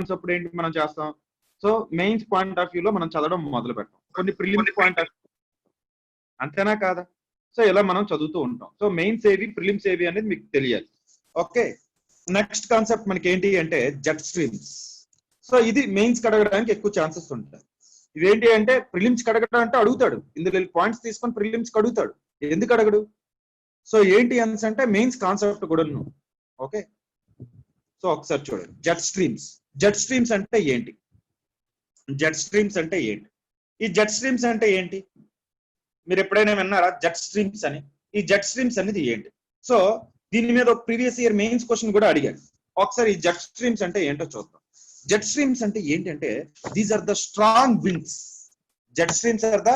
అప్పుడు ఏంటి మనం చేస్తాం? సో మెయిన్స్ పాయింట్ ఆఫ్ వ్యూలో మనం చదవడం మొదలు పెడతాం. కొన్ని ప్రిలిమ్స్ పాయింట్ ఆఫ్ అంతేనా కాదా? సో ఇలా మనం చదువుతూ ఉంటాం. సో మెయిన్స్ ఏవి, ప్రిలిమ్స్ ఏవి అనేది మీకు తెలియాలి. ఓకే, నెక్స్ట్ కాన్సెప్ట్ మనకి ఏంటి అంటే జెట్ స్ట్రీమ్స్. సో ఇది మెయిన్స్ అడగడానికి ఎక్కువ ఛాన్సెస్ ఉంటాయి. ఇదేంటి అంటే ప్రిలిమ్స్ అడగడం అంటే అడుగుతాడు, ఇందులో పాయింట్స్ తీసుకొని ప్రిలిమ్స్ అడుగుతాడు. ఎందుకు అడగడు? సో ఏంటి అంటే మెయిన్స్ కాన్సెప్ట్ కూడా. ఓకే, సో ఒకసారి చూడండి జెట్ స్ట్రీమ్స్. జెట్ స్ట్రీమ్స్ అంటే ఏంటి? జెట్ స్ట్రీమ్స్ అంటే ఏంటి? ఈ జెట్ స్ట్రీమ్స్ అంటే ఏంటి? మీరు ఎప్పుడైనా విన్నారా జెట్ స్ట్రీమ్స్ అని? ఈ జెట్ స్ట్రీమ్స్ అనేది ఏంటి? సో దీని మీద ప్రీవియస్ ఇయర్ మెయిన్స్ క్వశ్చన్ కూడా అడిగాడు. ఒకసారి ఈ జెట్ స్ట్రీమ్స్ అంటే ఏంటో చూద్దాం. జెట్ స్ట్రీమ్స్ అంటే ఏంటంటే these are the strong winds. Jet streams are the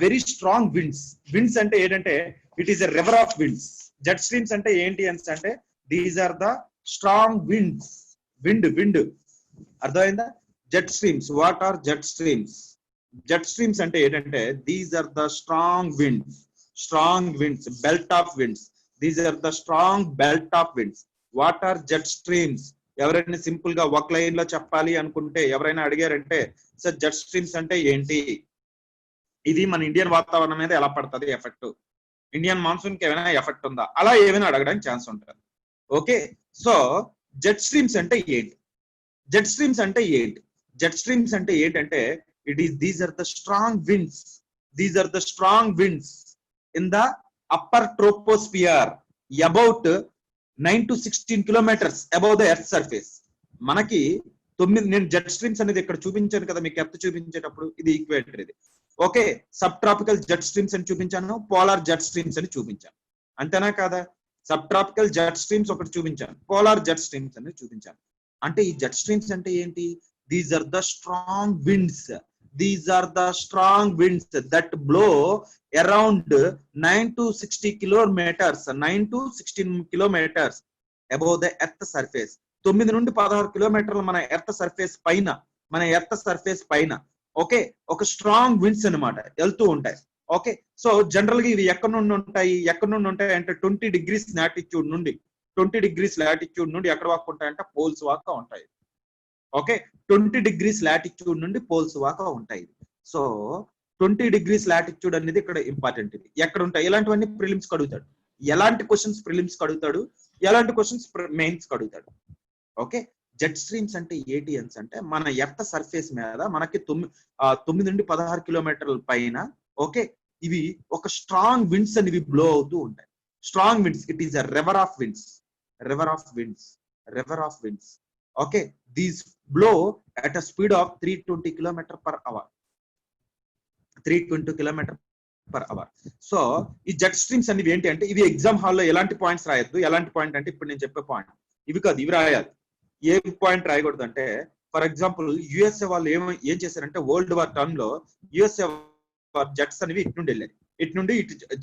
very strong winds. Winds అంటే ఏంటంటే it is a river of winds. Jet streams అంటే ఏంటి అంటే these are the strong winds. Wind అర్థమైందా? Jet streams, what are jet streams? Jet streams అంటే ఏంటంటే these are the strong winds, belt of winds. These are the strong belt of winds. What are jet streams? ఎవరైనా simple గా ఒక line లో చెప్పాలి అనుకుంటే, ఎవరైనా అడిగారంటే సార్ జెట్ స్ట్రీమ్స్ అంటే ఏంటి, ఇది మన ఇండియన్ వాతావరణం మీద ఎలా పడుతుంది ఎఫెక్ట్, ఇండియన్ మాన్సూన్ కి ఏమైనా ఎఫెక్ట్ ఉందా, అలా ఏమైనా అడగడానికి ఛాన్స్ ఉంటుంది. ఓకే, సో జెట్ స్ట్రీమ్స్ అంటే ఏంటి? జెట్ స్ట్రీమ్స్ అంటే ఏంటి? జెట్ స్ట్రీమ్స్ అంటే ఏంటంటే these are the strong winds in the upper troposphere about 9 to 16 kilometers above the earth surface. మనకి 9, నేను జెట్ స్ట్రీమ్స్ అనేది ఇక్కడ చూపించాను కదా మీకు ఎర్త్ చూపించేటప్పుడు, ఇది ఈక్వేటర్ ఇది. Okay, sub tropical jet streams అని చూపించాను, పోలార్ జెట్ స్ట్రీమ్స్ అని చూపించాను. అంతేనా కాదా? సబ్ ట్రాపికల్ జెట్ స్ట్రీమ్స్ ఒకటి చూపించాను, పోలార్ జెట్ స్ట్రీమ్స్ అని చూపించాను. అంటే ఈ జెట్ స్ట్రీమ్స్ అంటే ఏంటి? These are the strong winds. These are the strong winds that blow around 9 to 60 kilometers, 9 to 16 kilometers above the earth surface. 9 నుండి 16 కిలోమీటర్లు మన ఎర్త్ సర్ఫేస్ పైన ఓకే ఒక స్ట్రాంగ్ విండ్స్ అన్నమాట వెళ్తూ ఉంటాయి. ఓకే, సో జనరల్ గా ఇవి ఎక్కడ నుండి ఉంటాయి అంటే 20 degrees లాటిట్యూడ్ నుండి ఎక్కడ వాక్ ఉంటాయంటే పోల్స్ వాక్ ఉంటాయి. ఓకే, 20 degrees లాటిట్యూడ్ నుండి పోల్స్ వాక ఉంటాయి. సో 20 degrees లాటిట్యూడ్ అనేది ఇక్కడ ఇంపార్టెంట్. ఇది ఎక్కడ ఉంటాయి? ఇలాంటివన్నీ ప్రిలిమ్స్ అడుగుతాడు. ఎలాంటి క్వశ్చన్స్ ప్రిలిమ్స్ అడుగుతాడు, ఎలాంటి క్వశ్చన్స్ మెయిన్స్ అడుగుతాడు. ఓకే, జెట్ స్ట్రీమ్స్ అంటే ఏంటి అంటే మన ఎర్త్ సర్ఫేస్ మీద మనకి 9 నుండి 16 కిలోమీటర్ల పైన ఓకే ఇవి ఒక స్ట్రాంగ్ విండ్స్ అనేవి బ్లో అవుతూ ఉంటాయి. Strong winds, it is a river of winds. Okay, these blow at a speed of 320 km per hour. 320 km per hour. So ఈ జెట్ స్ట్రీమ్స్ అనేవి ఏంటి అంటే ఇవి ఎగ్జామ్ హాల్లో ఎలాంటి పాయింట్స్ రాయొద్దు. ఎలాంటి పాయింట్ అంటే ఇప్పుడు నేను చెప్పే పాయింట్ ఇవి కాదు, ఇవి రాయాలి. ఏ పాయింట్ రాయకూడదు అంటే ఫర్ ఎగ్జాంపుల్ యుఎస్ఏ వాళ్ళు ఏం చేశారంటే వరల్డ్ వార్ టర్మ్ లో యుఎస్ఏ జెట్స్ అనేవి ఇటు నుండి వెళ్ళాయి. ఇటు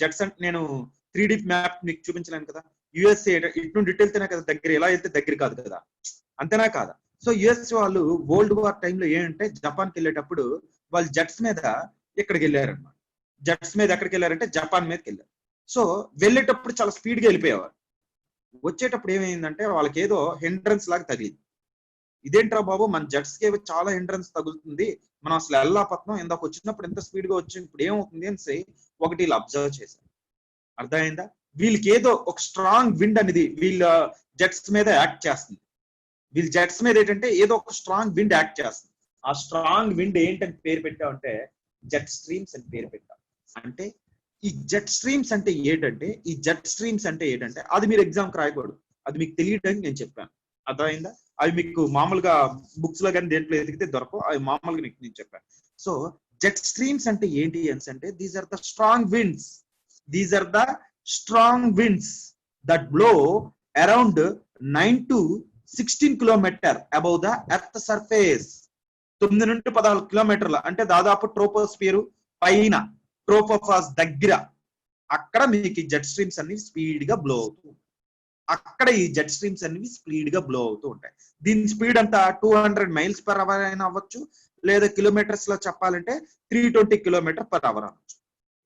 జెట్స్ అంటే నేను 3D మ్యాప్ మీకు చూపించలేను కదా. యుఎస్ఏ ఇటు నుండి ఇటు వెళ్తేనే కదా దగ్గర, ఎలా వెళ్తే దగ్గర కాదు కదా. అంతేనా కాదా? సో యుఎస్ వాళ్ళు వరల్డ్ వార్ టైంలో ఏంటంటే జపాన్కి వెళ్ళేటప్పుడు వాళ్ళు జెట్స్ మీద ఎక్కడికి వెళ్ళారనమాట. జెట్స్ మీద ఎక్కడికి వెళ్ళారంటే జపాన్ మీదకి వెళ్ళారు. సో వెళ్ళేటప్పుడు చాలా స్పీడ్ గా వెళ్ళిపోయేవారు. వచ్చేటప్పుడు ఏమైందంటే వాళ్ళకి ఏదో హిండ్రన్స్ లాగా తగిలింది. ఇదేంట్రా బాబు, మన జెట్స్ కి చాలా హిండ్రన్స్ తగులుతుంది, మనం అసలు వెళ్ళాపత్నం, ఇందాక వచ్చినప్పుడు ఎంత స్పీడ్ గా వచ్చింది, ఇప్పుడు ఏమవుతుంది అని ఒకటి వీళ్ళు అబ్జర్వ్ చేశారు. అర్థమైందా? వీళ్ళకి ఏదో ఒక స్ట్రాంగ్ విండ్ అనేది వీళ్ళ జెట్స్ మీద యాక్ట్ చేస్తుంది. వీళ్ళ జెట్స్ మీద ఏంటంటే ఏదో ఒక స్ట్రాంగ్ విండ్ యాక్ట్ చేస్తుంది. ఆ స్ట్రాంగ్ విండ్ ఏంటని పేరు పెట్టామంటే జెట్ స్ట్రీమ్స్ అని పేరు పెట్టాం. అంటే ఈ జెట్ స్ట్రీమ్స్ అంటే ఏంటంటే అది మీరు ఎగ్జామ్కి రాయకూడదు, అది మీకు తెలియడానికి నేను చెప్పాను. అర్థమైందా? అవి మీకు మామూలుగా బుక్స్ లో కానీ దేంట్లో ఎదిగితే దొరకవు, అవి మామూలుగా నేను చెప్పాను. సో జెట్ స్ట్రీమ్స్ అంటే ఏంటి అంటే these are the strong winds that blow around 9 to 16 kilometre above the earth surface. 9 నుండి 14 కిలోమీటర్ల అంటే దాదాపు ట్రోపోస్ఫియర్ పైన, ట్రోపోఫాస్ దగ్గర, అక్కడ మీకు ఈ జెట్ స్ట్రీమ్స్ అన్ని స్పీడ్ గా బ్లో అవుతూ ఉంటాయి. దీని స్పీడ్ అంతా 200 miles per hour అయినా అవ్వచ్చు, లేదా కిలోమీటర్స్ లో చెప్పాలంటే 320 km/h అవ్వచ్చు.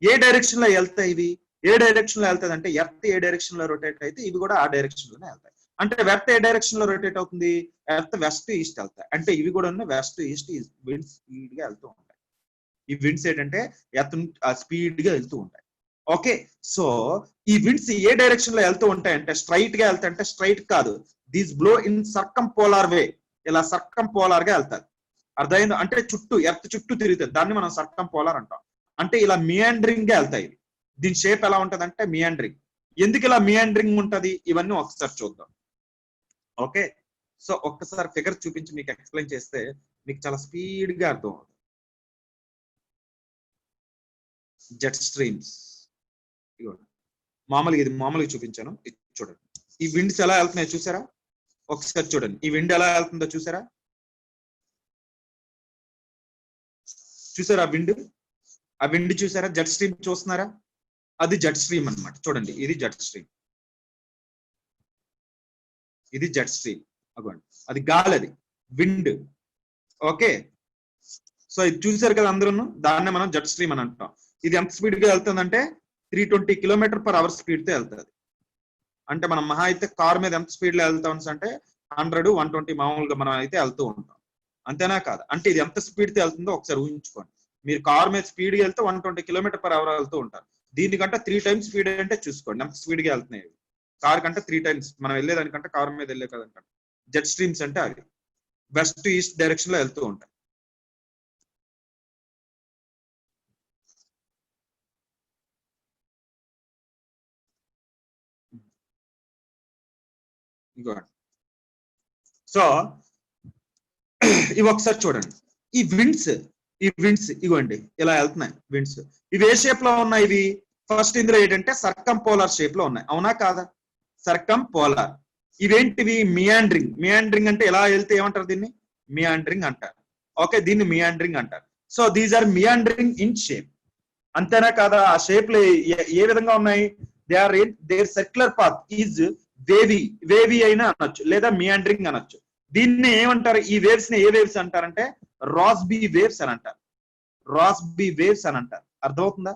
ఏ డైరెక్షన్ లో వెళ్తాయి ఇవి? ఏ డైరెక్షన్ లో వెళ్తాయి అంటే ఎర్త్ ఏ డైరెక్షన్ లో రొటేట్ అయితే ఇవి కూడా ఆ డైరెక్షన్ లోనే వెళ్తాయి. అంటే ఎర్త్ ఏ డైరెక్షన్ లో రొటేట్ అవుతుంది, ఎర్త్ వెస్ట్ ఈస్ట్ వెళ్తాయి. అంటే ఇవి కూడా వెస్ట్ ఈస్ట్ విండ్స్ స్పీడ్ గా వెళ్తూ ఉంటాయి. ఈ విండ్స్ ఏంటంటే ఎర్త్ స్పీడ్ గా వెళ్తూ ఉంటాయి. ఓకే, సో ఈ విండ్స్ ఏ డైరెక్షన్ లో వెళ్తూ ఉంటాయంటే స్ట్రైట్ గా వెళ్తాయంటే స్ట్రైట్ కాదు, దీస్ బ్లో ఇన్ సర్కం పోలార్ వే, ఇలా సర్కం పోలార్ గా వెళ్తారు. అర్థమైంది? అంటే చుట్టూ ఎర్త్ చుట్టూ తిరుగుతుంది, దాన్ని మనం సర్కం పోలార్ అంటాం. అంటే ఇలా మియాండ్రింగ్ గా వెళ్తాయి. దీని షేప్ ఎలా ఉంటది అంటే మియాండ్రింగ్. ఎందుకు ఇలా మియాండ్రింగ్ ఉంటది ఇవన్నీ ఒకసారి చూద్దాం. ఓకే, సో ఒక్కసారి ఫిగర్ చూపించి మీకు ఎక్స్ప్లెయిన్ చేస్తే మీకు చాలా స్పీడ్ గా అర్థం అవుతుంది. జెట్ స్ట్రీమ్స్ మామూలుగా ఇది మామూలుగా చూపించాను, ఇది చూడండి. ఈ విండ్స్ ఎలా వెళ్తున్నాయో చూసారా? ఒకసారి చూడండి, ఈ విండ్ ఎలా వెళ్తుందో చూసారా? చూసారా విండ్? ఆ విండ్ చూసారా? జెట్ స్ట్రీమ్ చూస్తున్నారా? అది జెట్ స్ట్రీమ్ అన్నమాట. చూడండి, ఇది జెట్ స్ట్రీమ్, ఇది జెట్ స్ట్రీమ్. అగోండి, అది గాలి, అది విండ్. ఓకే, సో ఇది చూసారు కదా అందరూ, దాన్నే మనం జెట్ స్ట్రీమ్ అని అంటాం. ఇది ఎంత స్పీడ్ గా వెళ్తుందంటే 320 km/h స్పీడ్ తో వెళ్తుంది. అంటే మనం మహా అయితే కార్ మీద ఎంత స్పీడ్ లో వెళ్తాం అంటే 100, 120 మామూలుగా మనం అయితే వెళ్తూ ఉంటాం. అంతేనా కాదు? అంటే ఇది ఎంత స్పీడ్ తో వెళ్తుందో ఒకసారి ఊహించుకోండి. మీరు కార్ మీద స్పీడ్ గా వెళ్తే 120 km/h వెళ్తూ ఉంటారు. దీనికంటే 3 times స్పీడ్ అంటే చూసుకోండి ఎంత స్పీడ్ గా వెళ్తున్నాయి. కార్ కంటే 3 times మనం వెళ్ళేదానికంటే కార్ మీద వెళ్ళే కదంటే. జెట్ స్ట్రీమ్స్ అంటే అవి వెస్ట్ టు ఈస్ట్ డైరెక్షన్ లో వెళ్తూ ఉంటాయి. సో ఇవి ఒకసారి చూడండి, ఈ విండ్స్ ఇవ్వండి ఇలా వెళ్తున్నాయి. విండ్స్ ఇవి ఏ షేప్ లో ఉన్నాయి? ఇవి ఫస్ట్ ఇందులో ఏంటంటే సర్కం పోలార్ షేప్ లో ఉన్నాయి, అవునా కాదా? సర్కం పోలార్. ఇవేంటివి? మియాండ్రింగ్ అంటే ఎలా వెళ్తే ఏమంటారు? దీన్ని మియాండ్రింగ్ అంటారు. ఓకే, దీన్ని మియాండ్రింగ్ అంటారు. So these are meandering in shape, అంతేనా కాదా? ఆ షేప్ లో ఏ విధంగా ఉన్నాయి? Their circular path is wavy అయినా అనొచ్చు, లేదా మియాండ్రింగ్ అనొచ్చు. దీన్ని ఏమంటారు? ఈ వేవ్స్ ని ఏ వేవ్స్ అంటారంటే రాస్బీ వేవ్స్ అని అంటారు. రాస్బీ వేవ్స్ అని అంటారు. అర్థమవుతుందా?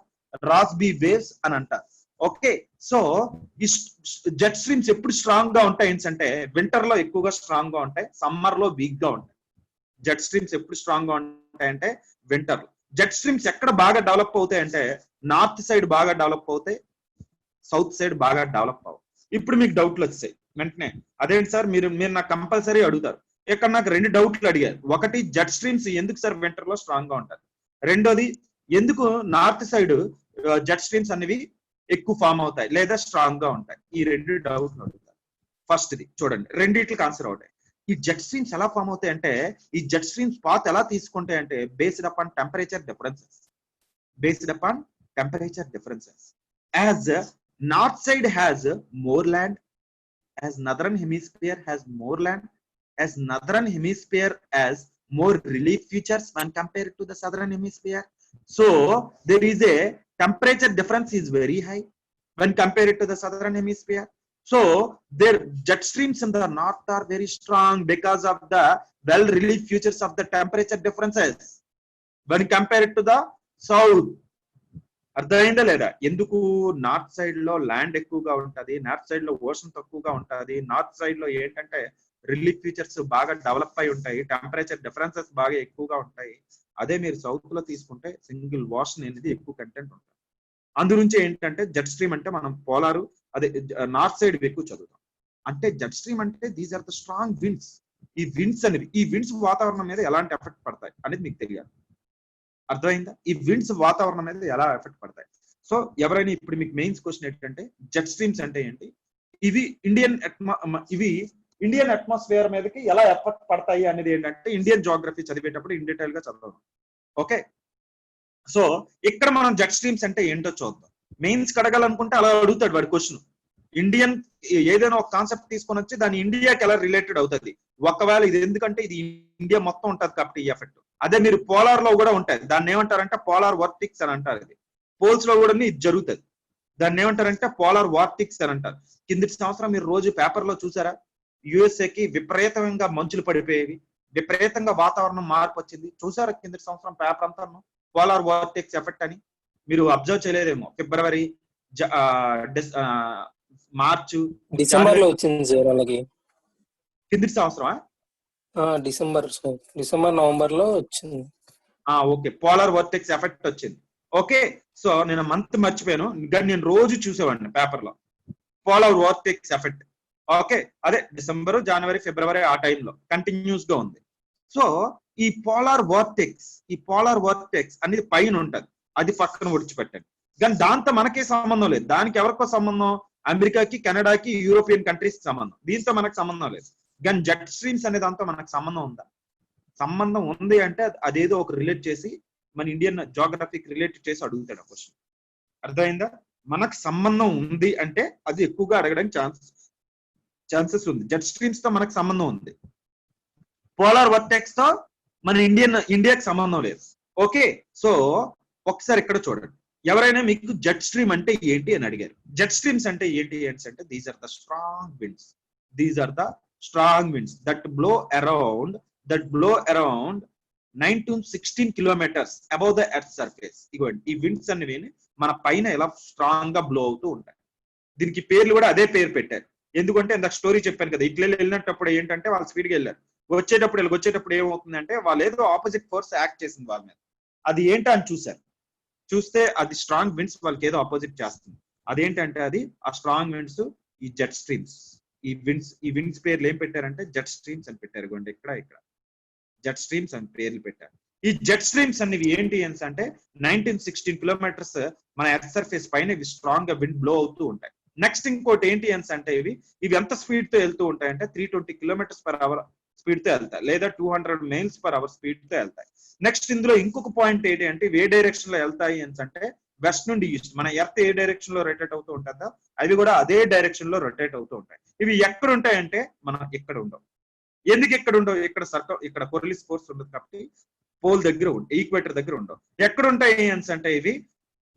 రాస్బీ వేవ్స్ అని అంటారు. ఓకే, సో ఈ జెట్ స్ట్రీమ్స్ ఎప్పుడు స్ట్రాంగ్ గా ఉంటాయి అంటే వింటర్ లో ఎక్కువగా స్ట్రాంగ్ గా ఉంటాయి, సమ్మర్ లో వీక్ గా ఉంటాయి. జెట్ స్ట్రీమ్స్ ఎప్పుడు స్ట్రాంగ్ గా ఉంటాయంటే వింటర్ లో. జెట్ స్ట్రీమ్స్ ఎక్కడ బాగా డెవలప్ అవుతాయి అంటే నార్త్ సైడ్ బాగా డెవలప్ అవుతాయి, సౌత్ సైడ్ బాగా డెవలప్ అవ్వవు. ఇప్పుడు మీకు డౌట్లు వచ్చాయి వెంటనే, అదేంటి సార్ మీరు నాకు కంపల్సరీ అడుగుతారు. ఇక్కడ నాకు 2 డౌట్లు అడిగారు. ఒకటి, జెట్ స్ట్రీమ్స్ ఎందుకు సార్ వింటర్ లో స్ట్రాంగ్ గా ఉంటారు? రెండోది, ఎందుకు నార్త్ సైడ్ జెట్ స్ట్రీమ్స్ అనేవి ఎక్కువ ఫామ్ అవుతాయి లేదా స్ట్రాంగ్ గా ఉంటాయి? ఈ 2 డౌట్లు అడుగుతారు. ఫస్ట్ ది చూడండి, రెండిట్లకి ఆన్సర్ అవుతాయి. ఈ జెట్ స్ట్రీమ్స్ ఎలా ఫామ్ అవుతాయి అంటే, ఈ జెట్ స్ట్రీమ్స్ పాత్ ఎలా తీసుకుంటాయి అంటే based upon temperature differences. Based upon temperature differences. As north side has more land, as northern hemisphere has more land, as northern hemisphere has more relief features when compared to the southern hemisphere. So there is a temperature difference is very high when compared to the southern hemisphere. So their jet streams in the north are very strong because of the well relief features of the temperature differences when compared to the south. అర్థమైందా లేదా? ఎందుకు? North side లో land ఎక్కువగా ఉంటది, north side లో ocean తక్కువగా ఉంటది, north side లో ఏంటంటే రిలీఫ్ ఫీచర్స్ బాగా డెవలప్ అయి ఉంటాయి, టెంపరేచర్ డిఫరెన్సెస్ బాగా ఎక్కువగా ఉంటాయి. అదే మీరు సౌత్ లో తీసుకుంటే సింగిల్ ఓషన్ అనేది ఎక్కువ కంటెంట్ ఉంటుంది. అందునుంచి ఏంటంటే జెట్ స్ట్రీమ్ అంటే మనం పోలారు అదే నార్త్ సైడ్ ఎక్కువ చదువుతాం. అంటే జెట్ స్ట్రీమ్ అంటే these are the strong winds. ఈ విండ్స్ అనేవి, ఈ విండ్స్ వాతావరణం మీద ఎలాంటి ఎఫెక్ట్ పడతాయి అనేది మీకు తెలియాలి. అర్థమైందా? ఈ విండ్స్ వాతావరణం మీద ఎలా ఎఫెక్ట్ పడతాయి? సో ఎవరైనా ఇప్పుడు మీకు మెయిన్స్ క్వశ్చన్ ఏంటంటే జెట్ స్ట్రీమ్స్ అంటే ఏంటి, ఇవి ఇండియన్ అట్మాస్ఫియర్ మీదకి ఎలా ఎఫెక్ట్ పడతాయి అనేది ఏంటంటే ఇండియన్ జియోగ్రఫీ చదివేటప్పుడు ఇన్ డీటెయిల్ గా చదవడం. ఓకే, సో ఇక్కడ మనం జెట్ స్ట్రీమ్స్ అంటే ఏంటో చూద్దాం. మెయిన్స్ కడగాలనుకుంటే అలా అడుగుతాడు వాడి క్వశ్చన్. ఇండియన్ ఏదైనా ఒక కాన్సెప్ట్ తీసుకొని వచ్చి దాని ఇండియాకి ఎలా రిలేటెడ్ అవుతుంది. ఒకవేళ ఇది ఎందుకంటే ఇది ఇండియా మొత్తం ఉంటది కాబట్టి ఈ ఎఫెక్ట్. అదే మీరు పోలార్ లో కూడా ఉంటాయి, దాన్ని ఏమంటారంటే పోలార్ వార్టిక్స్ అని అంటారు. ఇది పోల్స్ లో కూడా ఇది జరుగుతుంది, దాన్ని ఏమంటారంటే పోలార్ వార్టిక్స్ అని అంటారు. కిందటి సంవత్సరం మీరు రోజు పేపర్ లో చూసారా, యుఎస్ఏకి విపరీతంగా మంచులు పడిపోయేవి, విపరీతంగా వాతావరణం మార్పు వచ్చింది. చూసారా కిందటి సంవత్సరం పేపర్ అంతా పోలార్ వార్టిక్స్ ఎఫెక్ట్ అని? మీరు అబ్జర్వ్ చేయలేదేమో. ఫిబ్రవరి మార్చు, డిసెంబర్ లో వచ్చింది సార్ వాళ్ళకి. కింది సంవత్సరమా? డిసెంబర్ నవంబర్ లో వచ్చింది. ఓకే, పోలార్ వర్టెక్స్ ఎఫెక్ట్ వచ్చింది. ఓకే, సో నేను మంత్ మర్చిపోయాను, కానీ నేను రోజు చూసేవాడిని పేపర్ లో పోలార్ వర్టెక్స్ ఎఫెక్ట్. ఓకే, అదే డిసెంబర్, జనవరి, ఫిబ్రవరి ఆ టైంలో కంటిన్యూస్ గా ఉంది. సో ఈ పోలార్ వర్టెక్స్ అనేది పైన ఉంటది, అది పక్కన విడిచిపెట్టండి. కానీ దాంతో మనకే సంబంధం లేదు. దానికి ఎవరికో సంబంధం? అమెరికాకి, కెనడాకి, యూరోపియన్ కంట్రీస్ కి సంబంధం. దీంతో మనకు సంబంధం లేదు. కానీ జెట్ స్ట్రీమ్స్ అనే దాంతో మనకు సంబంధం ఉందా? సంబంధం ఉంది అంటే అదేదో ఒక రిలేట్ చేసి మన ఇండియన్ జోగ్రఫీకి రిలేట్ చేసి అడుగుతాడు క్వశ్చన్. అర్థమైందా? మనకు సంబంధం ఉంది అంటే అది ఎక్కువగా అడగడానికి ఛాన్సెస్ ఉంది. జెట్ స్ట్రీమ్స్ తో మనకు సంబంధం ఉంది, పోలార్ వర్టెక్స్ తో మన ఇండియాకి సంబంధం లేదు. ఓకే, సో ఒకసారి ఇక్కడ చూడండి. ఎవరైనా మీకు జెట్ స్ట్రీమ్ అంటే ఏంటి అని అడిగారు. జెట్ స్ట్రీమ్స్ అంటే ఏంటి అంటే these are the strong winds that blow around 9 to 16 kilometers above the earth surface. ఇగోండి, ఈ విండ్స్ అనేవి మన పైన ఎలా స్ట్రాంగ్ గా బ్లో అవుతూ ఉంటాయి. దీనికి పేర్లు కూడా అదే పేరు పెట్టారు. ఎందుకంటే ఇందాక స్టోరీ చెప్పాను కదా, ఇట్లా వెళ్ళినప్పుడు ఏంటంటే వాళ్ళు స్పీడ్ గా వెళ్ళారు, వచ్చేటప్పుడు ఏమవుతుందంటే వాళ్ళు ఏదో ఆపోజిట్ ఫోర్స్ యాక్ట్ చేసింది వాళ్ళ మీద. అది ఏంటో అని చూస్తే అది స్ట్రాంగ్ విండ్స్ వాళ్ళకి ఏదో ఆపోజిట్ చేస్తుంది. అదేంటంటే అది ఆ స్ట్రాంగ్ విండ్స్ ఈ జెట్ స్ట్రీమ్స్. ఈ విండ్స్ పేర్లు ఏం పెట్టారంటే జెట్ స్ట్రీమ్స్ అని పెట్టారు. ఇగోండి, ఇక్కడ జెట్ స్ట్రీమ్స్ అని పేర్లు పెట్టారు. ఈ జెట్ స్ట్రీమ్స్ అనేవి ఏంటి అంటే 19-16 kilometers మన ఎర్త్ సర్ఫేస్ పైన ఇవి స్ట్రాంగ్ గా విండ్ బ్లో అవుతూ ఉంటాయి. నెక్స్ట్ ఇంకోటి ఏంటి అంటే ఇవి ఎంత స్పీడ్ తో వెళ్తూ ఉంటాయంటే 320 km/h స్పీడ్ తో వెళ్తాయి, లేదా 200 miles/hour స్పీడ్ తో వెళ్తాయి. నెక్స్ట్ ఇందులో ఇంకొక పాయింట్ ఏంటి అంటే ఇవి ఏ డైరెక్షన్ లో వెళ్తాయి అంటే వెస్ట్ నుండి ఈస్ట్. మన ఎర్త్ ఏ డైరెక్షన్ లో రొటేట్ అవుతూ ఉంటుందో అవి కూడా అదే డైరెక్షన్ లో రొటేట్ అవుతూ ఉంటాయి. ఇవి ఎక్కడ ఉంటాయంటే మనం ఇక్కడ ఉండవు. ఎందుకు ఎక్కడ ఉండవు? ఇక్కడ కొరిలిస్ ఫోర్స్ ఉండదు కాబట్టి పోల్ దగ్గర ఉంటాయి, ఈక్వేటర్ దగ్గర ఉండవు. ఎక్కడ ఉంటాయి అంటే ఇవి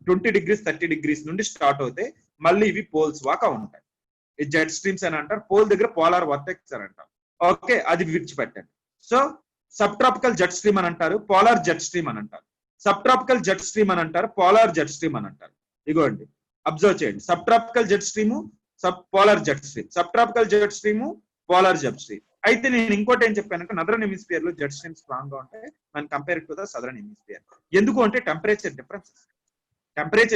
20 degrees 30 degrees నుండి స్టార్ట్ అవుతాయి, మళ్ళీ ఇవి పోల్స్ వాకా ఉంటాయి. ఈ జెట్ స్ట్రీమ్స్ అని అంటారు. పోల్ దగ్గర పోలార్ వర్టెక్స్ అని అంటారు. ఓకే, అది విడిచిపెట్టండి. So subtropical jet stream అని అంటారు, పోలార్ జెట్ స్ట్రీమ్ అని అంటారు. సబ్ ట్రాపికల్ జెట్ స్ట్రీమ్ అని అంటారు, పోలార్ జెట్ స్ట్రీమ్ అని అంటారు. ఇగోండి, అబ్జర్వ్ చేయండి. Sub tropical jet stream, polar jet stream. Sub tropical jet stream, polar jet stream. అయితే నేను ఇంకోటి ఏం చెప్పానంటే నదరన్ హెమిస్ఫియర్ లో జెట్ స్ట్రీమ్ స్ట్రాంగ్ గా ఉంటాయి మనం compare to the southern hemisphere. ఎందుకు అంటే టెంపరేచర్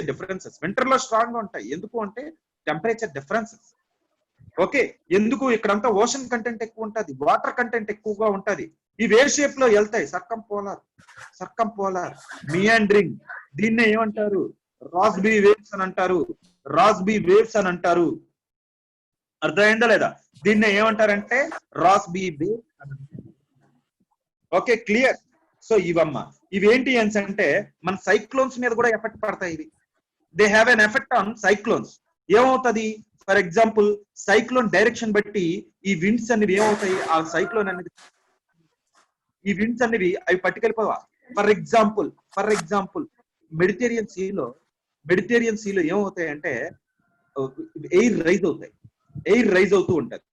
డిఫరెన్సెస్ వింటర్ లో స్ట్రాంగ్ గా ఉంటాయి. ఎందుకు అంటే టెంపరేచర్ డిఫరెన్సెస్. ఓకే, ఎందుకు? ఇక్కడంతా ఓషన్ కంటెంట్ ఎక్కువ ఉంటది, వాటర్ కంటెంట్ ఎక్కువగా ఉంటది. ఇవి ఏ షేప్ లో వెళ్తాయి? సర్కం పోలార్ మియాండ్రింగ్. దీన్నే ఏమంటారు? రాస్బీ వేవ్స్ అని అంటారు. అర్థమైందా లేదా? దీన్నే ఏమంటారంటే రాస్బీ వేవ్స్ అని అంటారు. Okay, clear? సో ఇవేంటి అంటే మన సైక్లోన్స్ మీద కూడా ఎఫెక్ట్ పడతాయి. ఇవి they have an effect on cyclones. ఏమవుతుంది? ఫర్ ఎగ్జాంపుల్ సైక్లోన్ డైరెక్షన్ బట్టి ఈ విండ్స్ అనేవి ఏమవుతాయి? ఆ సైక్లోన్ అనేది ఈ విండ్స్ అనేవి అవి పట్టుకెళ్ళిపోవా. ఫర్ ఎగ్జాంపుల్ మెడిటేరియన్ సీలో ఏమవుతాయి అంటే ఎయిర్ రైజ్ అవుతూ ఉంటది.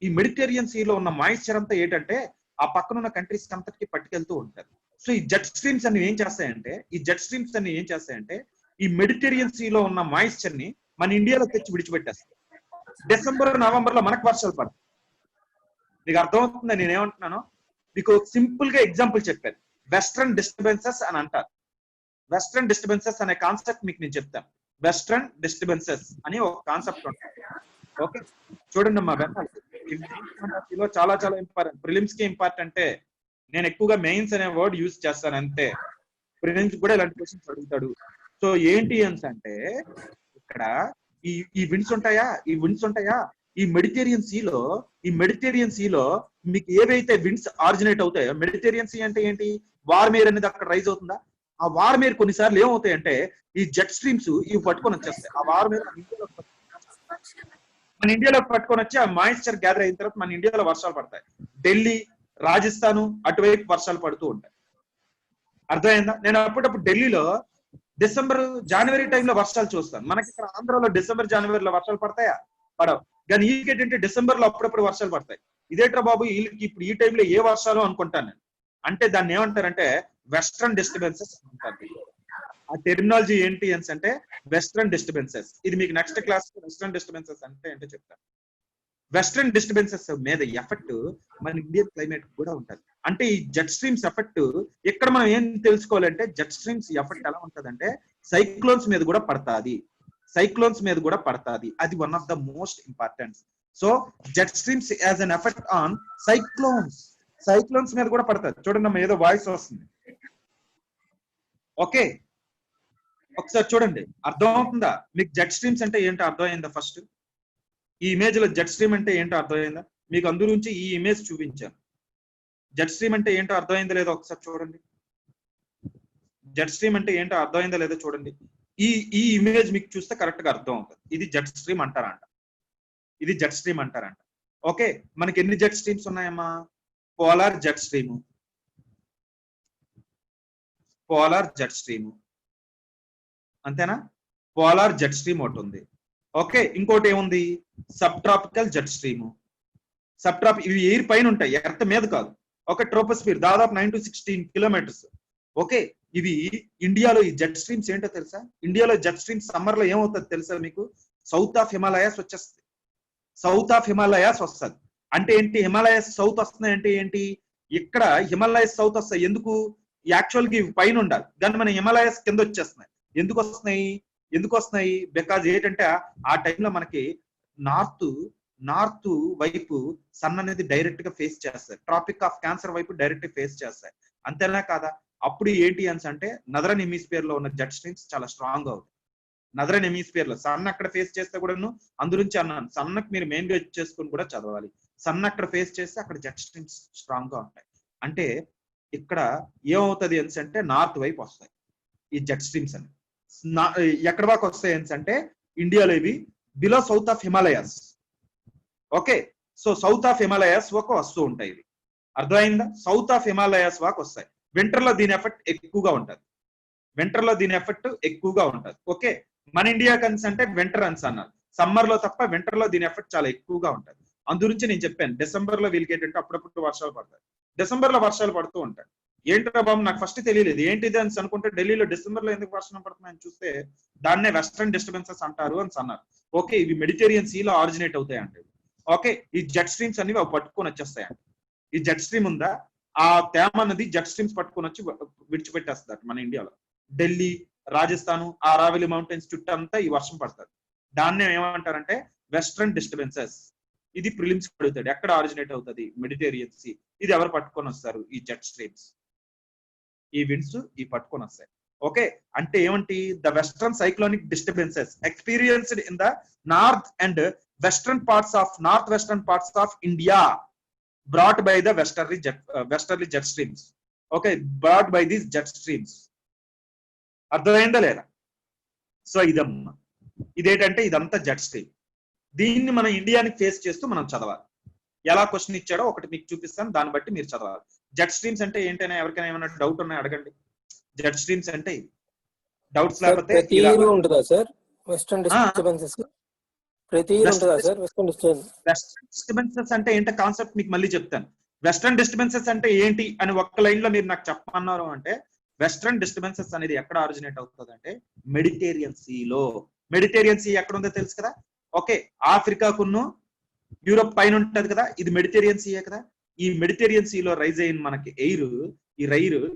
ఈ మెడిటేరియన్ సీలో ఉన్న మాయిశ్చర్ అంతా ఏంటంటే ఆ పక్కన ఉన్న కంట్రీస్ అంతటికి పట్టుకెళ్తూ ఉంటది. సో ఈ జెట్ స్ట్రీమ్స్ అన్ని ఏం చేస్తాయంటే ఈ మెడిటేరియన్ సీలో ఉన్న మాయిశ్చర్ ని మన ఇండియాలో తెచ్చి విడిచిపెట్టేస్తాయి. డిసెంబర్, నవంబర్ లో మనకు వర్షాలు పడతాయి. మీకు అర్థమవుతుందా నేనేమంటున్నాను? మీకు సింపుల్ గా ఎగ్జాంపుల్ చెప్పాను. వెస్ట్రన్ డిస్టర్బెన్సెస్ అని అంటారు. వెస్ట్రన్ డిస్టర్బెన్సెస్ అనే కాన్సెప్ట్ మీకు నేను చెప్తాను. వెస్ట్రన్ డిస్టర్బెన్సెస్ అని ఒక కాన్సెప్ట్ ఉంటుంది. ఓకే, చూడండి అమ్మా, చాలా ఇంపార్టెంట్. ప్రిలిమ్స్ కి ఇంపార్టెంట్. నేను ఎక్కువగా మెయిన్స్ అనే వర్డ్ యూజ్ చేస్తాను అంతే. ప్రిలిమ్స్ కూడా ఇలాంటి క్వశ్చన్స్ అడుగుతాడు. సో ఏంటి అంటే ఇక్కడ ఈ విండ్స్ ఉంటాయా? ఈ మెడిటేరియన్ సీలో మీకు ఏవైతే విండ్స్ ఆరిజినేట్ అవుతాయో, మెడిటేరియన్ సీ అంటే ఏంటి? వార్మేర్ అనేది అక్కడ రైజ్ అవుతుందా? ఆ వార్మేర్ కొన్నిసార్లు ఏమవుతాయంటే ఈ జెట్ స్ట్రీమ్స్ ఇవి పట్టుకొని వచ్చేస్తాయి. ఆ వార్మేర్ మన ఇండియాలోకి పట్టుకొని వచ్చి ఆ మాయిశ్చర్ గ్యాదర్ అయిన తర్వాత మన ఇండియాలో వర్షాలు పడతాయి. ఢిల్లీ, రాజస్థాన్ అటువైపు వర్షాలు పడుతూ ఉంటాయి. అర్థమైందా? నేను అప్పుడప్పుడు ఢిల్లీలో డిసెంబర్, జనవరి టైంలో వర్షాలు చూస్తాను. మనకి ఇక్కడ ఆంధ్రాలో డిసెంబర్, జనవరిలో వర్షాలు పడతాయా? పడవు. కానీ ఏంటంటే డిసెంబర్ లో అప్పుడప్పుడు వర్షాలు పడతాయి. ఇదేట్రా బాబు వీళ్ళకి ఇప్పుడు ఈ టైంలో ఏ వర్షాలు అనుకుంటాను నేను. అంటే దాన్ని ఏమంటారంటే వెస్ట్రన్ డిస్టర్బెన్సెస్ అంటారు. ఆ టెర్మినాలజీ ఏంటి అని అంటే వెస్ట్రన్ డిస్టర్బెన్సెస్. ఇది మీకు నెక్స్ట్ క్లాస్ వెస్ట్రన్ డిస్టర్బెన్సెస్ అంటే ఏంటో చెప్తాను. వెస్ట్రన్ డిస్టర్బెన్సెస్ మీద ఎఫెక్ట్ మన ఇండియన్ క్లైమేట్ కూడా ఉంటుంది. అంటే ఈ జెట్ స్ట్రీమ్స్ ఎఫెక్ట్ ఇక్కడ మనం ఏం తెలుసుకోవాలంటే జెట్ స్ట్రీమ్స్ ఎఫెక్ట్ ఎలా ఉంటదంటే సైక్లోన్స్ మీద కూడా పడతాది. సైక్లోన్స్ మీద కూడా పడతాది. అది one of the most important. So jet streams as an effect on cyclones. Cyclones మీద కూడా పడతాది. చూడండి అమ్మ, ఏదో వాయిస్ వస్తుంది. ఓకే, ఒకసారి చూడండి, అర్థం అవుతుందా మీకు? జెట్ స్ట్రీమ్స్ అంటే ఏంటో అర్థమైందా? ఫస్ట్ ఈ ఇమేజ్ లో జెట్ స్ట్రీమ్ అంటే ఏంటో అర్థమైందా మీకు? అందు నుంచి ఈ ఇమేజ్ చూపించాను. జెట్ స్ట్రీమ్ అంటే ఏంటో అర్థమైందా లేదో ఒకసారి చూడండి. జెట్ స్ట్రీమ్ అంటే ఏంటో అర్థమైందా లేదో చూడండి. ఈ ఇమేజ్ మీకు చూస్తే కరెక్ట్ గా అర్థం అవుతుంది. ఇది జెట్ స్ట్రీమ్ అంటారంట. ఇది జెట్ స్ట్రీమ్ అంటారంట. ఓకే, మనకి ఎన్ని జెట్ స్ట్రీమ్స్ ఉన్నాయమ్మా? Polar jet stream, polar jet stream, అంతేనా? పోలార్ జెట్ స్ట్రీమ్ ఒకటి ఉంది. ఓకే, ఇంకోటి ఏముంది? Sub tropical jet stream. Sub trap ఇవి ఎయిర్ పైన ఉంటాయి, ఎర్త్ మీద కాదు. ఒక ట్రోపోస్ఫియర్ దాదాపు 9 to 16 కిలోమీటర్స్. ఓకే, ఇవి ఇండియాలో ఈ జెట్ స్ట్రీమ్స్ ఏంటో తెలుసా? ఇండియాలో జెట్ స్ట్రీమ్స్ సమ్మర్ లో ఏమవుతుంది తెలుసా మీకు? సౌత్ ఆఫ్ హిమాలయాస్ వచ్చేస్తుంది. సౌత్ ఆఫ్ హిమాలయాస్ వస్తుంది. అంటే ఏంటి? హిమాలయాస్ సౌత్ వస్తున్నాయి అంటే ఏంటి? ఇక్కడ హిమాలయాస్ సౌత్ వస్తాయి. ఎందుకు? యాక్చువల్ గా ఇవి పైన ఉండాలి, కానీ మన హిమాలయాస్ కింద వచ్చేస్తున్నాయి. ఎందుకు వస్తున్నాయి? ఎందుకు వస్తున్నాయి? బికాజ్ ఏంటంటే ఆ టైంలో మనకి నార్త్ వైపు సన్ అనేది డైరెక్ట్ గా ఫేస్ చేస్తాయి. ట్రాపిక్ ఆఫ్ క్యాన్సర్ వైపు డైరెక్ట్ ఫేస్ చేస్తాయి. అంతేనా కాదా? అప్పుడు ఏంటి అని అంటే నదరన్ హెమిస్ఫియర్ లో ఉన్న జెట్ స్ట్రీమ్స్ చాలా స్ట్రాంగ్ అవుతాయి. నదరన్ హెమిస్ఫియర్ లో సన్ అక్కడ ఫేస్ చేస్తే కూడాను, అందురించి అన్నాను సన్నకు మీరు మెయిన్ గా చేసుకుని కూడా చదవాలి. సన్ అక్కడ ఫేస్ చేస్తే అక్కడ జెట్ స్ట్రీమ్స్ స్ట్రాంగ్ గా ఉంటాయి. అంటే ఇక్కడ ఏమవుతుంది అని అంటే నార్త్ వైపు వస్తాయి ఈ జెట్ స్ట్రీమ్స్ అని. ఎక్కడ దాకా వస్తాయి అని అంటే ఇండియాలో ఇవి below south of Himalayas. Okay, so south of Himalayas ఒక వస్తూ ఉంటాయి. ఇవి అర్థమైందా? సౌత్ ఆఫ్ హిమాలయాస్ వాక్ వస్తాయి. వింటర్ లో దీని ఎఫెక్ట్ ఎక్కువగా ఉంటది. వింటర్ లో దీని ఎఫెక్ట్ ఎక్కువగా ఉంటది. ఓకే, మన ఇండియా కన్స్ అంటే వింటర్ అన్స్ అన్నారు. సమ్మర్ లో తప్ప వింటర్ లో దీని ఎఫెక్ట్ చాలా ఎక్కువగా ఉంటది. అందుగురించి నేను చెప్పాను డిసెంబర్ లో వీళ్ళకి ఏంటంటే అప్పుడప్పుడు వర్షాలు పడతాయి. డిసెంబర్ లో వర్షాలు పడుతూ ఉంటాయి. ఏంటో బాబు నాకు ఫస్ట్ తెలియలేదు ఏంటిది అని అనుకుంటే ఢిల్లీలో డిసెంబర్ లో ఎందుకు వర్షం పడుతున్నాయని చూస్తే దాన్నే వెస్ట్రన్ డిస్టర్బెన్సెస్ అంటారు అని అన్నారు. ఓకే, ఇవి మెడిటేరియన్ సీ లో ఆరిజినేట్ అవుతాయి అంటే. ఓకే, ఈ జెట్ స్ట్రీమ్స్ అన్ని పట్టుకొని వచ్చేస్తాయంట. ఈ జెట్ స్ట్రీమ్ ఉందా, ఆ తేమ అన్నది జెట్ స్ట్రీమ్స్ పట్టుకొని వచ్చి విడిచిపెట్టేస్తారు మన ఇండియాలో. ఢిల్లీ, రాజస్థాన్, ఆ అరావలి మౌంటైన్స్ చుట్టంతా ఈ వర్షం పడుతుంది. దాన్నే ఏమంటారంటే వెస్ట్రన్ డిస్టర్బెన్సెస్. ఇది ప్రిలిమ్స్ అడుగుతాడు, ఎక్కడ ఆరిజినేట్ అవుతుంది? Mediterranean sea. ఇది ఎవరు పట్టుకొని వస్తారు? ఈ జెట్ స్ట్రీమ్స్, ఈ విండ్స్ ఈ పట్టుకొని వస్తాయి. ఓకే, అంటే ఏమంటి? The western cyclonic disturbances experienced in the north and western parts of India brought by the westerly jet streams. Okay, brought by these jet streams. అర్థమైందా లేదా? సో ఇదమ్మా, ఇదేంటంటే ఇదంతా జెట్ స్ట్రీమ్. దీన్ని మన ఇండియాని ఫేస్ చేస్తూ మనం చదవాలి. ఎలా క్వశ్చన్ ఇచ్చాడో ఒకటి మీకు చూపిస్తాను, దాన్ని బట్టి మీరు చదవాలి. జెట్ స్ట్రీమ్స్ అంటే ఏంటైనా ఎవరికైనా ఏమైనా డౌట్ ఉన్నాయో అడగండి. జెట్ స్ట్రీమ్స్ అంటే డౌట్స్ లేకపోతే ప్రతి ఇయర్ ఉంటుందా సార్ వెస్టర్న్ డిస్టర్బెన్సెస్? ప్రతి ఇయర్ ఉంటుందా సార్ వెస్టర్న్ డిస్టర్బెన్సెస్ అంటే ఏంటో కాన్సెప్ట్ మీకు మళ్ళీ చెప్తాను. వెస్టర్న్ డిస్టర్బెన్సెస్ అంటే ఏంటి అని ఒక్క లైన్ లో మీరు నాకు చెప్పమన్నారు అంటే, వెస్టర్న్ డిస్టర్బెన్సెస్ అనేది ఎక్కడ ఆరిజినేట్ అవుతుంది అంటే మెడిటేరియన్ సీలో. మెడిటేరియన్ సీ ఎక్కడ ఉందో తెలుసు కదా? ఓకే, ఆఫ్రికాకును యూరోప్ పైన ఉంటది కదా, ఇది మెడిటేరియన్ సీయే కదా. ఈ మెడిటేరియన్ సీలో రైజ్ అయిన మనకి ఎయిర్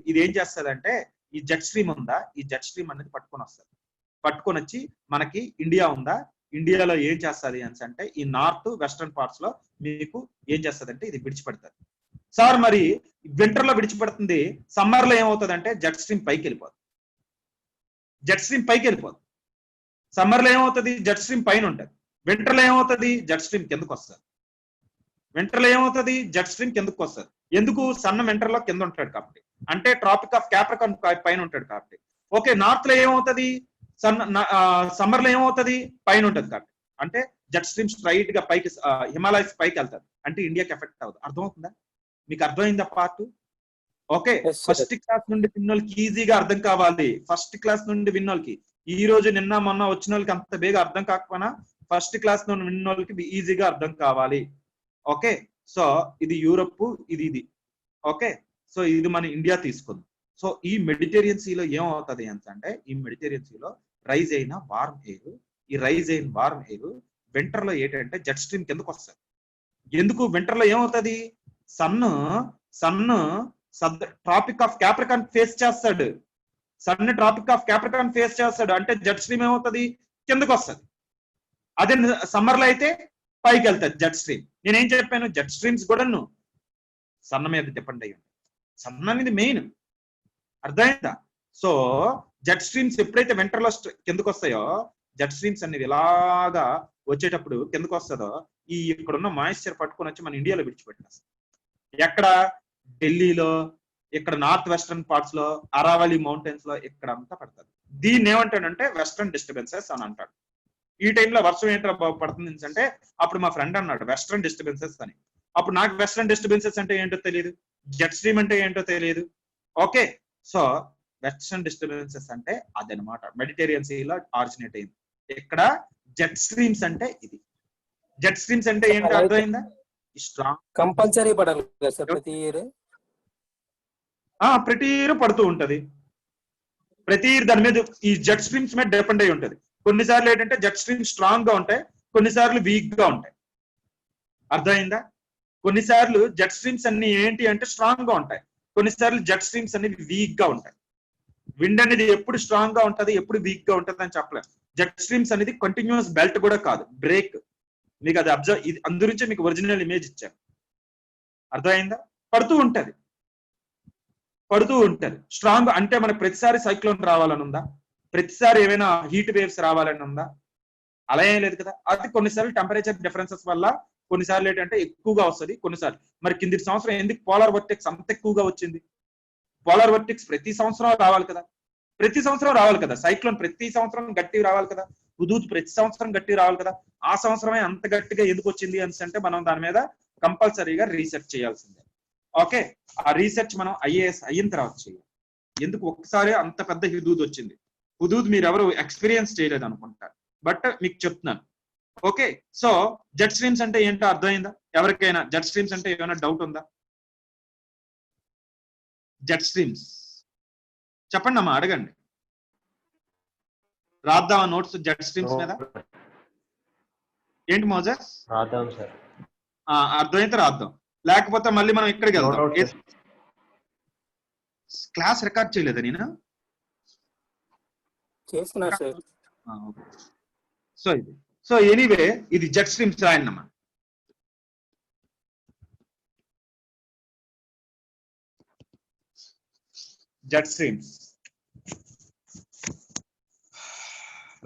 ఇది ఏం చేస్తుంది? ఈ జెట్ స్ట్రీమ్ ఉందా, ఈ జెట్ స్ట్రీమ్ అనేది పట్టుకొని వస్తుంది. పట్టుకొని వచ్చి మనకి ఇండియా ఉందా, ఇండియాలో ఏం చేస్తుంది అని అంటే ఈ నార్త్ వెస్టర్న్ పార్ట్స్ లో మీకు ఏం చేస్తుంది అంటే ఇది విడిచిపెడతారు. సార్ మరి వింటర్ లో విడిచిపెడుతుంది, సమ్మర్ లో ఏమవుతుంది అంటే జెట్ స్ట్రీమ్ పైకి వెళ్ళిపోతుంది. జెట్ స్ట్రీమ్ పైకి వెళ్ళిపోతుంది. సమ్మర్ లో ఏమవుతుంది? జెట్ స్ట్రీమ్ పైన ఉంటుంది. వింటర్ లో ఏమవుతుంది? జెట్ స్ట్రీమ్ కిందకు వస్తుంది. వింటర్ లో ఏమవుతుంది? జెట్ స్ట్రీమ్ కిందకు వస్తుంది. ఎందుకు? సన్న వింటర్ లో కింద ఉంటాడు కాబట్టి, అంటే ట్రాపిక్ ఆఫ్ క్యాప్రికాన్ పైన ఉంటాడు కాబట్టి. ఓకే, నార్త్ లో ఏమవుతుంది? సమ్మర్ లో ఏమవుతుంది? పైన ఉంటది కాబట్టి, అంటే జెట్ స్ట్రీమ్ స్ట్రైట్ గా పైకి హిమాలయస్ పైకి వెళ్తారు. అంటే ఇండియాకి ఎఫెక్ట్ అవుతుంది. అర్థమవుతుందా మీకు? అర్థమైందా పార్ట్? ఓకే, ఫస్ట్ క్లాస్ నుండి విన్నోళ్ళకి ఈజీగా అర్థం కావాలి. ఫస్ట్ క్లాస్ నుండి విన్నోళ్ళకి, ఈ రోజు నిన్న మొన్న వచ్చిన వాళ్ళకి అంత బేగా అర్థం కాకపోయినా ఫస్ట్ క్లాస్ నుండి విన్నోళ్ళకి ఈజీగా అర్థం కావాలి. ఓకే, సో ఇది యూరప్, ఇది ఓకే, సో ఇది మన ఇండియా తీసుకుంది. సో ఈ మెడిటేరియన్ సీలో ఏమవుతుంది అంటే ఈ మెడిటేరియన్ సీలో రైజ్ అయిన వార్మ్ ఎయిర్, ఈ రైజ్ అయిన వార్మ్ ఎయిర్ వింటర్ లో ఏంటంటే జెట్ స్ట్రీమ్ కిందకు వస్తుంది. ఎందుకు వింటర్ లో ఏమవుతుంది, sun tropic of Capricorn face చేస్తాడు, sun tropic of Capricorn face చేస్తాడు అంటే జెట్ స్ట్రీమ్ ఏమవుతుంది, కిందకు వస్తుంది. అదే సమ్మర్ లో అయితే పైకి వెళ్తాది జెట్ స్ట్రీమ్. నేనేం చెప్పాను, జెట్ స్ట్రీమ్స్ కూడా సన్న మీద డిపెండ్ అయ్యి ఉంటాయి. సన్ అనేది మెయిన్, అర్థమైందా? సో జెట్ స్ట్రీమ్స్ ఎప్పుడైతే వింటర్ లో కిందకు వస్తాయో, జెట్ స్ట్రీమ్స్ అనేది ఇలాగా వచ్చేటప్పుడు కిందకు వస్తుందో, ఈ ఇక్కడ ఉన్న మాయిశ్చర్ పట్టుకొని వచ్చి మన ఇండియాలో విడిచిపెట్టేస్తాం. ఎక్కడ, ఢిల్లీలో, ఇక్కడ నార్త్ వెస్టర్న్ పార్ట్స్ లో, అరావళి మౌంటైన్స్ లో ఇక్కడ అంతా పడుతుంది. దీన్ని ఏమంటాడంటే వెస్టర్న్ డిస్టర్బెన్సెస్ అని అంటాడు. ఈ టైంలో వర్షం ఏంటో పడుతుంది అంటే అప్పుడు మా ఫ్రెండ్ అన్నాడు వెస్టర్న్ డిస్టర్బెన్సెస్ అని. అప్పుడు నాకు వెస్టర్న్ డిస్టర్బెన్సెస్ అంటే ఏంటో తెలియదు, జెట్ స్ట్రీమ్ అంటే ఏంటో తెలియదు. ఓకే, సో వెస్టర్న్ డిస్టర్బెన్సెస్ అంటే అదనమాట, మెడిటేరియన్ సీలో ఆరిజినేట్ అయింది. ఇక్కడ జెట్ స్ట్రీమ్స్ అంటే ఇది. జెట్ స్ట్రీమ్స్ అంటే ఏంటో అర్థమైందా? స్ట్రాంగ్ కంపల్సరీ పడాలి కదా సార్ ప్రతి ఇయర్? ప్రతి ఇయర్ పడుతూ ఉంటది. ప్రతి ఇయర్ దాని మీద ఈ జెట్ స్ట్రీమ్స్ మీద డిపెండ్ అయి ఉంటది. కొన్నిసార్లు ఏంటంటే జెట్ స్ట్రీమ్స్ స్ట్రాంగ్ గా ఉంటాయి, కొన్నిసార్లు వీక్ గా ఉంటాయి. అర్థమైందా? కొన్నిసార్లు జెట్ స్ట్రీమ్స్ అన్ని ఏంటి అంటే స్ట్రాంగ్ గా ఉంటాయి, కొన్నిసార్లు జెట్ స్ట్రీమ్స్ అనేవి వీక్ గా ఉంటాయి. విండ్ అనేది ఎప్పుడు స్ట్రాంగ్ గా ఉంటది, ఎప్పుడు వీక్ గా ఉంటది అని చెప్పలేము. జెట్ స్ట్రీమ్స్ అనేది కంటిన్యూస్ బెల్ట్ కూడా కాదు, బ్రేక్. మీకు అది అబ్జర్వ్, ఇది అందుగురించే మీకు ఒరిజినల్ ఇమేజ్ ఇచ్చాను. అర్థమైందా? పడుతూ ఉంటది స్ట్రాంగ్. అంటే మనకు ప్రతిసారి సైక్లోన్ రావాలని ఉందా, ప్రతిసారి ఏమైనా హీట్ వేవ్స్ రావాలని ఉందా? అలా ఏం లేదు కదా. అది కొన్నిసార్లు టెంపరేచర్ డిఫరెన్సెస్ వల్ల కొన్నిసార్లు ఏంటంటే ఎక్కువగా వస్తుంది, కొన్నిసార్లు మరి కింది సంవత్సరం ఎందుకు పోలార్ వర్టెక్స్ అంత ఎక్కువగా వచ్చింది? పోలార్ వర్టెక్స్ ప్రతి సంవత్సరం రావాలి కదా, సైక్లోన్ ప్రతి సంవత్సరం గట్టిగా రావాలి కదా, హుదూద్ ప్రతి సంవత్సరం గట్టిగా రావాలి కదా. ఆ సంవత్సరమే అంత గట్టిగా ఎందుకు వచ్చింది అంటే మనం దాని మీద కంపల్సరీగా రీసెర్చ్ చేయాల్సిందే. ఓకే, ఆ రీసెర్చ్ మనం ఐఏఎస్ అయిన తర్వాత చేయాలి. ఎందుకు ఒక్కసారి అంత పెద్ద హుదూద్ వచ్చింది? హుదూద్ మీరు ఎవరు ఎక్స్పీరియన్స్ చేయలేదు అనుకుంటారు, బట్ మీకు చెప్తున్నాను. ఓకే, సో జెట్ స్ట్రీమ్స్ అంటే ఏంటో అర్థమైందా? ఎవరికైనా జెట్ స్ట్రీమ్స్ అంటే ఏమైనా డౌట్ ఉందా? జెట్ స్ట్రీమ్స్ చెప్పండి అమ్మా, అడగండి. రాద్దామా నోట్స్ జెట్ స్ట్రీమ్స్ మీద? ఏంటి మోజెస్? రాద్దాం సార్. అర్థమైతే రాద్దాం, లేకపోతే మళ్ళీ మనం ఇక్కడికి వెళ్దాం. క్లాస్ రికార్డ్ చేయలేదా నేను? చేస్తున్నారు సార్. సో ఎనీవే ఇది జెట్ స్ట్రీమ్స్ రాయండమ్మా. jet streams,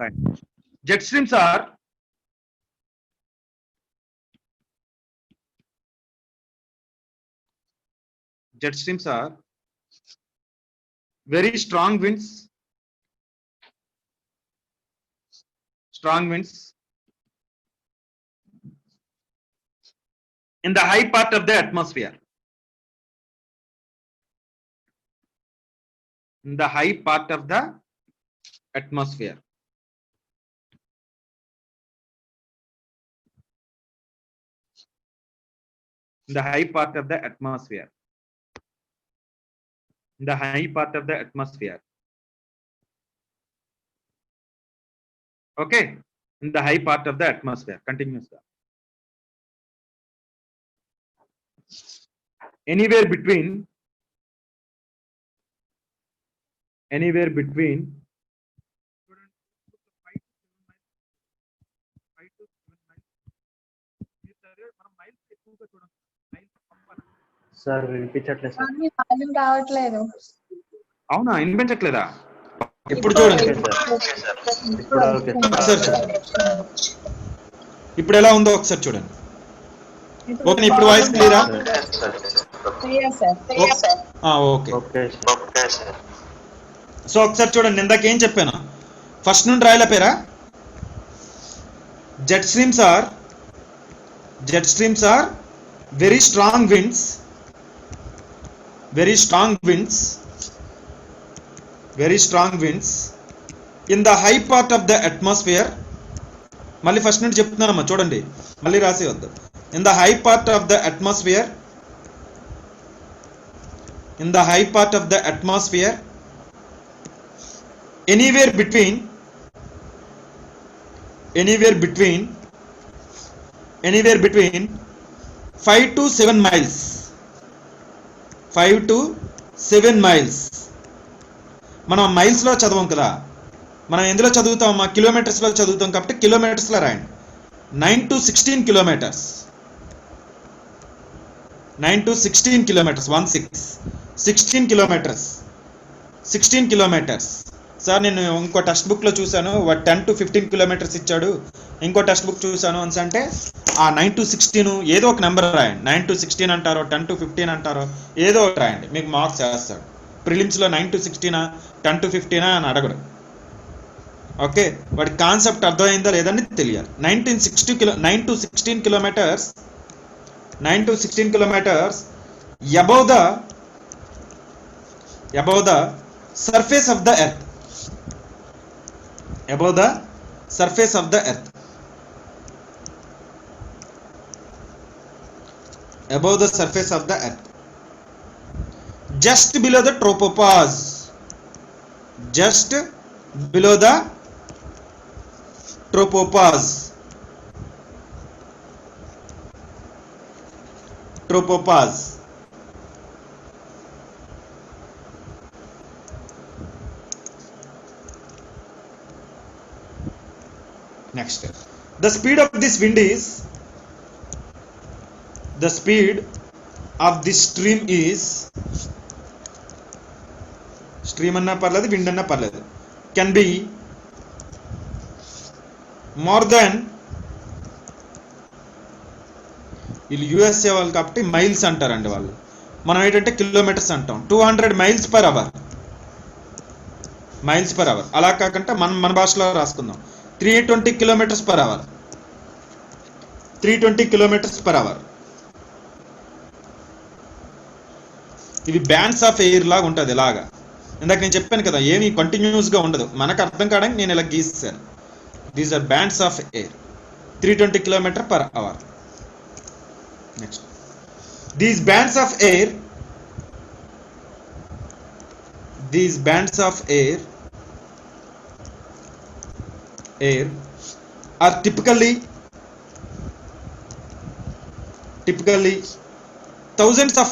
right? Jet streams are very strong winds in the high part of the atmosphere. In the high part of the atmosphere. In the high part of the atmosphere. In the high part of the atmosphere. Okay, in the high part of the atmosphere. Continuously. Anywhere between sir వినిపించట్లేదు sir. రావట్లేదు. అవునా, వినిపించట్లేదా? ఇప్పుడు చూడండి, ఇప్పుడు ఎలా ఉందో ఒకసారి చూడండి. ఓకే, ఇప్పుడు వాయిస్ క్లియరా? ఓకే. సో ఒకసారి చూడండి, ఇందాక ఏం చెప్పాను, ఫస్ట్ నుండి రాయల para? Jet streams are very strong winds in the high part of the atmosphere. మళ్ళీ ఫస్ట్ నుండి చెప్తున్నానమ్మా, చూడండి, మళ్ళీ రాసి వద్దు. in the high part of the atmosphere in the high part of the atmosphere, anywhere between 5 to 7 miles, 5 to 7 miles. మనం miles లో చదవం కదా, మనం ఎందులో చదువుతాం, కిలోమీటర్స్ లో చదువుతాం కాబట్టి కిలోమీటర్స్ లో రాయండి. 9 to 16 kilometers, 9 to 16 kilometers, 16 kilometers, 16 kilometers. Sir నేను ఇంకో టెక్స్ట్ బుక్ లో చూసాను 10 to 15 కిలోమీటర్స్ ఇచ్చాడు, ఇంకో టెక్స్ట్ బుక్ చూసాను అని అంటే ఆ 9 to 16 ఏదో ఒక నెంబర్ రాయండి. 9 to 16 అంటారో 10 to 15 అంటారో ఏదో ఒకటి రాయండి, మీకు మార్క్స్ చేస్తాడు. ప్రిలిమ్స్ లో 9 to 16 10 to 15 అని అడగడు. ఓకే, వాడి కాన్సెప్ట్ అర్థమైందా లేదని తెలియాలి. 9 to 16 kilometers, 9 to 16 kilometers above the surface of the earth, above the surface of the earth, above the surface of the earth, just below the tropopause, just below the tropopause, tropopause. Next, the speed of this wind is, the speed of this stream is, stream anna parledu wind anna parledu, can be more than, వీళ్ళు USA వాళ్ళు కాబట్టి miles అంటారండి వాళ్ళు, మనం ఏంటంటే kilometres అంటాం. 200 miles per hour, miles per hour. అలా కాకుండా మన భాషలో రాసుకుందాం 320 kilometers per hour, 320 kilometers per hour. ఇవి బ్యాండ్స్ ఆఫ్ ఎయిర్ లాగా ఉంటుంది. ఇలాగా ఇందాక నేను చెప్పాను కదా, ఏమి కంటిన్యూస్గా ఉండదు, మనకు అర్థం కావడానికి నేను ఇలా గీస్తాను. These are bands of air, 320 kilometers per hour. Next, these bands of air, these bands of air are typically thousands of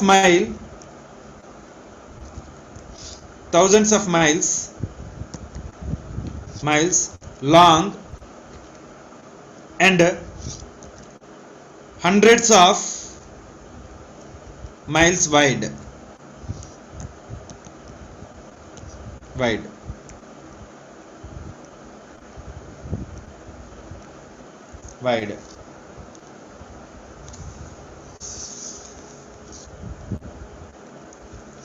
miles long and hundreds of miles wide.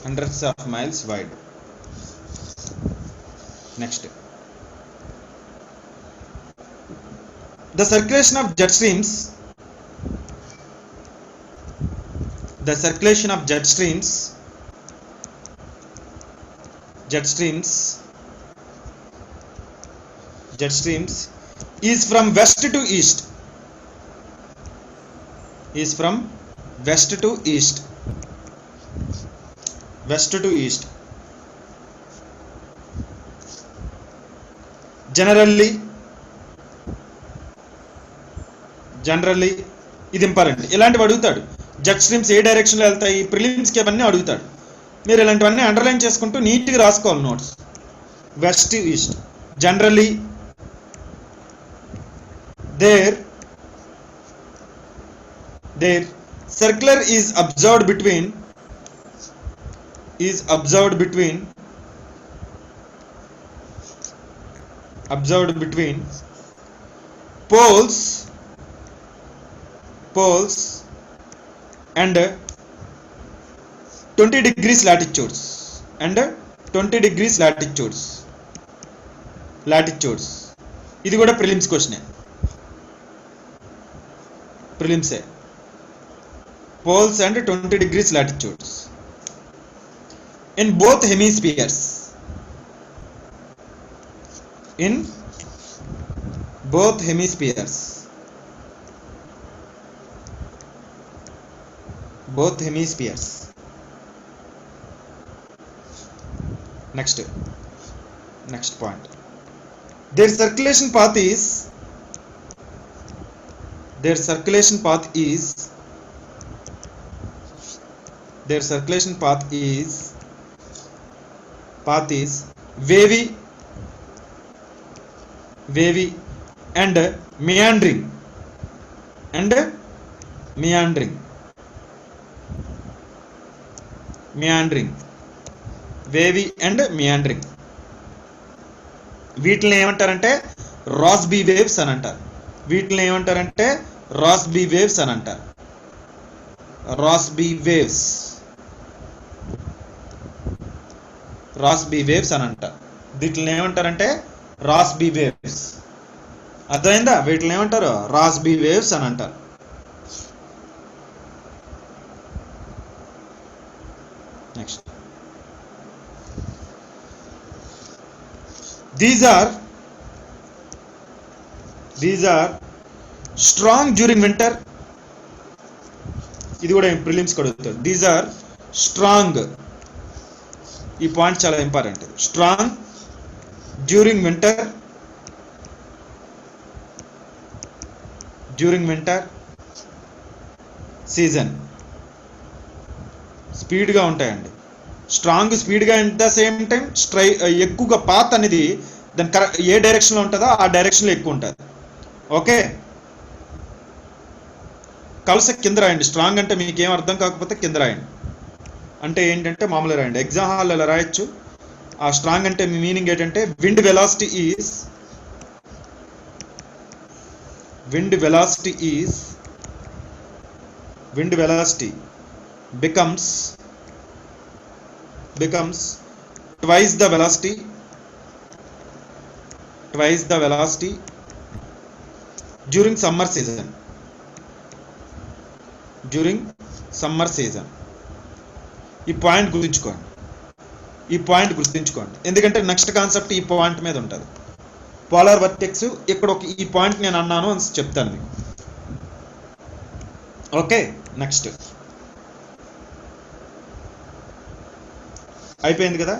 Hundreds of miles wide. Next, the circulation of jet streams, the circulation of jet streams is from west to east, generally ఇది important. ఇలాంటివి అడుగుతాడు, jet streams ఏ డైరెక్షన్లో వెళ్తాయి, ప్రిలిమ్స్కి అవన్నీ అడుగుతాడు. మీరు ఇలాంటివన్నీ underline చేసుకుంటూ నీట్గా రాసుకోవాలి notes. West to east, generally there circular is observed between poles and 20 degrees latitudes ఇది కూడా ప్రిలిమ్స్ క్వశ్చనే, ప్రిలిమ్సే. poles and 20 degrees latitudes in both hemispheres, next point. their circulation path is their circulation path is wavy and meandering wavy and meandering. వీటిని ఏమంటారంటే రాస్బీ waves అని అంటారు. రాస్బీ waves అని అంటారు. వీటిని ఏమంటారంటే రాస్బీ వేవ్స్. అర్థమైందా? వీటిని ఏమంటారు? రాస్బీ వేవ్స్ అని అంటారు. Next, these are strong during winter. ఇది కూడా ప్రిలిమ్స్ అడుగుతాడు. దీస్ ఆర్ స్ట్రాంగ్, ఈ పాయింట్ చాలా important. Strong during winter season. స్పీడ్గా ఉంటాయండి. స్ట్రాంగ్ స్పీడ్గా అట్ ద సేమ్ టైం ఎక్కువగా పాత్ అనేది దాని ఏ డైరెక్షన్లో ఉంటుందో ఆ డైరెక్షన్లో ఎక్కువ ఉంటుంది. ఓకే, కలిసి కింద రాయండి. స్ట్రాంగ్ అంటే మీకు ఏం అర్థం కాకపోతే కింద రాయండి. అంటే ఏంటంటే మామూలుగా రాయండి. ఎగ్జామ్ హాల్లో ఇలా రాయొచ్చు. ఆ స్ట్రాంగ్ అంటే మీ మీనింగ్ ఏంటంటే wind velocity becomes twice the velocity during summer season. ఈ పాయింట్ గుర్తుంచుకోండి. ఎందుకంటే నెక్స్ట్ కాన్సెప్ట్ ఈ పాయింట్ మీద ఉంటుంది. పోలార్ వర్టెక్స్ ఇక్కడ ఈ పాయింట్ నేను అన్నాను అని చెప్తాను మీకు. ఓకే, నెక్స్ట్ అయిపోయింది కదా.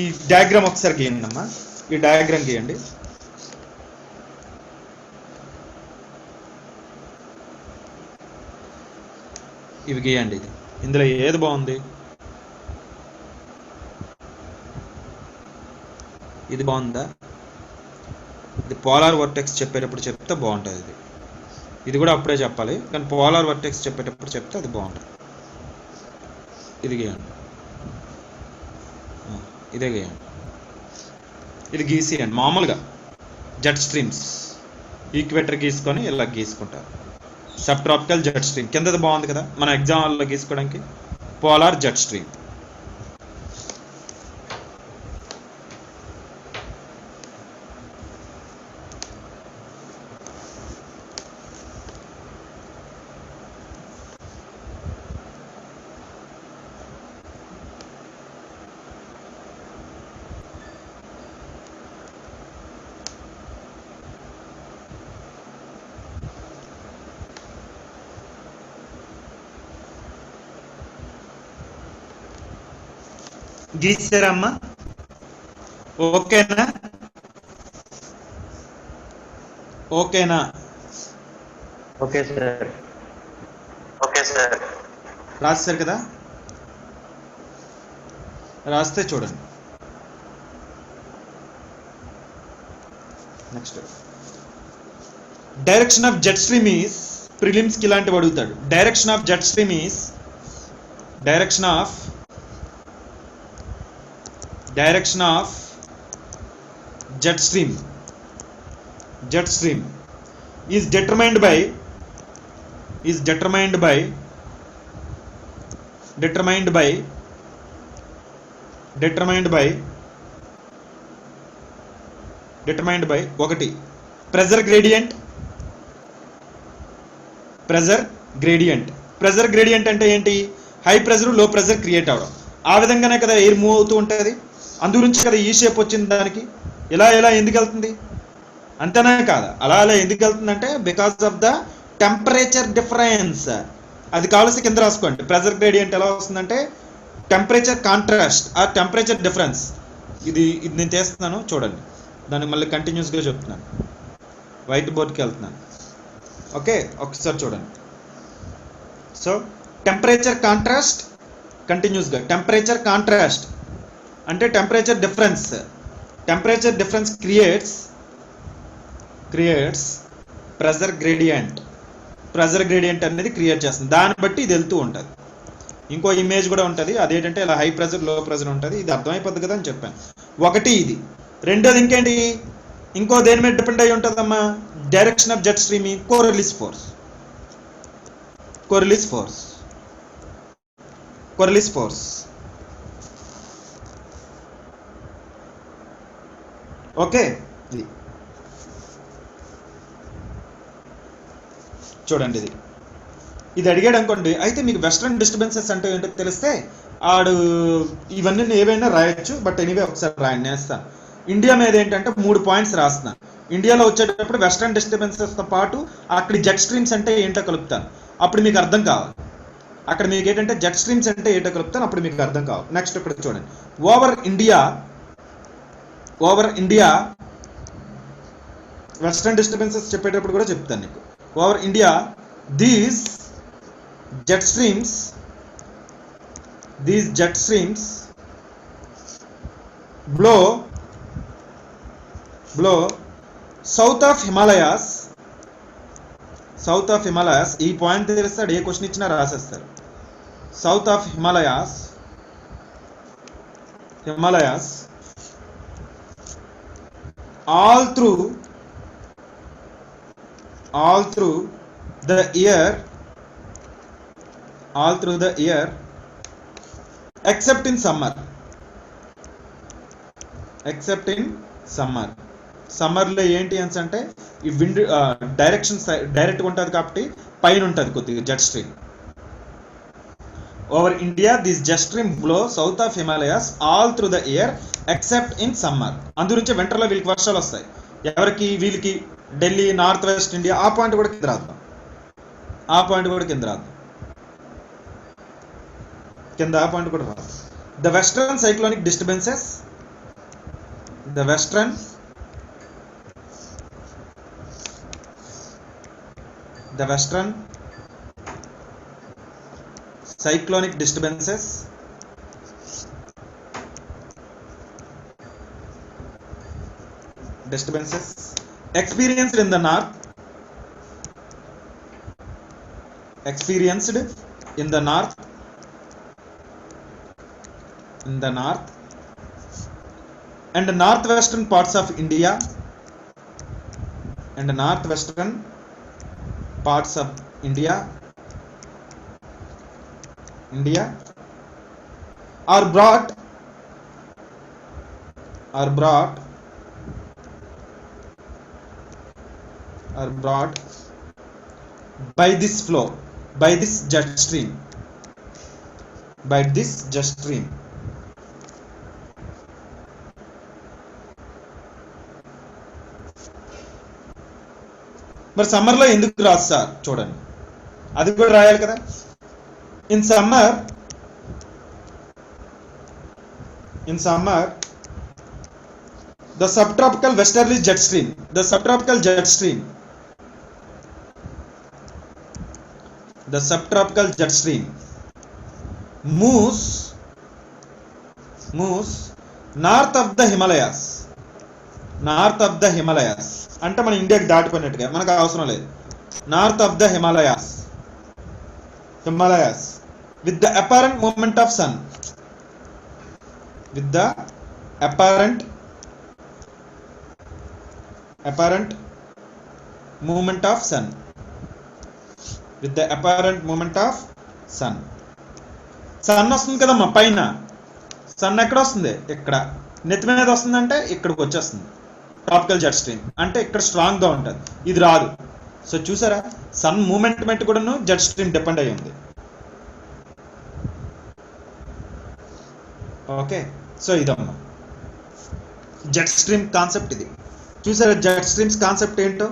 ఈ డయాగ్రామ్ ఒకసారి గీయండి అమ్మా. ఈ డయాగ్రామ్ గీయండి. ఇవి గీయండి. ఇందులో ఏది బాగుంది? ఇది బాగుందా? ఇది పోలార్ వర్టెక్స్ చెప్పేటప్పుడు చెప్తే బాగుంటుంది. ఇది కూడా అప్పుడే చెప్పాలి, కానీ పోలార్ వర్టెక్స్ చెప్పేటప్పుడు చెప్తే అది బాగుంటుంది. ఇది గీయండి. ఇదే గీయండి. ఇది గీసేయండి. మామూలుగా జెట్ స్ట్రీమ్స్ ఈక్వేటర్ గీసుకొని ఇలా గీసుకుంటారు. సబ్ ట్రాపికల్ జెట్ స్ట్రీమ్ కిందది బాగుంది కదా మన ఎగ్జామ్ హాల్లో గీసుకోవడానికి. Polar jet stream. గీసారమ్మా? ఓకేనా? Okay sir. రాస్తారు కదా? రాస్తే చూడండి. Next, direction of jet stream is. Prelims కి ఇలాంటివి అడుగుతాడు. Direction of jet stream is direction of jet stream is determined by ఒకటి pressure gradient అంటే ఏంటి? హై ప్రెజర్ లో ప్రెజర్ క్రియేట్ అవడం. ఆ విధంగానే కదా ఎయిర్ మూవ్ అవుతూ ఉంటుంది. అందు గురించి కదా ఈ షేప్ వచ్చింది దానికి. ఇలా ఎందుకు వెళ్తుంది? అంతేనా కాదా? అలా ఎందుకు వెళ్తుందంటే because of the temperature difference. అది కావాల్సి కింద రాసుకోండి. ప్రెజర్ గ్రేడియంట్ ఎలా వస్తుందంటే టెంపరేచర్ కాంట్రాస్ట్ ఆ టెంపరేచర్ డిఫరెన్స్. ఇది నేను చేస్తున్నాను చూడండి, దాన్ని మళ్ళీ కంటిన్యూస్గా చెప్తున్నాను. వైట్ బోర్డ్కి వెళ్తున్నాను. ఓకే, ఒకసారి చూడండి. సో టెంపరేచర్ కాంట్రాస్ట్ కంటిన్యూస్గా, టెంపరేచర్ కాంట్రాస్ట్ అంటే temperature difference. Temperature difference creates pressure gradient. Pressure gradient అనేది క్రియేట్ చేస్తుంది. దాన్ని బట్టి ఇది వెళ్తూ ఉంటుంది. ఇంకో ఇమేజ్ కూడా ఉంటుంది, అదేంటంటే ఇలా హై ప్రెజర్ లో ప్రెజర్ ఉంటుంది. ఇది అర్థమైపోద్ది కదా అని చెప్పాను. ఒకటి ఇది. రెండోది ఇంకేంటి, ఇంకో దేని మీద డిపెండ్ అయి ఉంటుందమ్మా, direction of jet stream, Coriolis force. Okay, ఇది చూడండి. ఇది అడిగాడు అనుకోండి, అయితే మీకు వెస్ట్రన్ డిస్టర్బెన్సెస్ అంటే ఏంటో తెలిస్తే ఆడు ఇవన్నీ ఏవైనా రాయొచ్చు. బట్ ఎనీవే ఒకసారి రాయండి, నేస్తాను. ఇండియా మీద ఏంటంటే 3 పాయింట్స్ రాస్తున్నాను. ఇండియాలో వచ్చేటప్పుడు వెస్ట్రన్ డిస్టర్బెన్సెస్తో పాటు అక్కడ జెట్ స్ట్రీమ్స్ అంటే ఏంటో కలుపుతాను, అప్పుడు మీకు అర్థం కావాలి. అక్కడ మీకు ఏంటంటే జెట్ స్ట్రీమ్స్ అంటే ఏంటో కలుపుతాను, అప్పుడు మీకు అర్థం కావాలి. నెక్స్ట్ ఇప్పుడు చూడండి, ఓవర్ ఇండియా వెస్ట్రన్ డిస్టర్బెన్సెస్ చెప్పేటప్పుడు కూడా చెప్తాను నీకు. Over India these jet streams blow south of Himalayas. ఈ పాయింట్ తెలిస్తాడు, ఏ క్వశ్చన్ ఇచ్చినా రాసేస్తారు. South of Himalayas all through the year except in summer. సమ్మర్లో ఏంటి అని అంటే ఈ విండ్ డైరెక్షన్ డైరెక్ట్గా ఉంటుంది కాబట్టి పైన ఉంటుంది కొద్దిగా jet stream. Over India this jet stream blow south of Himalayas all through the year except in summer. అందుగురించి వింటర్లో వీళ్ళకి వర్షాలు వస్తాయి. ఎవరికి, వీళ్ళకి ఢిల్లీ, నార్త్ వెస్ట్ ఇండియా. ఆ పాయింట్ కూడా కింద రాద్దాం. The western cyclonic disturbances, the western cyclonic disturbances experienced in the north and the northwestern parts of India are brought by this flow, by this jet stream. మరి సమ్మర్లో ఎందుకు రాదు sir చూడండి, అది కూడా రాయాలి కదా. In summer the subtropical westerly jet stream moves north of the Himalayas. అంటే మన ఇండియాకి దాటిపోయినట్టుగా, మనకు అవసరం లేదు. North of the Himalayas with the apparent movement of sun. With the apparent movement of sun. Sun వస్తుంది కదమ్మా పైన. సన్ ఎక్కడ వస్తుంది? ఇక్కడ. నెత్తి మీద వస్తుందంటే ఇక్కడికి వచ్చేస్తుంది. ట్రాపికల్ జెట్ స్ట్రీమ్ అంటే ఇక్కడ స్ట్రాంగ్ గా ఉంటుంది, ఇది రాదు. సో చూసారా, సన్ మూమెంట్ కూడాను జెట్ స్ట్రీమ్ డిపెండ్ అయ్యి ఉంది. ఓకే, సో ఇదమ్మా జెట్ స్ట్రీమ్ కాన్సెప్ట్. ఇది చూసారా, జెట్ స్ట్రీమ్స్ కాన్సెప్ట్ ఏంటో.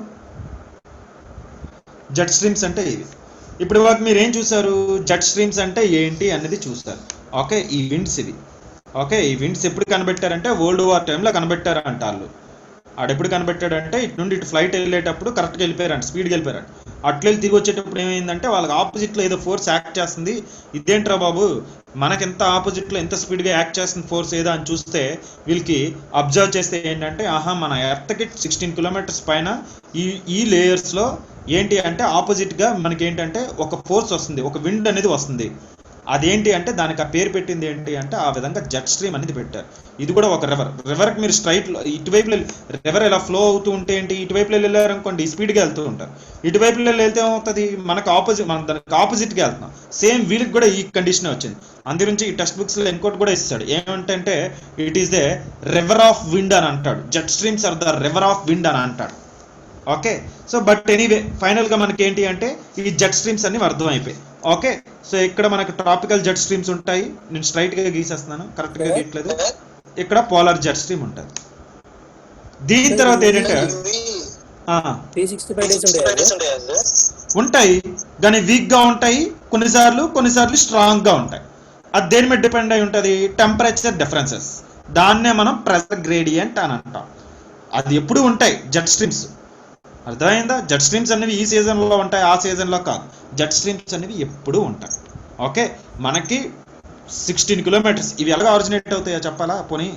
జెట్ స్ట్రీమ్స్ అంటే ఇవి. ఇప్పుడు వరకు మీరు ఏం చూసారు, జెట్ స్ట్రీమ్స్ అంటే ఏంటి అనేది చూస్తారు. ఓకే, ఈ విండ్స్ ఇవి. ఓకే, ఈ విండ్స్ ఎప్పుడు కనిపెట్టారంటే వరల్డ్ వార్ టైంలో కనిపెట్టారు అంట వాళ్ళు. ఆడెప్పుడు కనిపెట్టాడంటే ఇటు నుండి ఇటు ఫ్లైట్ వెళ్ళేటప్పుడు కరెక్ట్గా వెళ్ళిపోయారంట, స్పీడ్గా వెళ్ళిపోయారంట. అట్లా వెళ్ళి తిరిగి వచ్చేటప్పుడు ఏమైందంటే వాళ్ళకి ఆపోజిట్లో ఏదో ఫోర్స్ యాక్ట్ చేస్తుంది, ఇదేంట్రా బాబు మనకి ఎంత ఆపోజిట్లో ఎంత స్పీడ్గా యాక్ట్ చేస్తుంది ఫోర్స్ ఏదో అని చూస్తే వీళ్ళకి అబ్జర్వ్ చేస్తే ఏంటంటే ఆహా మన ఎర్త్కి 16 కిలోమీటర్స్ పైన ఈ లేయర్స్లో ఏంటి అంటే ఆపోజిట్గా మనకి ఏంటంటే ఒక ఫోర్స్ వస్తుంది, ఒక విండ్ అనేది వస్తుంది. అదేంటి అంటే దానికి ఆ పేరు పెట్టింది ఏంటి అంటే ఆ విధంగా జెట్ స్ట్రీమ్ అనేది పెట్టారు. ఇది కూడా ఒక రివర్కి మీరు స్ట్రైట్లో ఇటువైపు రివర్ ఎలా ఫ్లో అవుతూ ఉంటే ఏంటి, ఇటువైపులో వెళ్ళారనుకోండి స్పీడ్గా వెళ్తూ ఉంటారు, ఇటువైపులో వెళ్తే ఏమవుతుంది మనకు మనం దానికి ఆపోజిట్గా వెళ్తున్నాం. సేమ్ వీళ్ళకి కూడా ఈ కండిషన్ వచ్చింది. అందుగురించి ఈ టెక్స్ట్ బుక్స్లో ఇంకోటి కూడా ఇస్తాడు ఏమంటే it is the river of wind అని అంటాడు, jet streams are the river of wind అని అంటాడు. ఓకే, సో బట్ ఎనీవే ఫైనల్గా మనకి ఏంటి అంటే ఈ జెట్ స్ట్రీమ్స్ అన్ని అర్థం అయిపోయాయి. ఓకే, సో ఇక్కడ మనకు ట్రాపికల్ జెట్ స్ట్రీమ్స్ ఉంటాయి, నేను స్ట్రైట్గా గీసేస్తున్నాను, కరెక్ట్గా గీయట్లేదు. ఇక్కడ పోలార్ జెట్ స్ట్రీమ్ ఉంటుంది. దీని తర్వాత ఏంటంటే 365 days ఉంటాయి కానీ వీక్గా ఉంటాయి, కొన్నిసార్లు స్ట్రాంగ్గా ఉంటాయి. అది దేని మీద డిపెండ్ అయి ఉంటుంది, టెంపరేచర్ డిఫరెన్సెస్. దాన్నే మనం ప్రెషర్ గ్రేడియంట్ అని అంటాం. అది ఎప్పుడు ఉంటాయి జెట్ స్ట్రీమ్స్, అర్థమైందా? జెట్ స్ట్రీమ్స్ అనేవి ఈ సీజన్లో ఉంటాయి, ఆ సీజన్లో కాదు. జెట్ స్ట్రీమ్స్ అనేవి ఎప్పుడూ ఉంటాయి. ఓకే, మనకి 16 కిలోమీటర్స్ ఇవి ఎలాగ ఆరిజినేట్ అవుతాయో చెప్పాలా? పోనీ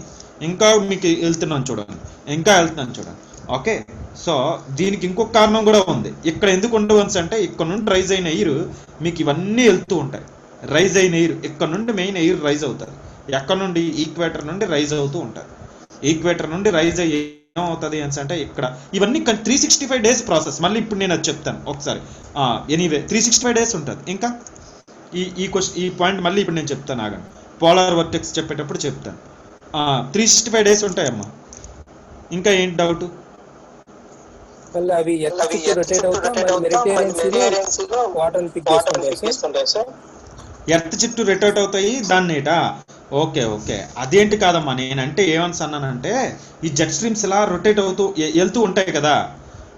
ఇంకా మీకు వెళ్తున్నాను చూడండి. ఓకే, సో దీనికి ఇంకొక కారణం కూడా ఉంది. ఇక్కడ ఎందుకు ఉండవచ్చు అంటే ఇక్కడ నుండి రైజ్ అయిన ఎయిర్ మీకు ఇవన్నీ వెళ్తూ ఉంటాయి. రైజ్ అయిన ఎయిర్ ఇక్కడ నుండి మెయిన్ ఎయిర్ రైజ్ అవుతుంది. ఎక్కడ నుండి ఈక్వేటర్ నుండి రైజ్ అవుతూ ఉంటుంది. ఈక్వేటర్ నుండి రైజ్ అయ్యి ఏమవుతుంది అంటే ఇక్కడ ఇవన్నీ 365 days ప్రాసెస్. మళ్ళీ ఇప్పుడు నేను అది చెప్తాను ఒకసారి. ఎనీవే 365 days ఉంటుంది. ఇంకా ఈ పాయింట్ మళ్ళీ ఇప్పుడు నేను చెప్తాను, ఆగండి. పోలార్ వర్టెక్స్ చెప్పేటప్పుడు చెప్తాను. 365 days ఉంటాయమ్మా. ఇంకా ఏంటి డౌట్? మళ్ళీ అవి రొటేట్ అవుతా మెడిటేరియన్ సీలో వాటర్ పిక్ చేసుకుంటాయి సార్. ఎర్త్ చుట్టూ రొటేట్ అవుతాయి దాన్నేటా. ఓకే, అదేంటి కాదమ్మా, నేనంటే ఏమన్నానంటే ఈ జెట్ స్ట్రీమ్స్ ఇలా రొటేట్ అవుతూ వెళ్తూ ఉంటాయి కదా,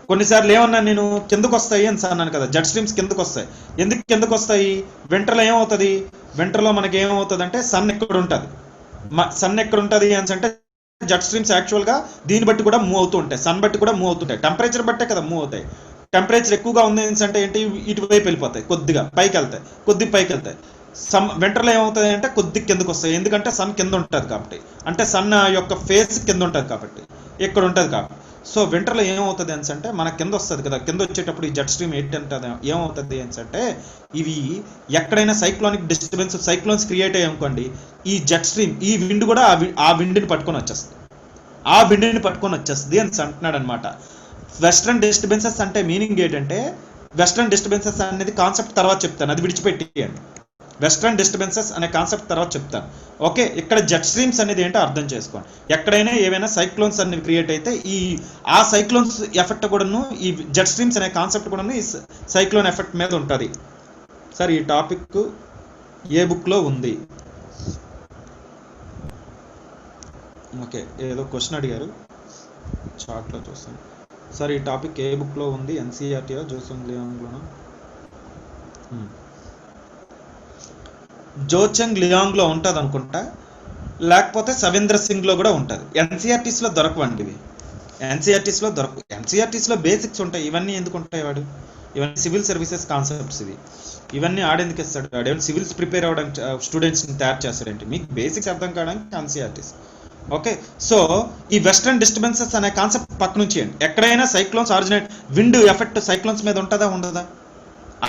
కొన్నిసార్లు ఏమన్నా నేను కిందకు వస్తాయి అని అన్నాను కదా, జెట్ స్ట్రీమ్స్ కిందకు వస్తాయి. ఎందుకు కిందకు వస్తాయి? వింటర్లో ఏమవుతుంది, వింటర్లో మనకి ఏమవుతుంది అంటే సన్ ఎక్కడ ఉంటుంది అని అంటే జెట్ స్ట్రీమ్స్ యాక్చువల్గా దీన్ని బట్టి కూడా మూవ్ అవుతూ ఉంటాయి, సన్ బట్టి కూడా మూవ్ అవుతుంటాయి, టెంపరేచర్ బట్టే కదా మూవ్ అవుతాయి. టెంపరేచర్ ఎక్కువగా ఉంది అంటే ఏంటి, ఇటువైపు వెళ్ళిపోతాయి, కొద్దిగా పైకి వెళ్తాయి. వింటర్లో ఏమవుతుంది అంటే కొద్దిగా కిందకు వస్తాయి, ఎందుకంటే సన్ కింద ఉంటుంది కాబట్టి, అంటే సన్ యొక్క ఫేస్ కింద ఉంటుంది కాబట్టి, ఇక్కడ ఉంటుంది కాబట్టి. సో వింటర్లో ఏమవుతుంది అంటే మన కింద వస్తుంది కదా, కింద వచ్చేటప్పుడు ఈ జెట్ స్ట్రీమ్ ఏంటంటే ఏమవుతుంది అంటే ఇవి ఎక్కడైనా సైక్లోన్స్ క్రియేట్ అయ్యాయి అనుకోండి, ఈ జెట్ స్ట్రీమ్ ఈ విండ్ కూడా ఆ విండ్ని పట్టుకొని వచ్చేస్తుంది అని అంటున్నాడు అనమాట. వెస్ట్రన్ డిస్టర్బెన్సెస్ అంటే మీనింగ్ ఏంటంటే, వెస్ట్రన్ డిస్టర్బెన్సెస్ అనేది కాన్సెప్ట్ తర్వాత చెప్తాను, అది విడిచిపెట్టేయండి. వెస్ట్రన్ డిస్టర్బెన్సెస్ అనే కాన్సెప్ట్ తర్వాత చెప్తాను. ఓకే, ఇక్కడ జెట్ స్ట్రీమ్స్ అనేది ఏంటో అర్థం చేసుకోండి. ఎక్కడైనా ఏవైనా సైక్లోన్స్ అనేవి క్రియేట్ అయితే ఆ సైక్లోన్స్ ఎఫెక్ట్ కూడాను ఈ జెట్ స్ట్రీమ్స్ అనే కాన్సెప్ట్ కూడాను ఈ సైక్లోన్ ఎఫెక్ట్ మీద ఉంటుంది. సార్ ఈ టాపిక్ ఏ బుక్లో ఉంది? ఓకే, ఏదో క్వశ్చన్ అడిగారు, చార్ట్లో చూస్తాను. సార్ ఈ టాపిక్ ఏ బుక్లో ఉంది? ఎన్సీఆర్టీలో జోసెంగ్ లియాంగ్లోనా? జోచెంగ్ లియాంగ్లో ఉంటుంది అనుకుంటా, లేకపోతే సవేంద్ర సింగ్లో కూడా ఉంటుంది. ఎన్సీఆర్టీస్లో దొరకవండి ఇవి, ఎన్సీఆర్టీస్లో బేసిక్స్ ఉంటాయి. ఇవన్నీ ఎందుకు ఉంటాయి ఇవన్నీ సివిల్ సర్వీసెస్ కాన్సెప్ట్స్ ఇవన్నీ ఆడేందుకు ఇస్తాడు? ఆడేమైనా సివిల్స్ ప్రిపేర్ అవ్వడానికి స్టూడెంట్స్ని తయారు చేస్తాడంటే మీకు బేసిక్స్ అర్థం కావడానికి ఎన్సీఆర్టీస్. ఓకే, సో ఈ వెస్ట్రన్ డిస్టర్బెన్సెస్ అనే కాన్సెప్ట్ పక్క నుంచి ఎక్కడైనా cyclones originate wind effect cyclones మీద ఉంటుందా ఉండదా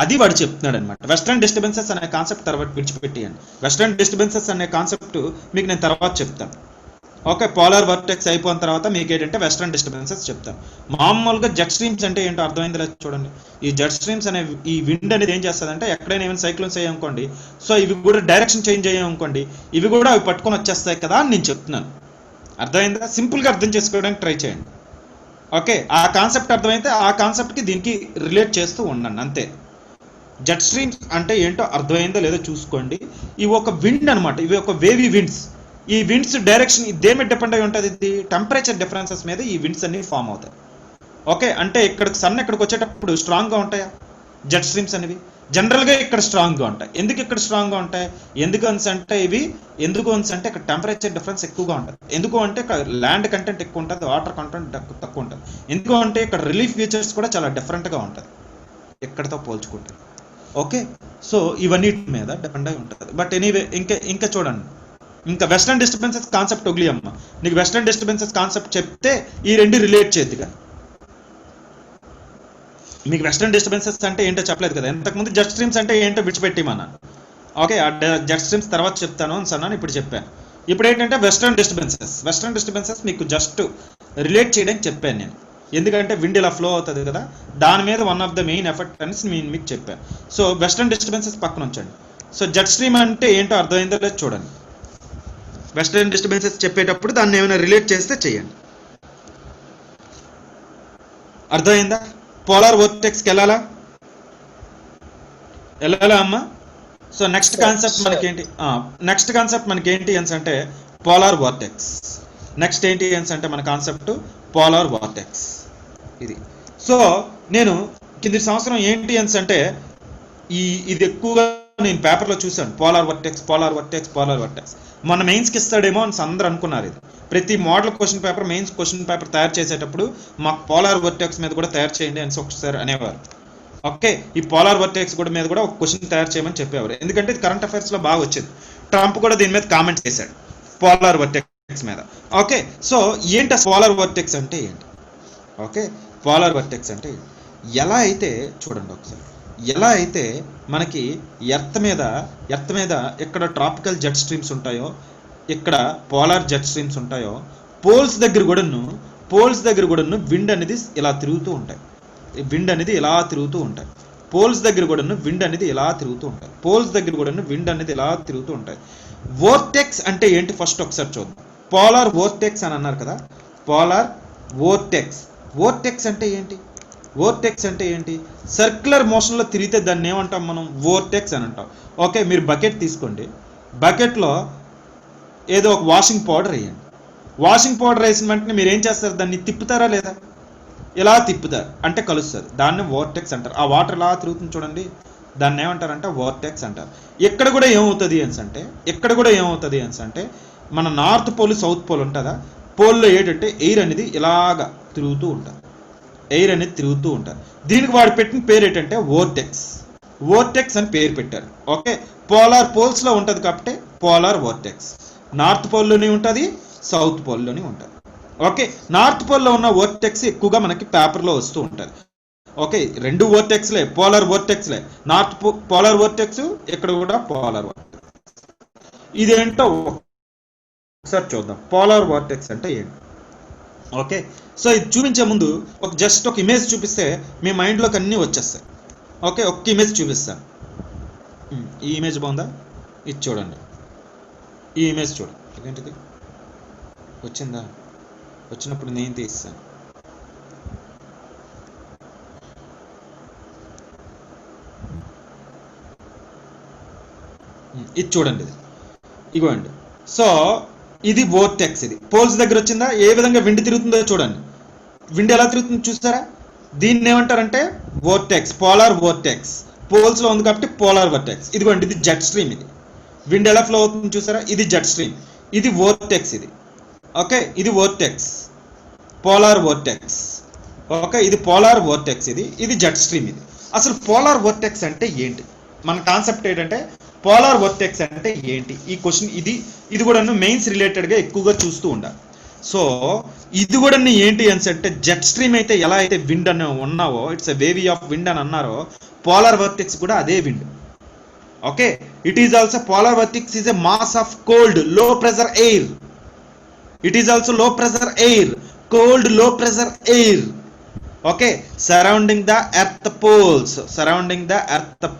అది వాడు చెప్తున్నాడు అనమాట. వెస్ట్రన్ డిస్టర్బెన్సెస్ అనే కాన్సెప్ట్ తర్వాత విడిచిపెట్టేయండి. వెస్ట్రన్ డిస్టర్బెన్సెస్ అనే కాన్సెప్ట్ మీకు నేను తర్వాత చెప్తాను. ఓకే, పోలార్ వర్టెక్స్ అయిపోయిన తర్వాత మీకు ఏంటంటే వెస్ట్రన్ డిస్టర్బెన్సెస్ చెప్తాను. మామూలుగా జెట్ స్ట్రీమ్స్ అంటే ఏంటో అర్థమైంది లేదు చూడండి. ఈ జెట్ స్ట్రీమ్స్ అనే ఈ విండ్ అనేది ఏం చేస్తుందంటే ఎక్కడైనా ఏమైనా సైక్లోన్స్ అయ్యామనుకోండి, సో ఇవి కూడా డైరెక్షన్ చేంజ్ అయ్యామనుకోండి, ఇవి కూడా అవి పట్టుకొని వచ్చేస్తాయి కదా అని నేను చెప్తున్నాను. అర్థమైందా? సింపుల్గా అర్థం చేసుకోవడానికి ట్రై చేయండి. ఓకే, ఆ కాన్సెప్ట్ అర్థమైతే ఆ కాన్సెప్ట్కి దీనికి రిలేట్ చేస్తూ ఉండండి అంతే. జెట్ స్ట్రీమ్స్ అంటే ఏంటో అర్థమైందో లేదో చూసుకోండి. ఇవి ఒక విండ్ అనమాట, ఇవి ఒక వేవీ విండ్స్. ఈ విండ్స్ డైరెక్షన్ దేని మీద డిపెండ్ అయి ఉంటుంది? ఇది టెంపరేచర్ డిఫరెన్సెస్ మీద ఈ విండ్స్ అన్ని ఫామ్ అవుతాయి. ఓకే, అంటే ఇక్కడికి సన్ ఎక్కడికి వచ్చేటప్పుడు స్ట్రాంగ్గా ఉంటాయా జెట్ స్ట్రీమ్స్ అనేవి? జనరల్ గా ఇక్కడ స్ట్రాంగ్ గా ఉంటాయి. ఎందుకు ఇక్కడ స్ట్రాంగ్ గా ఉంటాయి? ఎందుకు అంటే ఇక్కడ టెంపరేచర్ డిఫరెన్స్ ఎక్కువగా ఉంటుంది. ఎందుకు అంటే ఇక్కడ ల్యాండ్ కంటెంట్ ఎక్కువ ఉంటుంది, వాటర్ కంటెంట్ తక్కువ ఉంటుంది. ఎందుకు అంటే ఇక్కడ రిలీఫ్ ఫీచర్స్ కూడా చాలా డిఫరెంట్ గా ఉంటుంది ఎక్కడితో పోల్చుకుంటే. ఓకే, సో ఇవన్నీ మీద డిపెండ్ అయి ఉంటుంది. బట్ ఎనీవే ఇంకా చూడండి, ఇంకా వెస్టర్న్ డిస్టర్బెన్సెస్ కాన్సెప్ట్ వదిలి అమ్మ, నీకు వెస్టర్న్ డిస్టర్బెన్సెస్ కాన్సెప్ట్ చెప్తే ఈ రెండు రిలేట్ చేద్దిగా. మీకు వెస్టర్న్ డిస్టర్బెన్సెస్ అంటే ఏంటో చెప్పలేదు కదా ఇంతకుముందు. జెట్ స్ట్రీమ్స్ అంటే ఏంటో విడిచిపెట్టిమన్నాను. ఓకే, ఆ జెట్ స్ట్రీమ్స్ తర్వాత చెప్తాను అన్నాను, ఇప్పుడు చెప్పాను. ఇప్పుడు ఏంటంటే వెస్టర్న్ డిస్టర్బెన్సెస్ మీకు జస్ట్ రిలేట్ చేయడానికి చెప్పాను నేను. ఎందుకంటే విండ్ ఇలా ఫ్లో అవుతుంది కదా, దాని మీద one of the main effect అని నేను మీకు చెప్పాను. సో వెస్టర్న్ డిస్టర్బెన్సెస్ పక్కన ఉంచండి. సో జెట్ స్ట్రీమ్ అంటే ఏంటో అర్థమైందో లేదు చూడండి. వెస్టర్న్ డిస్టర్బెన్సెస్ చెప్పేటప్పుడు దాన్ని ఏమైనా రిలేట్ చేస్తే చేయండి. అర్థమైందా? పోలార్ వోర్టెక్స్కి వెళ్ళాలా అమ్మా? సో నెక్స్ట్ కాన్సెప్ట్ మనకేంటి అంటే పోలార్ వోర్టెక్స్. నెక్స్ట్ ఏంటి అంటే మన కాన్సెప్ట్ పోలార్ వోర్టెక్స్ ఇది. సో నేను కింది సంవత్సరం ఏంటి అంటే ఇది ఎక్కువగా నేను పేపర్లో చూశాను, పోలార్ వర్టెక్స్. మన మెయిన్స్కి ఇస్తాడేమో అని అందరూ అనుకున్నారు. ఇది ప్రతి మోడల్ మెయిన్స్ క్వశ్చన్ పేపర్ తయారు చేసేటప్పుడు మాకు పోలార్ వర్టెక్స్ మీద కూడా తయారు చేయండి అని ఒకసారి అనేవారు. ఓకే, ఈ పోలార్ వర్టెక్స్ కూడా మీద కూడా ఒక క్వశ్చన్ తయారు చేయమని చెప్పేవారు. ఎందుకంటే ఇది కరెంట్ అఫైర్స్లో బాగా వచ్చింది. ట్రంప్ కూడా దీని మీద కామెంట్ చేశాడు పోలార్ వర్టెక్స్ మీద. ఓకే, సో ఏంటి పోలార్ వర్టెక్స్ అంటే ఏంటి? ఓకే, పోలార్ వర్టెక్స్ అంటే ఎలా అయితే చూడండి ఒకసారి, ఎలా అయితే మనకి ఎర్త్ మీద ఎక్కడ ట్రాపికల్ జెట్ స్ట్రీమ్స్ ఉంటాయో, ఇక్కడ పోలార్ జెట్ స్ట్రీమ్స్ ఉంటాయో, పోల్స్ దగ్గర కూడాను విండ్ అనేది ఇలా తిరుగుతూ ఉంటాయి. పోల్స్ దగ్గర కూడాను విండ్ అనేది ఇలా తిరుగుతూ ఉంటాయి. వోర్టెక్స్ అంటే ఏంటి ఫస్ట్ ఒకసారి చూద్దాం. పోలార్ వోర్టెక్స్ అని అన్నారు కదా, పోలార్ వోర్టెక్స్ అంటే ఏంటి? సర్క్యులర్ మోషన్లో తిరిగితే దాన్ని ఏమంటాం మనం? వోర్టెక్స్ అని అంటాం. ఓకే, మీరు బకెట్ తీసుకోండి, బకెట్లో ఏదో ఒక వాషింగ్ పౌడర్ వేయండి. వాషింగ్ పౌడర్ వేసిన వెంటనే మీరు ఏం చేస్తారు? దాన్ని తిప్పుతారా లేదా? ఇలా తిప్పుతారు అంటే కలుస్తుంది, దాన్ని వోర్టెక్స్ అంటారు. ఆ వాటర్ ఇలా తిరుగుతుంది చూడండి, దాన్ని ఏమంటారంటే వోర్టెక్స్ అంటారు. ఇక్కడ కూడా ఏమవుతుంది అంటే మన నార్త్ పోల్ సౌత్ పోల్ ఉంటుందా, పోల్లో ఏంటంటే ఎయిర్ అనేది ఇలాగా తిరుగుతూ ఉంటుంది. దీనికి వాడు పెట్టిన పేరు ఏంటంటే వోర్టెక్స్ అని పేరు పెట్టారు. ఓకే, పోలార్ పోల్స్ లో ఉంటుంది కాబట్టి పోలార్ వోర్టెక్స్. నార్త్ పోల్లోనే ఉంటుంది, సౌత్ పోల్లోనే ఉంటుంది. ఓకే, నార్త్ పోల్లో ఉన్న వోర్టెక్స్ ఎక్కువగా మనకి పేపర్లో వస్తూ ఉంటుంది. ఓకే, రెండు వోర్టెక్స్లే, పోలార్ వోర్టెక్స్లే. నార్త్ పోలార్ వోర్టెక్స్, ఇక్కడ కూడా పోలార్ వోర్టెక్స్. ఇదేంటో ఒకసారి చూద్దాం, పోలార్ వోర్టెక్స్ అంటే ఏంటి. ఓకే, సో ఇది చూపించే ముందు జస్ట్ ఒక ఇమేజ్ చూపిస్తే మీ మైండ్లోకి అన్నీ వచ్చేస్తాయి. ఓకే, ఒక్క ఇమేజ్ చూపిస్తాను. ఈ ఇమేజ్ బాగుందా? ఇది చూడండి, ఈ ఇమేజ్ చూడండి. ఏంటిది వచ్చిందా? వచ్చినప్పుడు నేను తీస్తాను. ఇది చూడండి, ఇగోండి. సో ఇది వోర్టెక్స్. ఇది పోల్స్ దగ్గర వచ్చిందా? ఏ విధంగా విండ్ తిరుగుతుందో చూడండి. విండ్ ఎలా తిరుగుతుందో చూస్తారా? దీన్ని ఏమంటారంటే వోర్టెక్స్, పోలార్ వోర్టెక్స్. పోల్స్ లో ఉంది కాబట్టి పోలార్ వోర్టెక్స్. ఇదిగోండి, ఇది జెట్ స్ట్రీమ్. ఇది విండ్ ఎలా ఫ్లో అవుతుంది చూసారా? ఇది జెట్ స్ట్రీమ్, ఇది వోర్టెక్స్. ఇది ఓకే, ఇది వోర్టెక్స్, పోలార్ వోర్టెక్స్. ఓకే, ఇది పోలార్ వోర్టెక్స్. ఇది జెట్ స్ట్రీమ్. ఇది అసలు పోలార్ వోర్టెక్స్ అంటే ఏంటి? మన కాన్సెప్ట్ ఏంటంటే పోలార్ వోర్టెక్స్ అంటే ఏంటి? ఈ క్వశ్చన్ ఇది కూడా మెయిన్స్ రిలేటెడ్గా ఎక్కువగా చూస్తూ ఉండాలి. సో ఇది కూడా ఏంటి అంటే జెట్ స్ట్రీమ్ అయితే ఎలా అయితే విండ్ అని ఉన్నావో, it's a wavy of wind అని అన్నారో, పోలార్ వోర్టెక్స్ కూడా అదే wind. Okay, it is also polar vortex is a mass of cold low pressure air. It is also low pressure air, cold low pressure air. Okay, surrounding the earth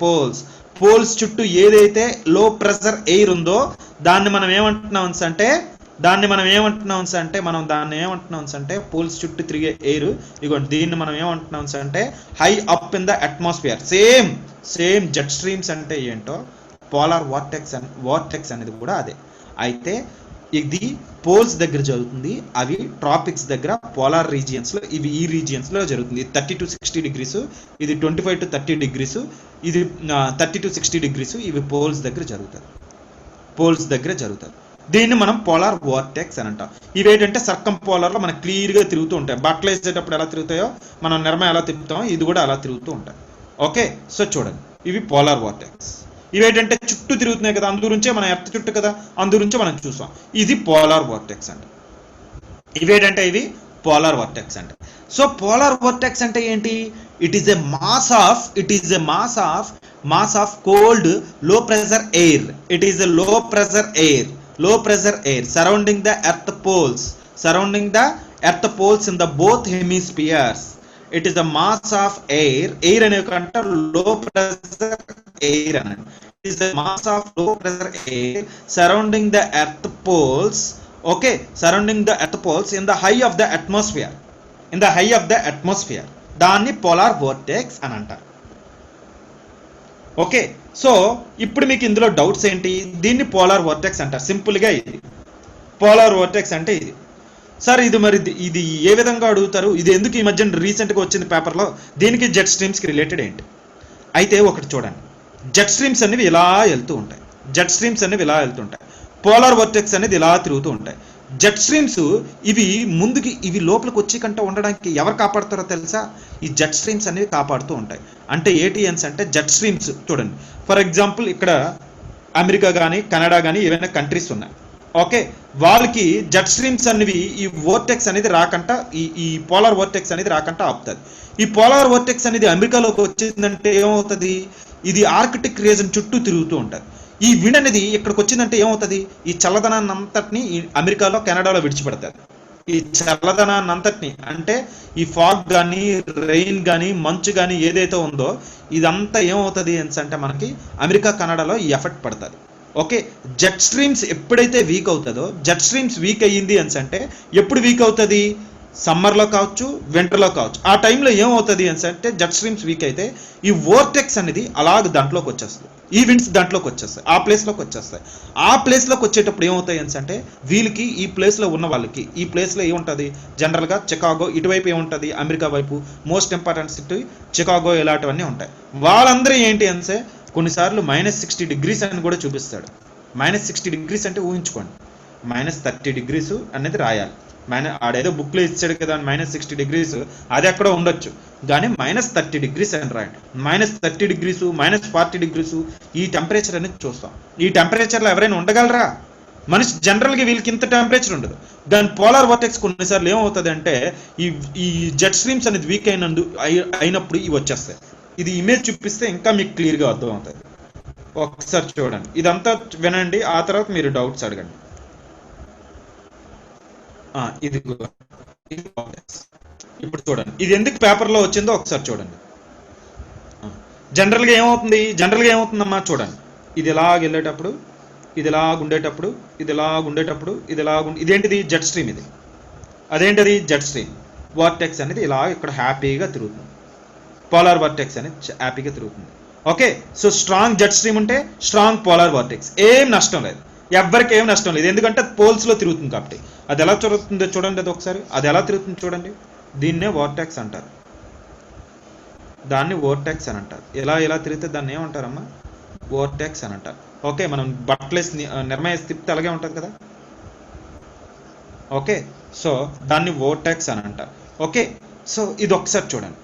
poles. Poles చుట్టూ ఏదైతే లో pressure air ఉందో దాన్ని మనం ఏమంటున్నాం అంటే poles చుట్టూ తిరిగే ఎయిర్. ఇదిగోండి, దీన్ని మనం ఏమంటున్నాం అంటే high up in the atmosphere. Same jet streams అంటే ఏంటో పోలార్ వార్టెక్స్ అనేది కూడా అదే. అయితే ఇది పోల్స్ దగ్గర జరుగుతుంది, అవి ట్రాపిక్స్ దగ్గర పోలార్ రీజియన్స్లో, ఇవి ఈ రీజియన్స్లో జరుగుతుంది. 30 to 60 degrees, ఇది 25 to 30 degrees, ఇది 30 to 60 degrees, ఇవి పోల్స్ దగ్గర జరుగుతుంది. పోల్స్ దగ్గర జరుగుతుంది. దీన్ని మనం పోలార్ వార్టెక్స్ అని అంటాం. ఇవేంటంటే సర్కం పోలార్లో మనకు క్లియర్గా తిరుగుతూ ఉంటాయి. బట్టలు వేసేటప్పుడు ఎలా తిరుగుతాయో, మనం నిర్మ ఎలా తిప్పుతామో ఇది కూడా అలా తిరుగుతూ ఉంటాయి. ఓకే, సో చూడండి, ఇవి పోలార్ వార్టెక్స్. ఇవేంటంటే చుట్టూ తిరుగుతున్నాయి కదా, అందుగురించే మన ఎర్త్ చుట్టూ కదా, అందుగురించే మనం చూసాం. ఇది పోలార్ వార్టెక్స్ అంటే. ఇవేంటంటే ఇవి పోలార్ వార్టెక్స్ అంటే. సో పోలార్ వార్టెక్స్ అంటే ఏంటి? It is a mass of cold low pressure air. It is a low pressure air surrounding the earth poles in the both hemispheres. It is a mass of air అనే కంటే లో pressure air అని. It is a mass of low pressure air surrounding the earth poles, okay, surrounding the earth poles in the high of the atmosphere. దాన్ని polar vortex అని అంటారు. Okay, so ఇప్పుడు మీకు ఇందులో డౌట్స్ ఏంటి? దీన్ని పోలార్ వోర్టెక్స్ అంటారు. సింపుల్గా ఇది పోలార్ వోర్టెక్స్ అంటే ఇది. సార్ ఇది ఏ విధంగా అడుగుతారు? ఇది ఎందుకు ఈ మధ్య రీసెంట్గా వచ్చింది పేపర్లో? దీనికి జెట్ స్ట్రీమ్స్కి రిలేటెడ్ ఏంటి? అయితే ఒకటి చూడండి, జెట్ స్ట్రీమ్స్ అనేవి ఇలా వెళ్తూ ఉంటాయి. పోలార్ వోర్టెక్స్ అనేది ఇలా తిరుగుతూ ఉంటాయి. జెట్ స్ట్రీమ్స్ ఇవి లోపలికి వచ్చి కంటే ఉండడానికి ఎవరు కాపాడుతారో తెలుసా? ఈ జెట్ స్ట్రీమ్స్ అనేవి కాపాడుతూ ఉంటాయి. అంటే ఏటీఎన్స్ అంటే జెట్ స్ట్రీమ్స్. చూడండి, ఫర్ ఎగ్జాంపుల్ ఇక్కడ అమెరికా కానీ కెనడా కానీ ఏవైనా కంట్రీస్ ఉన్నాయి. ఓకే, వాళ్ళకి జెట్ స్ట్రీమ్స్ అనేవి ఈ వోర్టెక్స్ అనేది రాకుండా, ఈ పోలార్ వోర్టెక్స్ అనేది రాకుండా ఆపుతుంది. ఈ పోలార్ వోర్టెక్స్ అనేది అమెరికాలోకి వచ్చిందంటే ఏమవుతుంది? ఇది ఆర్కిటిక్ రీజన్ చుట్టూ తిరుగుతూ ఉంటుంది. ఈ విండ్ అనేది ఇక్కడికి వచ్చిందంటే ఏమవుతుంది? ఈ చల్లదనాన్ని అంతటిని అమెరికాలో కెనడాలో విడిచిపెడతారు. ఈ చల్లదనాన్ని అంతటిని అంటే ఈ ఫాగ్ కానీ రెయిన్ కానీ మంచు కానీ ఏదైతే ఉందో ఇదంతా ఏమవుతుంది అంటే మనకి అమెరికా కెనడాలో ఈ ఎఫెక్ట్ పడుతుంది. ఓకే, జెట్ స్ట్రీమ్స్ ఎప్పుడైతే వీక్ అవుతుందో, జెట్ స్ట్రీమ్స్ వీక్ అయ్యింది అంటే ఎప్పుడు వీక్ అవుతుంది? సమ్మర్లో కావచ్చు, వింటర్లో కావచ్చు. ఆ టైంలో ఏమవుతుంది అంటే జెట్ స్ట్రీమ్స్ వీక్ అయితే ఈ వోర్టెక్స్ అనేది అలాగ దాంట్లోకి వచ్చేస్తుంది. ఈ విండ్స్ దాంట్లోకి వచ్చేస్తాయి, ఆ ప్లేస్లోకి వచ్చేస్తాయి. ఆ ప్లేస్లోకి వచ్చేటప్పుడు ఏమవుతాయి అంటే వీళ్ళకి ఈ ప్లేస్లో ఉన్న వాళ్ళకి ఈ ప్లేస్లో ఏముంటుంది? జనరల్గా చికాగో ఇటువైపు ఏముంటుంది? అమెరికా వైపు మోస్ట్ ఇంపార్టెంట్ సిటీ చికాగో, ఇలాంటివన్నీ ఉంటాయి. వాళ్ళందరూ ఏంటి అంటే కొన్నిసార్లు -60 degrees అని కూడా చూపిస్తాడు. -60 degrees అంటే ఊహించుకోండి, -30 degrees అనేది రాయాలి. ఆడేదో బుక్లో ఇచ్చాడు కదా -60 degrees, అది ఎక్కడో ఉండొచ్చు, కానీ -30 degrees అని రాయండి. -30 degrees, -40 degrees ఈ టెంపరేచర్ అనేది చూస్తాం. ఈ టెంపరేచర్లో ఎవరైనా ఉండగలరా? మనిషి జనరల్గా వీళ్ళకి ఇంత టెంపరేచర్ ఉండదు. దాని పోలార్ వోర్టెక్స్ కొన్నిసార్లు ఏమవుతుంది అంటే ఈ జెట్ స్ట్రీమ్స్ అనేది వీక్ అయినప్పుడు ఇవి వచ్చేస్తాయి. ఇది ఇమేజ్ చూపిస్తే ఇంకా మీకు క్లియర్గా అర్థం అవుతుంది. ఒకసారి చూడండి, ఇదంతా వినండి, ఆ తర్వాత మీరు డౌట్స్ అడగండి. ఇది ఇప్పుడు చూడండి, ఇది ఎందుకు పేపర్లో వచ్చిందో ఒకసారి చూడండి. జనరల్గా ఏమవుతుందమ్మా చూడండి, ఇది ఇలాగ వెళ్ళేటప్పుడు, ఇది ఇలాగుండేటప్పుడు, ఇదేంటిది? Jet stream. ఇది అదేంటిది? Jet stream. వార్టెక్స్ అనేది ఇలా ఇక్కడ హ్యాపీగా తిరుగుతుంది. పోలార్ వార్టెక్స్ అనేది హ్యాపీగా తిరుగుతుంది. Okay, so strong jet stream ఉంటే స్ట్రాంగ్ పోలార్ వార్టెక్స్, ఏం నష్టం లేదు, ఎవ్వరికి ఏం నష్టం లేదు, ఎందుకంటే పోల్స్లో తిరుగుతుంది కాబట్టి. అది ఎలా తిరుగుతుందో చూడండి, అది ఒకసారి అది ఎలా తిరుగుతుంది చూడండి. దీన్నే వార్టెక్స్ అంటారు, దాన్ని వోర్టెక్స్ అని అంటారు. ఇలా తిరిగితే దాన్ని ఏమంటారమ్మా? వోర్టెక్స్ అని అంటారు. ఓకే, మనం బట్టలేసి నిర్మయేసి తిప్పితే అలాగే ఉంటుంది కదా. ఓకే, సో దాన్ని వోర్టెక్స్ అని అంటారు. ఓకే, సో ఇది ఒకసారి చూడండి,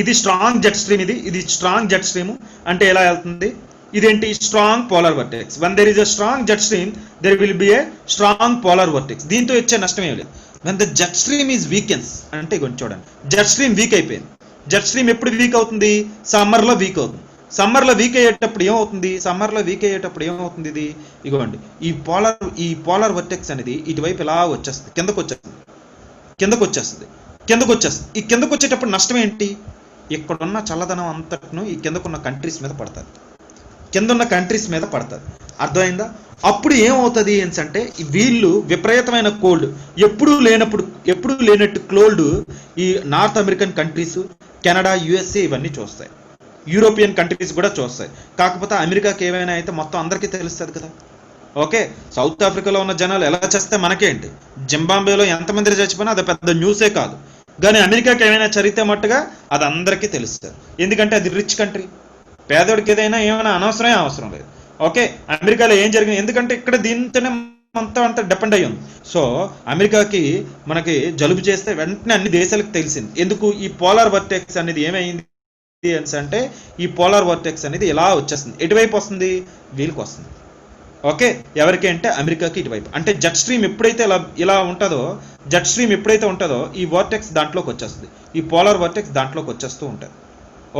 ఇది స్ట్రాంగ్ జెట్ స్ట్రీమ్. ఇది స్ట్రాంగ్ జెట్ స్ట్రీమ్ అంటే ఎలా వెళ్తుంది? ఇదేంటి? Strong polar vertex. When there is a strong jet stream there will be a strong polar vertex. దీంతో వచ్చే నష్టం ఏమి లేదు. When the jet stream is weakens అంటే ఇగోండి చూడండి, జెట్ స్ట్రీమ్ వీక్ అయిపోయింది. జెట్ స్ట్రీమ్ ఎప్పుడు వీక్ అవుతుంది? సమ్మర్లో వీక్ అవుతుంది. సమ్మర్లో వీక్ అయ్యేటప్పుడు ఏమవుతుంది? ఇది ఇగోండి, ఈ పోలార్ వర్టెక్స్ అనేది ఇటువైపు ఇలా వచ్చేస్తుంది, కిందకు వచ్చేస్తుంది. ఈ కిందకు వచ్చేటప్పుడు నష్టం ఏంటి? ఇక్కడున్న చల్లదనం అంతటిను ఈ కిందకున్న కంట్రీస్ మీద పడుతుంది. అర్థమైందా? అప్పుడు ఏమవుతుంది అంటే వీళ్ళు విపరీతమైన కోల్డ్, ఎప్పుడూ లేనట్టు కోల్డ్ ఈ north American countries, Canada, USA ఇవన్నీ చూస్తాయి. యూరోపియన్ కంట్రీస్ కూడా చూస్తాయి. కాకపోతే అమెరికాకి ఏమైనా అయితే మొత్తం అందరికీ తెలుస్తుంది కదా. ఓకే, సౌత్ ఆఫ్రికాలో ఉన్న జనాలు ఎలా చేస్తే మనకేంటి, జింబాబ్వేలో ఎంతమంది చచ్చిపోయినా అది పెద్ద న్యూసే కాదు. కానీ అమెరికాకి ఏమైనా చరిత్ర మట్టుగా అది అందరికీ తెలుస్తుంది, ఎందుకంటే అది రిచ్ కంట్రీ. పేదోడికి ఏమైనా అవసరం లేదు. ఓకే, అమెరికాలో ఏం జరిగింది, ఎందుకంటే ఇక్కడ దీంతోనే అంతా డిపెండ్ అయ్యి ఉంది. సో అమెరికాకి మనకి జలుబు చేస్తే వెంటనే అన్ని దేశాలకు తెలిసింది. ఎందుకు, ఈ పోలార్ వర్టెక్స్ అనేది ఏమైంది అంటే, ఈ పోలార్ వర్టెక్స్ అనేది ఇలా వచ్చేస్తుంది. ఎటువైపు వస్తుంది, వీళ్ళకి వస్తుంది. ఓకే, ఎవరికి అంటే అమెరికాకి ఇటువైపు. అంటే జెట్ స్ట్రీమ్ ఎప్పుడైతే ఇలా ఉంటుందో, జెట్ స్ట్రీమ్ ఎప్పుడైతే ఉంటుందో ఈ వర్టెక్స్ దాంట్లోకి వచ్చేస్తుంది, ఈ పోలార్ వర్టెక్స్ దాంట్లోకి వచ్చేస్తూ ఉంటుంది.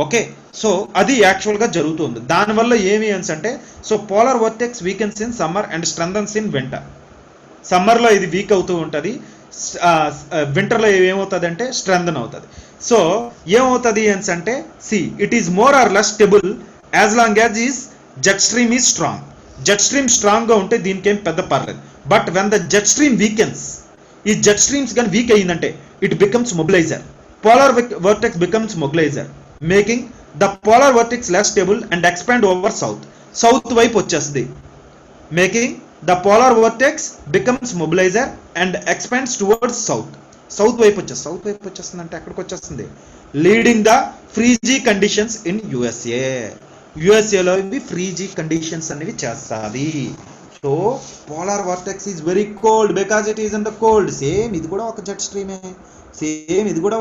ఓకే, సో అది యాక్చువల్గా జరుగుతుంది. దానివల్ల ఏమి అంటే, so polar vortex weakens in summer and strengthens in winter. సమ్మర్లో ఇది వీక్ అవుతూ ఉంటుంది, వింటర్లో ఏమవుతుంది అంటే స్ట్రెంథన్ అవుతుంది. సో ఏమవుతుంది అంటే, it is more or less stable as long as is jet stream is strong. Jet stream స్ట్రాంగ్గా ఉంటే దీనికి ఏం పెద్ద పర్లేదు. But when the jet stream weakens, ఈ జెట్ స్ట్రీమ్స్ కానీ వీక్ అయ్యిందంటే it becomes mobilizer. Polar vortex becomes mobilizer, making the polar vortex less stable and expand over south వైపు వచ్చేస్తుంది. making the polar vortex becomes mobilizer and expands towards south వైపు వచ్చేస్తుంది అంటే ఎక్కడికి వచ్చేస్తుంది, leading the freezing conditions in USA లో ఇవి frizzy conditions అనేవి చేస్తుంది. So polar vertex is very cold because it is in the cold. Same ఇది కూడా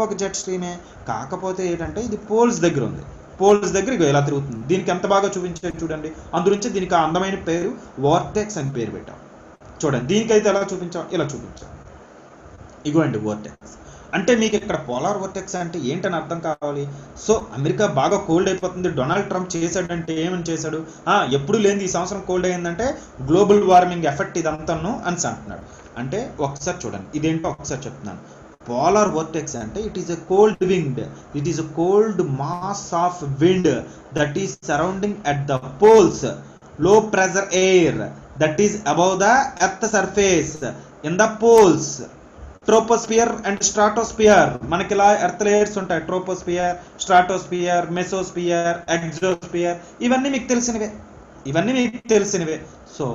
ఒక జెట్ స్ట్రీమే, కాకపోతే ఏంటంటే ఇది పోల్స్ దగ్గర ఉంది. పోల్స్ దగ్గర ఇలా తిరుగుతుంది. దీనికి ఎంత బాగా చూపించారు చూడండి, అందుగురించి దీనికి ఆ అందమైన పేరు వార్టెక్స్ అని పేరు పెట్టాం. చూడండి, దీనికైతే ఎలా చూపించాం, ఇలా చూపించాం. ఇగోండి వార్టెక్స్ అంటే మీకు ఇక్కడ పోలార్ వర్టెక్స్ అంటే ఏంటని అర్థం కావాలి. సో అమెరికా బాగా కోల్డ్ అయిపోతుంది, డొనాల్డ్ ట్రంప్ చేశాడంటే ఏమని చేశాడు, ఎప్పుడు లేని ఈ సంవత్సరం కోల్డ్ అయ్యిందంటే గ్లోబల్ వార్మింగ్ ఎఫెక్ట్ ఇదంతాను అని అంటున్నాడు. అంటే ఒకసారి చూడండి, ఇదేంటో ఒకసారి చెప్తున్నాను. పోలార్ వర్టెక్స్ అంటే it is a cold wind, it is a cold mass of wind that is surrounding at the poles, low pressure air that is above the earth surface in the poles. Troposphere and stratosphere, మనకి ఇలా earth layers ఉంటాయి, troposphere, stratosphere, mesosphere, exosphere, ఇవన్నీ మీకు తెలిసినవే. So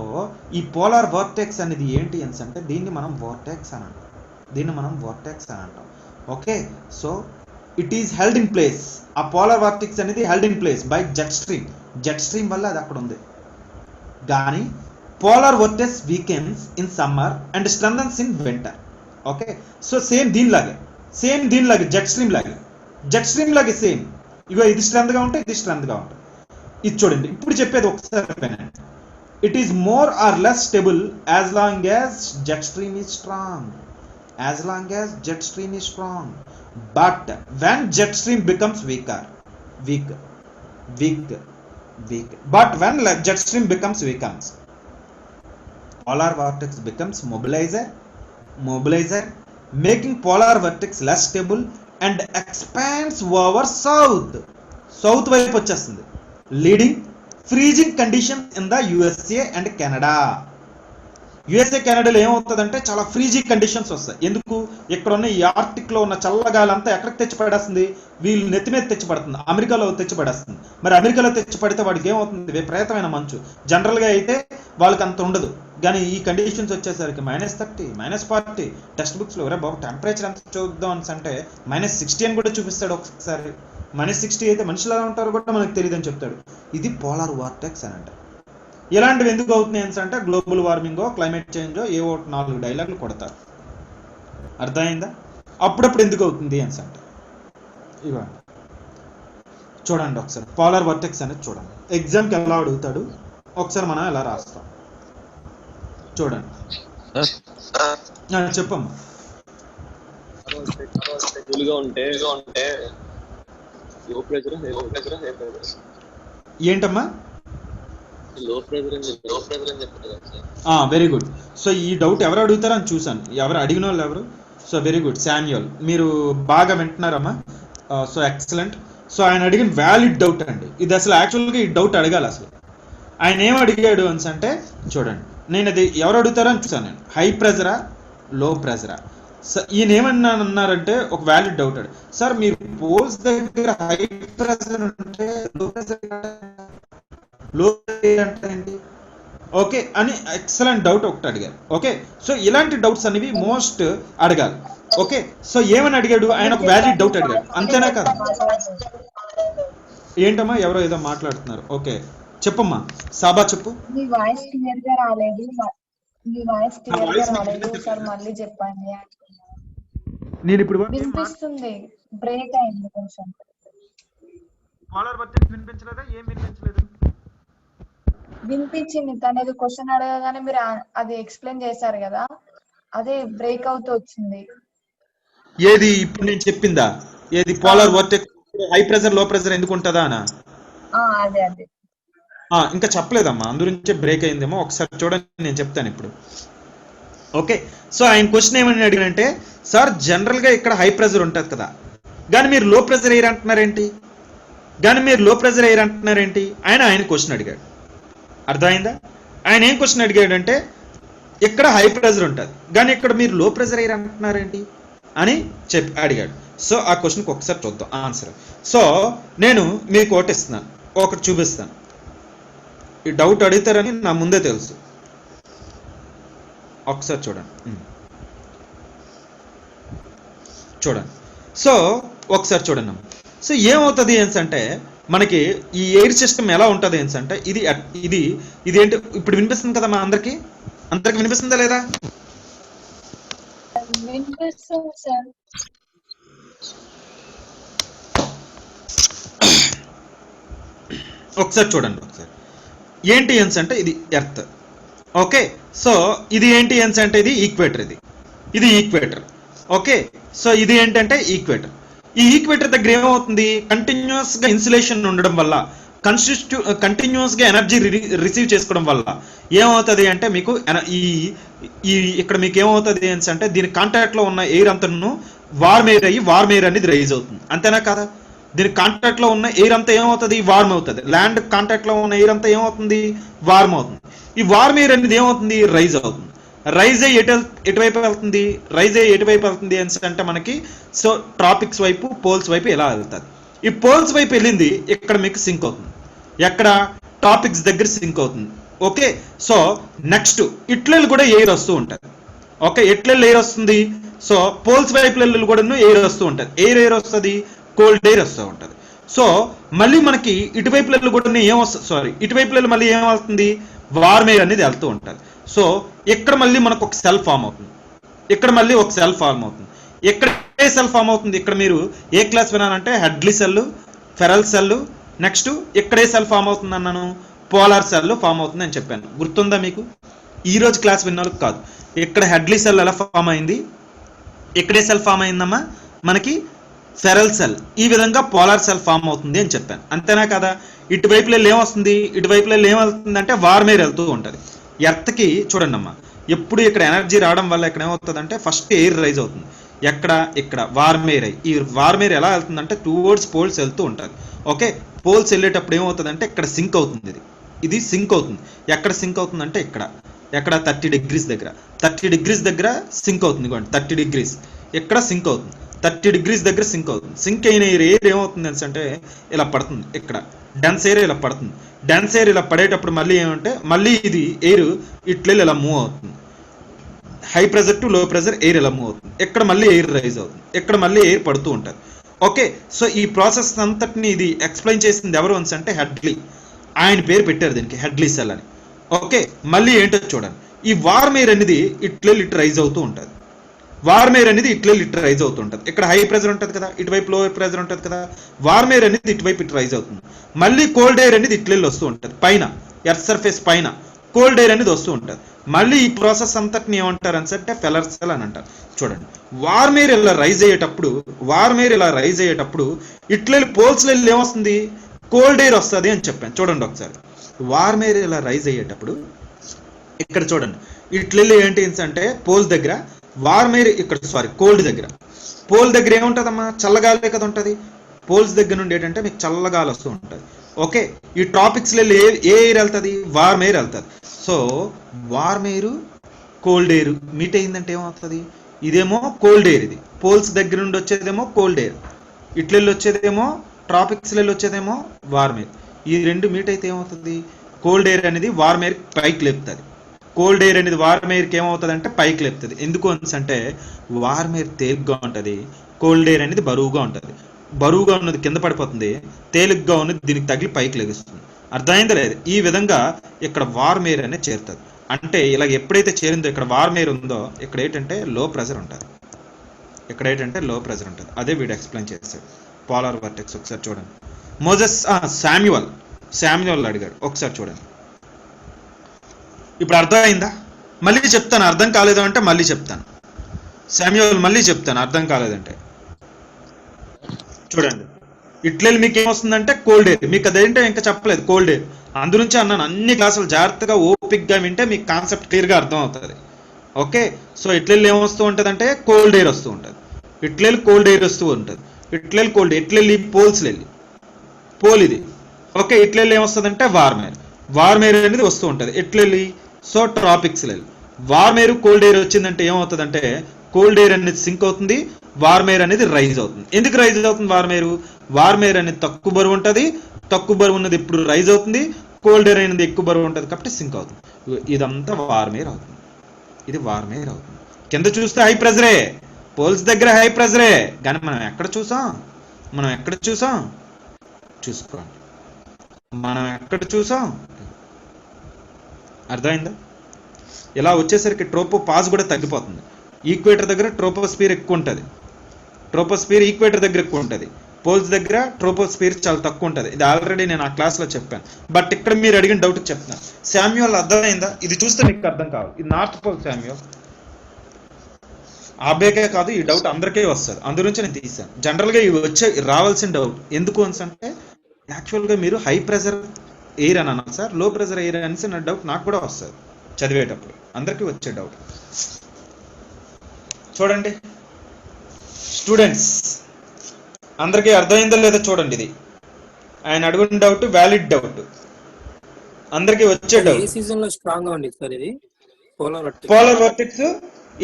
ఈ polar vortex అనేది ఏంటి అంటే, దీన్ని మనం వర్టెక్స్ అని అంటాం. Okay, so it is held in place. ఆ పోలార్ వర్టెక్స్ అనేది held in place by jet stream వల్ల అది అక్కడ ఉంది. కానీ polar vortex weakens in summer and strengthens in winter. Okay, so same దీనిలాగే జెట్ స్ట్రీమ్ లాగే సేమ్. ఇగో ఇది స్ట్రెంత్గా ఉంటే ఇది స్ట్రెంత్గా ఉంటుంది. ఇది చూడండి, ఇప్పుడు చెప్పేది ఒకసారి. It is more or less stable as long as jet stream is strong. But when jet stream becomes weak. But when jet stream becomes weak, polar vortex becomes mobilizer, making polar vortex less stable and expands over south వైపు వచ్చేస్తుంది, leading freezing conditions in the USA and Canada. కెనడాలో ఏమవుతుందంటే చాలా frizzy conditions వస్తాయి. ఎందుకు, ఇక్కడ ఉన్న ఈ ఆర్టిక్ లో ఉన్న చల్లగాలంతా ఎక్కడికి తెచ్చిపడేస్తుంది, వీళ్ళు నెత్తి మీద తెచ్చిపడుతుంది, అమెరికాలో తెచ్చిపడేస్తుంది. మరి అమెరికాలో తెచ్చిపడితే వాడికి ఏమవుతుంది, విపరీతమైన మంచు. జనరల్గా అయితే వాళ్ళకి అంత ఉండదు, కానీ ఈ కండిషన్స్ వచ్చేసరికి -30, -40 టెక్స్ట్ బుక్స్లో బాబు టెంపరేచర్ ఎంత చూద్దాం అంటే -60 అని కూడా చూపిస్తాడు. ఒకసారి -60 అయితే మనుషులు ఎలా ఉంటారో కూడా మనకు తెలియదు అని చెప్తాడు. ఇది పోలార్ వార్టెక్స్ అని అంటారు. ఇలాంటివి ఎందుకు అవుతున్నాయి అంటే, గ్లోబల్ వార్మింగో క్లైమేట్ చేంజో ఏవో 4 డైలాగులు కొడతారు. అర్థమైందా? అప్పుడప్పుడు ఎందుకు అవుతుంది అంటే, ఇవ్వండి చూడండి ఒకసారి పోలార్ వర్టెక్స్ అనేది చూడండి. ఎగ్జామ్కి ఎలా అడుగుతాడు ఒకసారి మనం ఎలా రాస్తాం చూడండి. చెప్పమ్మా. ఏంటమ్మా? Very good. సో ఈ డౌట్ ఎవరు అడుగుతారని చూసాను, ఎవరు అడిగిన వాళ్ళు ఎవరు. సో వెరీ గుడ్ శామ్యుయల్, మీరు బాగా వింటున్నారమ్మా. So excellent. సో ఆయన అడిగిన వ్యాలిడ్ డౌట్ అండి ఇది. అసలు యాక్చువల్గా ఈ డౌట్ అడగాలి. అసలు ఆయన ఏం అడిగాడు అంటే చూడండి, నేను అది ఎవరు అడుగుతారని చూసాను నేను. హై ప్రెజరా, లో ప్రెజరా? ఈయన ఏమన్నారంటే ఒక వ్యాలిడ్ డౌట్ అడు, సార్ మీరు పోల్స్ దగ్గర హై ప్రెజర్ అంటే లో ప్రెజర్ అంటే ఏంటి, ఓకే అని ఎక్సలెంట్ డౌట్ ఒకటి అడిగారు. ఓకే, సో ఇలాంటి డౌట్స్ అనేవి మోస్ట్ అడగాలి. ఓకే, సో ఏమని అడిగాడు ఆయన? ఒక వ్యాలిడ్ డౌట్ అడిగాడు, అంతేనా కదా? ఏంటమ్మా ఎవరో ఏదో మాట్లాడుతున్నారు. ఓకే చెప్పమ్మా, సాబా చెప్పు. మీ వాయిస్ క్లియర్ గా రాలేదు. సార్ మళ్ళీ చెప్పండి. నేను ఇప్పుడు వినిపిస్తుంది, బ్రేక్ అయింది కొంచెం. కాలర్ బడ్జెట్ వినిపించలేదా? ఏం వినిపించలేదు? వినిపించింది, తను ఏదో క్వశ్చన్ అడగగానే మీరు అది ఎక్స్ప్లెయిన్ చేశారు కదా, అదే బ్రేక్ అవుతూ వచ్చింది. ఏది ఇప్పుడు నేను చెప్పిందా? ఏది పోలార్ వర్టెక్స్ హై ప్రెజర్ లో ప్రెజర్ ఎందుకు ఉంటుందా అనా? అదే అదే ఇంకా చెప్పలేదమ్మా, అందుగురించే బ్రేక్ అయిందేమో. ఒకసారి చూడండి, నేను చెప్తాను ఇప్పుడు. ఓకే, సో ఆయన క్వశ్చన్ ఏమని అడిగానంటే, సార్ జనరల్ గా ఇక్కడ హై ప్రెజర్ ఉంటుంది కదా, కానీ మీరు లో ప్రెజర్ ఎయిర్ అంటున్నారేంటి? ఆయన క్వశ్చన్ అడిగాడు. అర్థమైందా? ఆయన ఏం క్వశ్చన్ అడిగాడంటే, ఇక్కడ హై ప్రెజర్ ఉంటుంది కానీ ఇక్కడ మీరు లో ప్రెజర్ ఎయిర్ అంటున్నారేంటి అని అడిగాడు. సో ఆ క్వశ్చన్కి ఒకసారి చూద్దాం ఆన్సర్. సో నేను మీకు ఒకటి ఇస్తున్నాను, ఒకటి చూపిస్తాను. ఈ డౌట్ అడుగుతారని నా ముందే తెలుసు. ఒకసారి చూడండి. సో ఒకసారి చూడండి. సో ఏమవుతుంది అంటే మనకి ఈ ఎయిర్ సిస్టమ్ ఎలా ఉంటుంది అంటే ఇది ఏంటి ఇప్పుడు వినిపిస్తుంది కదా మా అందరికి వినిపిస్తుందా లేదా? వినిపిస్తుంది సార్. ఒకసారి చూడండి. ఏంటి అంటే ఇది ఎర్త్. ఓకే, సో ఇది ఏంటి అంటే ఇది ఈక్వేటర్. ఇది ఈక్వేటర్. ఓకే, సో ఇది ఏంటంటే ఈక్వేటర్. ఈ ఈక్వేటర్ దగ్గర ఏమవుతుంది? కంటిన్యూస్ గా ఇన్సులేషన్ ఉండడం వల్ల, కంటిన్యూస్ గా ఎనర్జీ రిసీవ్ చేసుకోవడం వల్ల ఏమవుతుంది అంటే మీకు ఇక్కడ మీకు ఏమవుతుంది అంటే దీని కాంటాక్ట్ లో ఉన్న ఎయిర్ అంతను వార్మ్ ఎయిర్ అనేది రైజ్ అవుతుంది, అంతేనా కదా? దీని కాంటాక్ట్ లో ఉన్న ఎయిర్ అంతా ఏమవుతుంది? వార్మ్ అవుతుంది. ల్యాండ్ కాంటాక్ట్ లో ఉన్న ఎయిర్ అంతా ఏమవుతుంది? వార్మ్ అవుతుంది. ఈ వార్మ్ ఎయిర్ అనేది ఏమవుతుంది? రైజ్ అవుతుంది. రైజ్ అయ్యి ఎటువైపు వెళ్తుంది? అంటే మనకి సో ట్రాపిక్స్ వైపు, పోల్స్ వైపు ఎలా వెళ్తుంది? ఈ పోల్స్ వైపు వెళ్ళింది ఇక్కడ మీకు సింక్ అవుతుంది. ఎక్కడ? టాపిక్స్ దగ్గర సింక్ అవుతుంది. ఓకే, సో నెక్స్ట్ ఇట్లెల్ కూడా ఎయిర్ వస్తూ ఉంటుంది. ఓకే, ఎట్లెల్ ఎయిర్ వస్తుంది. సో పోల్స్ వైపు కూడా ఎయిర్ వస్తూ ఉంటుంది. ఎయిర్ వస్తుంది, కోల్డ్ ఎయిర్ వస్తూ ఉంటుంది. సో మళ్ళీ మనకి ఇటువైపులలో కూడా ఇటువైపులలో మళ్ళీ ఏమవుతుంది? వార్మ్ ఎయిర్ అనేది వెళ్తూ ఉంటుంది. సో ఇక్కడ మళ్ళీ మనకు ఒక సెల్ ఫామ్ అవుతుంది. ఇక్కడ ఏ సెల్ ఫామ్ అవుతుంది? ఇక్కడ మీరు ఏ క్లాస్ వినాలంటే Hadley cell, Ferrel cell, next ఇక్కడే సెల్ ఫామ్ అవుతుంది అన్నాను, పోలార్ సెల్ ఫామ్ అవుతుంది అని చెప్పాను. గుర్తుందా మీకు? ఈ రోజు క్లాస్ విన్నాళ్ళకి కాదు. ఇక్కడ హెడ్లీ సెల్ ఎలా ఫామ్ అయింది, ఇక్కడే సెల్ ఫామ్ అయిందమ్మా మనకి ఫెరల్ సెల్. ఈ విధంగా పోలార్ సెల్ ఫామ్ అవుతుంది అని చెప్పాను, అంతేనా కదా? ఇటువైపులో ఏమొస్తుంది? ఏమవుతుంది అంటే వార్మ్ ఎయిర్ వెళ్తూ ఉంటుంది. ఎర్త్కి చూడండి అమ్మా, ఎప్పుడు ఇక్కడ ఎనర్జీ రావడం వల్ల ఇక్కడ ఏమవుతుంది అంటే ఫస్ట్ ఎయిర్ రైజ్ అవుతుంది. ఇక్కడ వార్మ్ ఎయిర్ ఈ వార్మ్ ఎయిర్ ఎలా వెళ్తుందంటే టువర్డ్స్ పోల్స్ వెళ్తూ ఉంటుంది. ఓకే, పోల్స్ వెళ్ళేటప్పుడు ఏమవుతుంది అంటే ఇక్కడ సింక్ అవుతుంది. ఇది సింక్ అవుతుంది. ఎక్కడ సింక్ అవుతుంది అంటే ఎక్కడ 30 degrees దగ్గర. 30 degrees దగ్గర సింక్ అవుతుంది. 30 degrees ఇక్కడ సింక్ అవుతుంది. 30 degrees దగ్గర సింక్ అవుతుంది. సింక్ అయిన ఎయిర్ ఏమవుతుంది అంటే ఇలా పడుతుంది. ఇక్కడ డెన్స్ ఎయిర్ ఇలా పడుతుంది. డెన్స్ ఎయిర్ ఇలా పడేటప్పుడు మళ్ళీ ఏమంటే మళ్ళీ ఇది ఎయిర్ ఇలా మూవ్ అవుతుంది. హై ప్రెజర్ టు లో ప్రెజర్ ఎయిర్ ఇలా మూవ్ అవుతుంది. ఇక్కడ మళ్ళీ ఎయిర్ రైజ్ అవుతుంది. ఇక్కడ మళ్ళీ ఎయిర్ పడుతూ ఉంటుంది. ఓకే, సో ఈ ప్రాసెస్ అంతటిని ఇది ఎక్స్ప్లెయిన్ చేసింది ఎవరు అంటే హెడ్లీ. ఆయన పేరు పెట్టారు దీనికి హెడ్లీ సెల్ అని. ఓకే, మళ్ళీ ఏంటో చూడండి. ఈ వార్మ్ ఎయిర్ అనేది ఇట్లా రైజ్ అవుతూ ఉంటుంది. రైజ్ అవుతూ ఉంటుంది. ఇక్కడ హై ప్రెజర్ ఉంటుంది కదా, ఇటువైపు లో ప్రెజర్ ఉంటుంది కదా. వార్మ్ ఎయిర్ అనేది ఇటువైపు రైజ్ అవుతుంది. మళ్ళీ కోల్డ్ ఎయిర్ అనేది ఇట్లా వస్తూ ఉంటుంది. పైన ఎర్త్ సర్ఫేస్ పైన కోల్డ్ ఎయిర్ అనేది వస్తూ ఉంటుంది. మళ్ళీ ఈ ప్రాసెస్ అంతటిని ఏమంటారు అంటే ఫెలర్ సెల్ అని అంటారు. చూడండి, వార్మ్ ఎయిర్ ఇలా రైజ్ అయ్యేటప్పుడు ఇట్లా పోల్స్ ఏమొస్తుంది? కోల్డ్ ఎయిర్ వస్తుంది అని చెప్పాను. చూడండి ఒకసారి, వార్మ్ ఎయిర్ ఇలా రైజ్ అయ్యేటప్పుడు ఇక్కడ చూడండి ఇట్లా ఏంటి అంటే పోల్స్ దగ్గర వార్మ్ ఎయిర్, కోల్డ్ దగ్గర, పోల్ దగ్గర ఏముంటుందమ్మా? చల్లగాలే కదా ఉంటుంది. పోల్స్ దగ్గర నుండి ఏంటంటే మీకు చల్లగాలి వస్తూ ఉంటుంది. ఓకే, ఈ టాపిక్స్ ఏ ఎయిర్ వెళ్తుంది? వార్మ్ ఎయిర్ వెళ్తుంది. So warm air, cold air meet అయిందంటే ఏమవుతుంది? ఇదేమో కోల్డ్ ఎయిర్, ఇది పోల్స్ దగ్గర నుండి వచ్చేదేమో కోల్డ్ ఎయిర్, ఇట్లెళ్ళి వచ్చేదేమో ట్రాపిక్స్ వచ్చేదేమో వార్మ్ ఎయిర్. ఈ రెండు మీట్ అయితే ఏమవుతుంది? కోల్డ్ ఎయిర్ అనేది వార్మ్ ఎయిర్ పైకి లేపుతుంది. కోల్డ్ ఎయిర్ అనేది వార్మ్ ఎయిర్కి ఏమవుతుంది అంటే పైకి లేపుతుంది. ఎందుకు అంటే వార్మ్ ఎయిర్ తేలిగ్గా ఉంటుంది, కోల్డ్ ఎయిర్ అనేది బరువుగా ఉంటుంది. బరువుగా ఉన్నది కింద పడిపోతుంది, తేలిగ్గా ఉన్నది దీనికి తగిలి పైకి లెగుస్తుంది. అర్థమైందా లేదు? ఈ విధంగా ఇక్కడ వార్మ్ ఎయిర్ అనేది చేరుతుంది. అంటే ఇలా ఎప్పుడైతే చేరిందో ఇక్కడ వార్మ్ ఎయిర్ ఉందో ఇక్కడ ఏంటంటే లో ప్రెజర్ ఉంటుంది. ఇక్కడ ఏంటంటే లో ప్రెజర్ ఉంటుంది. అదే వీడు ఎక్స్ప్లెయిన్ చేస్తాడు. పోలార్ వర్టెక్స్ ఒకసారి చూడండి. మోజెస్ శామ్యువల్ అడిగాడు, ఒకసారి చూడండి. ఇప్పుడు అర్థమైందా? మళ్ళీ చెప్తాను, అర్థం కాలేదు అంటే మళ్ళీ చెప్తాను. శామ్యువల్ మళ్ళీ చెప్తాను అర్థం కాలేదంటే. చూడండి, ఇట్లెళ్ళి మీకు ఏమొస్తుందంటే కోల్డ్ ఎయిర్. మీకు అదేంటో ఇంకా చెప్పలేదు, కోల్డ్ ఎయిర్. అందునుంచి అన్నాను అన్ని క్లాసులు జాగ్రత్తగా ఓపిక్గా వింటే మీకు కాన్సెప్ట్ క్లియర్గా అర్థం అవుతుంది. ఓకే, సో ఇట్లెళ్ళి ఏమొస్తూ ఉంటుంది అంటే కోల్డ్ ఎయిర్ వస్తూ ఉంటుంది. ఇట్లెళ్ళి కోల్డ్ ఎయిర్ వస్తూ ఉంటుంది. ఇట్లెళ్ళి కోల్డ్ ఇట్లెళ్ళి పోల్ ఇది. ఓకే, ఇట్లెళ్ళి ఏమొస్తుందంటే వార్మ్ ఎయిర్. వార్మ్ ఎయిర్ అనేది వస్తూ ఉంటుంది ఇట్లెళ్ళి. సో ట్రాపిక్స్ వెళ్ళి వార్మ్ ఎయిర్ కోల్డ్ ఎయిర్ వచ్చిందంటే ఏమవుతుందంటే కోల్డ్ ఎయిర్ అనేది సింక్ అవుతుంది, వార్మ్ ఎయిర్ అనేది రైజ్ అవుతుంది. ఎందుకు రైజ్ అవుతుంది వార్మ్ ఎయిర్? వార్మ్ ఎయిర్ అనేది తక్కువ బరువు ఉంటుంది, తక్కువ బరువు ఉన్నది ఇప్పుడు రైజ్ అవుతుంది, కోల్డ్ ఎయిర్ అనేది ఎక్కువ బరువు ఉంటుంది కాబట్టి సింక్ అవుతుంది. ఇదంతా వార్మ్ ఎయిర్ అవుతుంది. ఇది వార్మ్ ఎయిర్ అవుతుంది. కింద చూస్తే హై ప్రెజరే, పోల్స్ దగ్గర హై ప్రెజరే, కానీ మనం ఎక్కడ చూసాం చూసుకోండి. మనం ఎక్కడ చూసాం అర్థమైందా? ఇలా వచ్చేసరికి ట్రోపోపాజ్ కూడా తగ్గిపోతుంది. ఈక్వేటర్ దగ్గర ట్రోపోస్పియర్ ఎక్కువ ఉంటుంది, ట్రోపోస్పియర్ ఈక్వేటర్ దగ్గర ఎక్కువ ఉంటుంది. పోల్స్ దగ్గర ట్రోపోస్పియర్ చాలా తక్కువ ఉంటుంది. ఇది ఆల్రెడీ నేను ఆ క్లాస్లో చెప్పాను. బట్ ఇక్కడ మీరు అడిగిన డౌట్ చెప్తున్నాను. శామ్యువల్ అర్థమైందా? ఇది చూస్తే మీకు అర్థం కావాలి. ఇది నార్త్ పోల్ శామ్యువల్. ఆబ్యాకే కాదు, ఈ డౌట్ అందరికీ వస్తుంది, అందుగురించి నేను తీసాను. జనరల్గా ఇవి రావాల్సిన డౌట్. ఎందుకు అంటే యాక్చువల్గా మీరు హై ప్రెజర్ ఎయిర్ అని అన్నారు సార్, లో ప్రెజర్ ఎయిర్ అనేసి నా డౌట్ నాకు కూడా వస్తుంది చదివేటప్పుడు. అందరికీ వచ్చే డౌట్. చూడండి స్టూడెంట్స్, అందరికీ అర్థమైందో లేదో చూడండి. ఇది ఆయన అడుగున్న డౌట్ వ్యాలిడ్ డౌట్, అందరికీ వచ్చే డౌట్. ఏ సీజన్ లో స్ట్రాంగ్ గా ఉంది సార్ ఇది పోలార్ వర్టెక్స్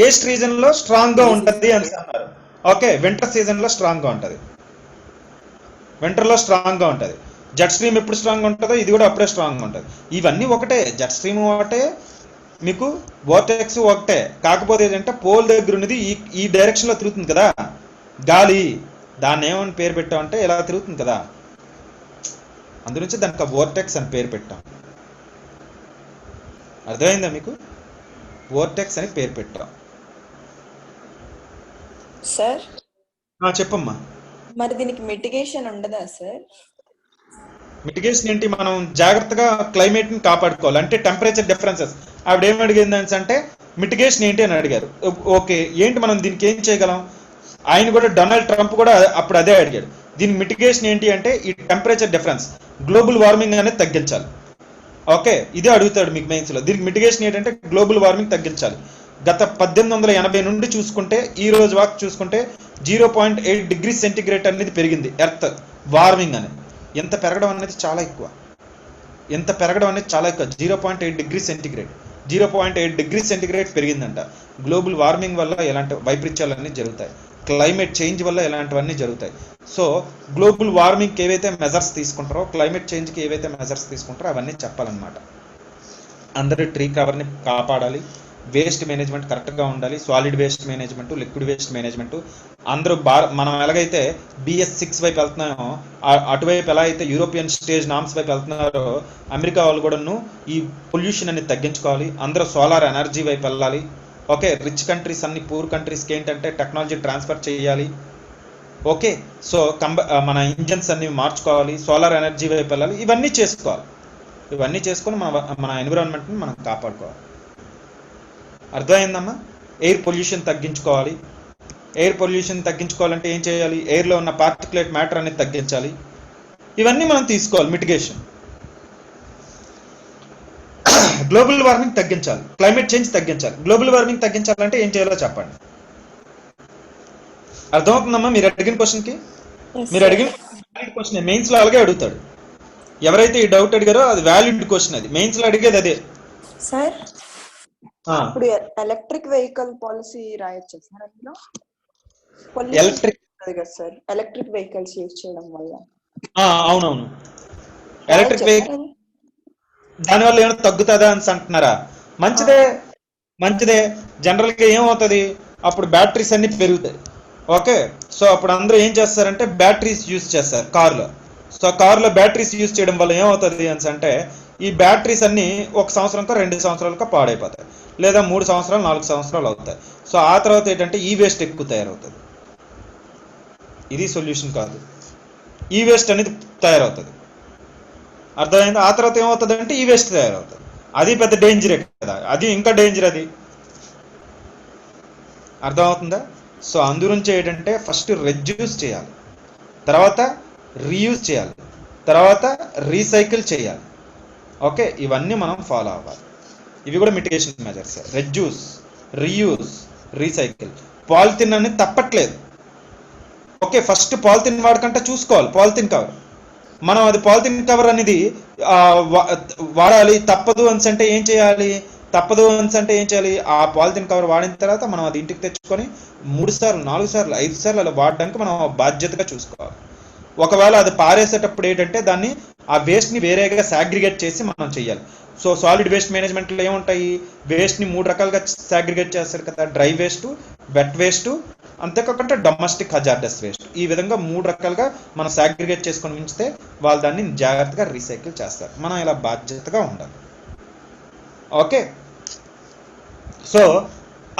ఈస్ట్ రీజన్ లో స్ట్రాంగ్ గా ఉంటది అని అన్నారు. ఓకే, వింటర్ సీజన్ లో స్ట్రాంగ్ గా ఉంటది, వింటర్ లో స్ట్రాంగ్ గా ఉంటది. జెట్ స్ట్రీమ్ ఎప్పుడు స్ట్రాంగ్ ఉంటుందో ఇది కూడా అప్పుడే స్ట్రాంగ్ గా ఉంటుంది. ఇవన్నీ ఒకటే, జెట్ స్ట్రీమ్ ఒకటే, మీకు వోర్టెక్స్ ఒకటే. కాకపోతే ఏంటంటే పోల్ దగ్గర ఉన్నది ఈ డైరెక్షన్ లో తిరుగుతుంది కదా గాలి, దాన్ని ఏమని పేరు పెట్టామంటే ఇలా తిరుగుతుంది కదా, అందునుంచి దానికి వోర్టెక్స్ అని పేరు పెట్టాం. అర్థమైందా మీకు? వోర్టెక్స్ అని పేరు పెట్టాం. సార్ చెప్పమ్మా. మరి దీనికి మిటిగేషన్ ఉండదా సార్? మిటిగేషన్ ఏంటి? మనం జాగ్రత్తగా క్లైమేట్ ని కాపాడుకోవాలి. అంటే టెంపరేచర్ డిఫరెన్సెస్. ఆవిడ ఏం అడిగింది అంటే మిటిగేషన్ ఏంటి అని అడిగారు. ఓకే, ఏంటి మనం దీనికి ఏం చేయగలం? ఆయన కూడా డొనాల్డ్ ట్రంప్ కూడా అప్పుడు అదే అడిగాడు. దీనికి మిటిగేషన్ ఏంటి అంటే ఈ టెంపరేచర్ డిఫరెన్స్, గ్లోబల్ వార్మింగ్ అనేది తగ్గించాలి. ఓకే, ఇదే అడుగుతాడు మీకు మెయిన్స్ లో. దీనికి మిటిగేషన్ ఏంటంటే గ్లోబల్ వార్మింగ్ తగ్గించాలి. గత 1880 నుండి చూసుకుంటే ఈ రోజు వాక్ చూసుకుంటే 0.8 డిగ్రీ సెంటిగ్రేడ్ అనేది పెరిగింది ఎర్త్ వార్మింగ్ అనేది. ఎంత పెరగడం అనేది చాలా ఎక్కువ, 0.8 డిగ్రీ సెంటిగ్రేడ్, 0.8 డిగ్రీ సెంటిగ్రేడ్ పెరిగిందంట. గ్లోబల్ వార్మింగ్ వల్ల ఎలాంటి వైపరీత్యాలన్నీ జరుగుతాయి, క్లైమేట్ చేంజ్ వల్ల ఇలాంటివన్నీ జరుగుతాయి. సో గ్లోబల్ వార్మింగ్కి ఏవైతే మెజర్స్ తీసుకుంటారో, క్లైమేట్ చేంజ్కి ఏవైతే మెజర్స్ తీసుకుంటారో అవన్నీ చెప్పాలన్నమాట. అందరూ ట్రీ కవర్ని కాపాడాలి, వేస్ట్ మేనేజ్మెంట్ కరెక్ట్గా ఉండాలి, solid waste management, liquid waste management. అందరూ మనం ఎలాగైతే BS6 వైపు వెళ్తున్నామో అటువైపు ఎలా అయితే యూరోపియన్ స్టేజ్ నామ్స్ వైపు వెళ్తున్నారో అమెరికా వాళ్ళు కూడాను ఈ పొల్యూషన్ అనేది తగ్గించుకోవాలి. అందరూ సోలార్ ఎనర్జీ వైపు వెళ్ళాలి. ఓకే, రిచ్ కంట్రీస్ అన్ని పూర్ కంట్రీస్కి ఏంటంటే టెక్నాలజీ ట్రాన్స్ఫర్ చేయాలి. ఓకే, సో మన ఇంజన్స్ అన్ని మార్చుకోవాలి, సోలార్ ఎనర్జీ వైపు వెళ్ళాలి. ఇవన్నీ చేసుకోవాలి. ఇవన్నీ చేసుకొని మన ఎన్విరాన్మెంట్ని మనం కాపాడుకోవాలి. అర్థమైందమ్మా? ఎయిర్ పొల్యూషన్ తగ్గించుకోవాలి. ఎయిర్ పొల్యూషన్ తగ్గించుకోవాలంటే ఏం చేయాలి? ఎయిర్లో ఉన్న పార్టికులేట్ మ్యాటర్ అనేది తగ్గించాలి. ఇవన్నీ మనం తీసుకోవాలి మిటిగేషన్. గ్లోబల్ వార్మింగ్ తగ్గించాలి, క్లైమేట్ చేంజ్ తగ్గించాలి. గ్లోబల్ వార్మింగ్ తగ్గించాలంటే ఏం చేయాలో చెప్పండి. అర్థమవుతుందమ్మా మీరు అడిగిన క్వశ్చన్కి? మీరు అడిగిన క్వశ్చన్ మెయిన్స్ లో అలాగే అడుగుతాడు. ఎవరైతే ఈ డౌట్ అడిగారో అది వ్యాలిడ్ క్వశ్చన్. అది మెయిన్స్ లో అడిగేది అదే. సార్ ఇప్పుడు ఎలక్ట్రిక్ వెహికల్ పాలసీ రాయొచ్చా సార్ అందులో? ఎలక్ట్రిక్ కదా సార్, ఎలక్ట్రిక్ వెహికల్స్ యూజ్ చేయడం వల్ల. అవునవును, ఎలక్ట్రిక్ వెహికల్ దానివల్ల ఏమైనా తగ్గుతుందా అని అంటున్నారా? మంచిదే, మంచిదే. జనరల్గా ఏమవుతుంది, అప్పుడు బ్యాటరీస్ అన్ని పెరుగుతాయి. ఓకే, సో అప్పుడు అందరూ ఏం చేస్తారంటే బ్యాటరీస్ యూజ్ చేస్తారు కార్లో. సో కార్లో బ్యాటరీస్ యూజ్ చేయడం వల్ల ఏమవుతుంది అని అంటే ఈ బ్యాటరీస్ అన్ని 1 సంవత్సరంకో 2 సంవత్సరాలకో పాడైపోతాయి, లేదా 3 సంవత్సరాలు 4 సంవత్సరాలు అవుతాయి. సో ఆ తర్వాత ఏంటంటే ఈ వేస్ట్ ఎక్కువ తయారవుతుంది. ఇది సొల్యూషన్ కాదు, ఈ వేస్ట్ అనేది తయారవుతుంది. అర్థమైంది? ఆ తర్వాత ఏమవుతుంది అంటే ఈ వేస్ట్ తయారవుతుంది. అది పెద్ద డేంజరే కదా, అది ఇంకా డేంజర్. అది అర్థమవుతుందా? సో అందుగురించి ఏంటంటే ఫస్ట్ రెడ్యూస్ చేయాలి, తర్వాత రీయూజ్ చేయాలి, తర్వాత రీసైకిల్ చేయాలి. ఓకే, ఇవన్నీ మనం ఫాలో అవ్వాలి. ఇవి కూడా mitigation measures. Reduce, reuse, recycle. Polythene అనేది తప్పట్లేదు. ఓకే, ఫస్ట్ పాలిథిన్ వాడకంటే చూసుకోవాలి. పాలిథిన్ కవర్ మనం అది పాలిథిన్ కవర్ అనేది వాడాలి. తప్పదు అని అంటే ఏం చేయాలి? ఆ పాలిథిన్ కవర్ వాడిన తర్వాత మనం అది ఇంటికి తెచ్చుకొని 3 సార్లు 4 సార్లు 5 సార్లు అలా వాడడానికి మనం బాధ్యతగా చూసుకోవాలి. ఒకవేళ అది పారేసేటప్పుడు ఏంటంటే దాన్ని ఆ వేస్ట్ని వేరేగా సాగ్రిగేట్ చేసి మనం చేయాలి. సో సాలిడ్ వేస్ట్ మేనేజ్మెంట్లో ఏముంటాయి, వేస్ట్ని 3 రకాలుగా సాగ్రిగేట్ చేస్తారు కదా, డ్రై వేస్ట్, వెట్ వేస్ట్, అంతేకాకుండా డొమెస్టిక్ హజార్డస్ వేస్ట్. ఈ విధంగా 3 రకాలుగా మనం సాగ్రిగేట్ చేసుకొని ఉంచితే వాళ్ళు దాన్ని జాగ్రత్తగా రీసైకిల్ చేస్తారు. మనం ఇలా బాధ్యతగా ఉండాలి. ఓకే, సో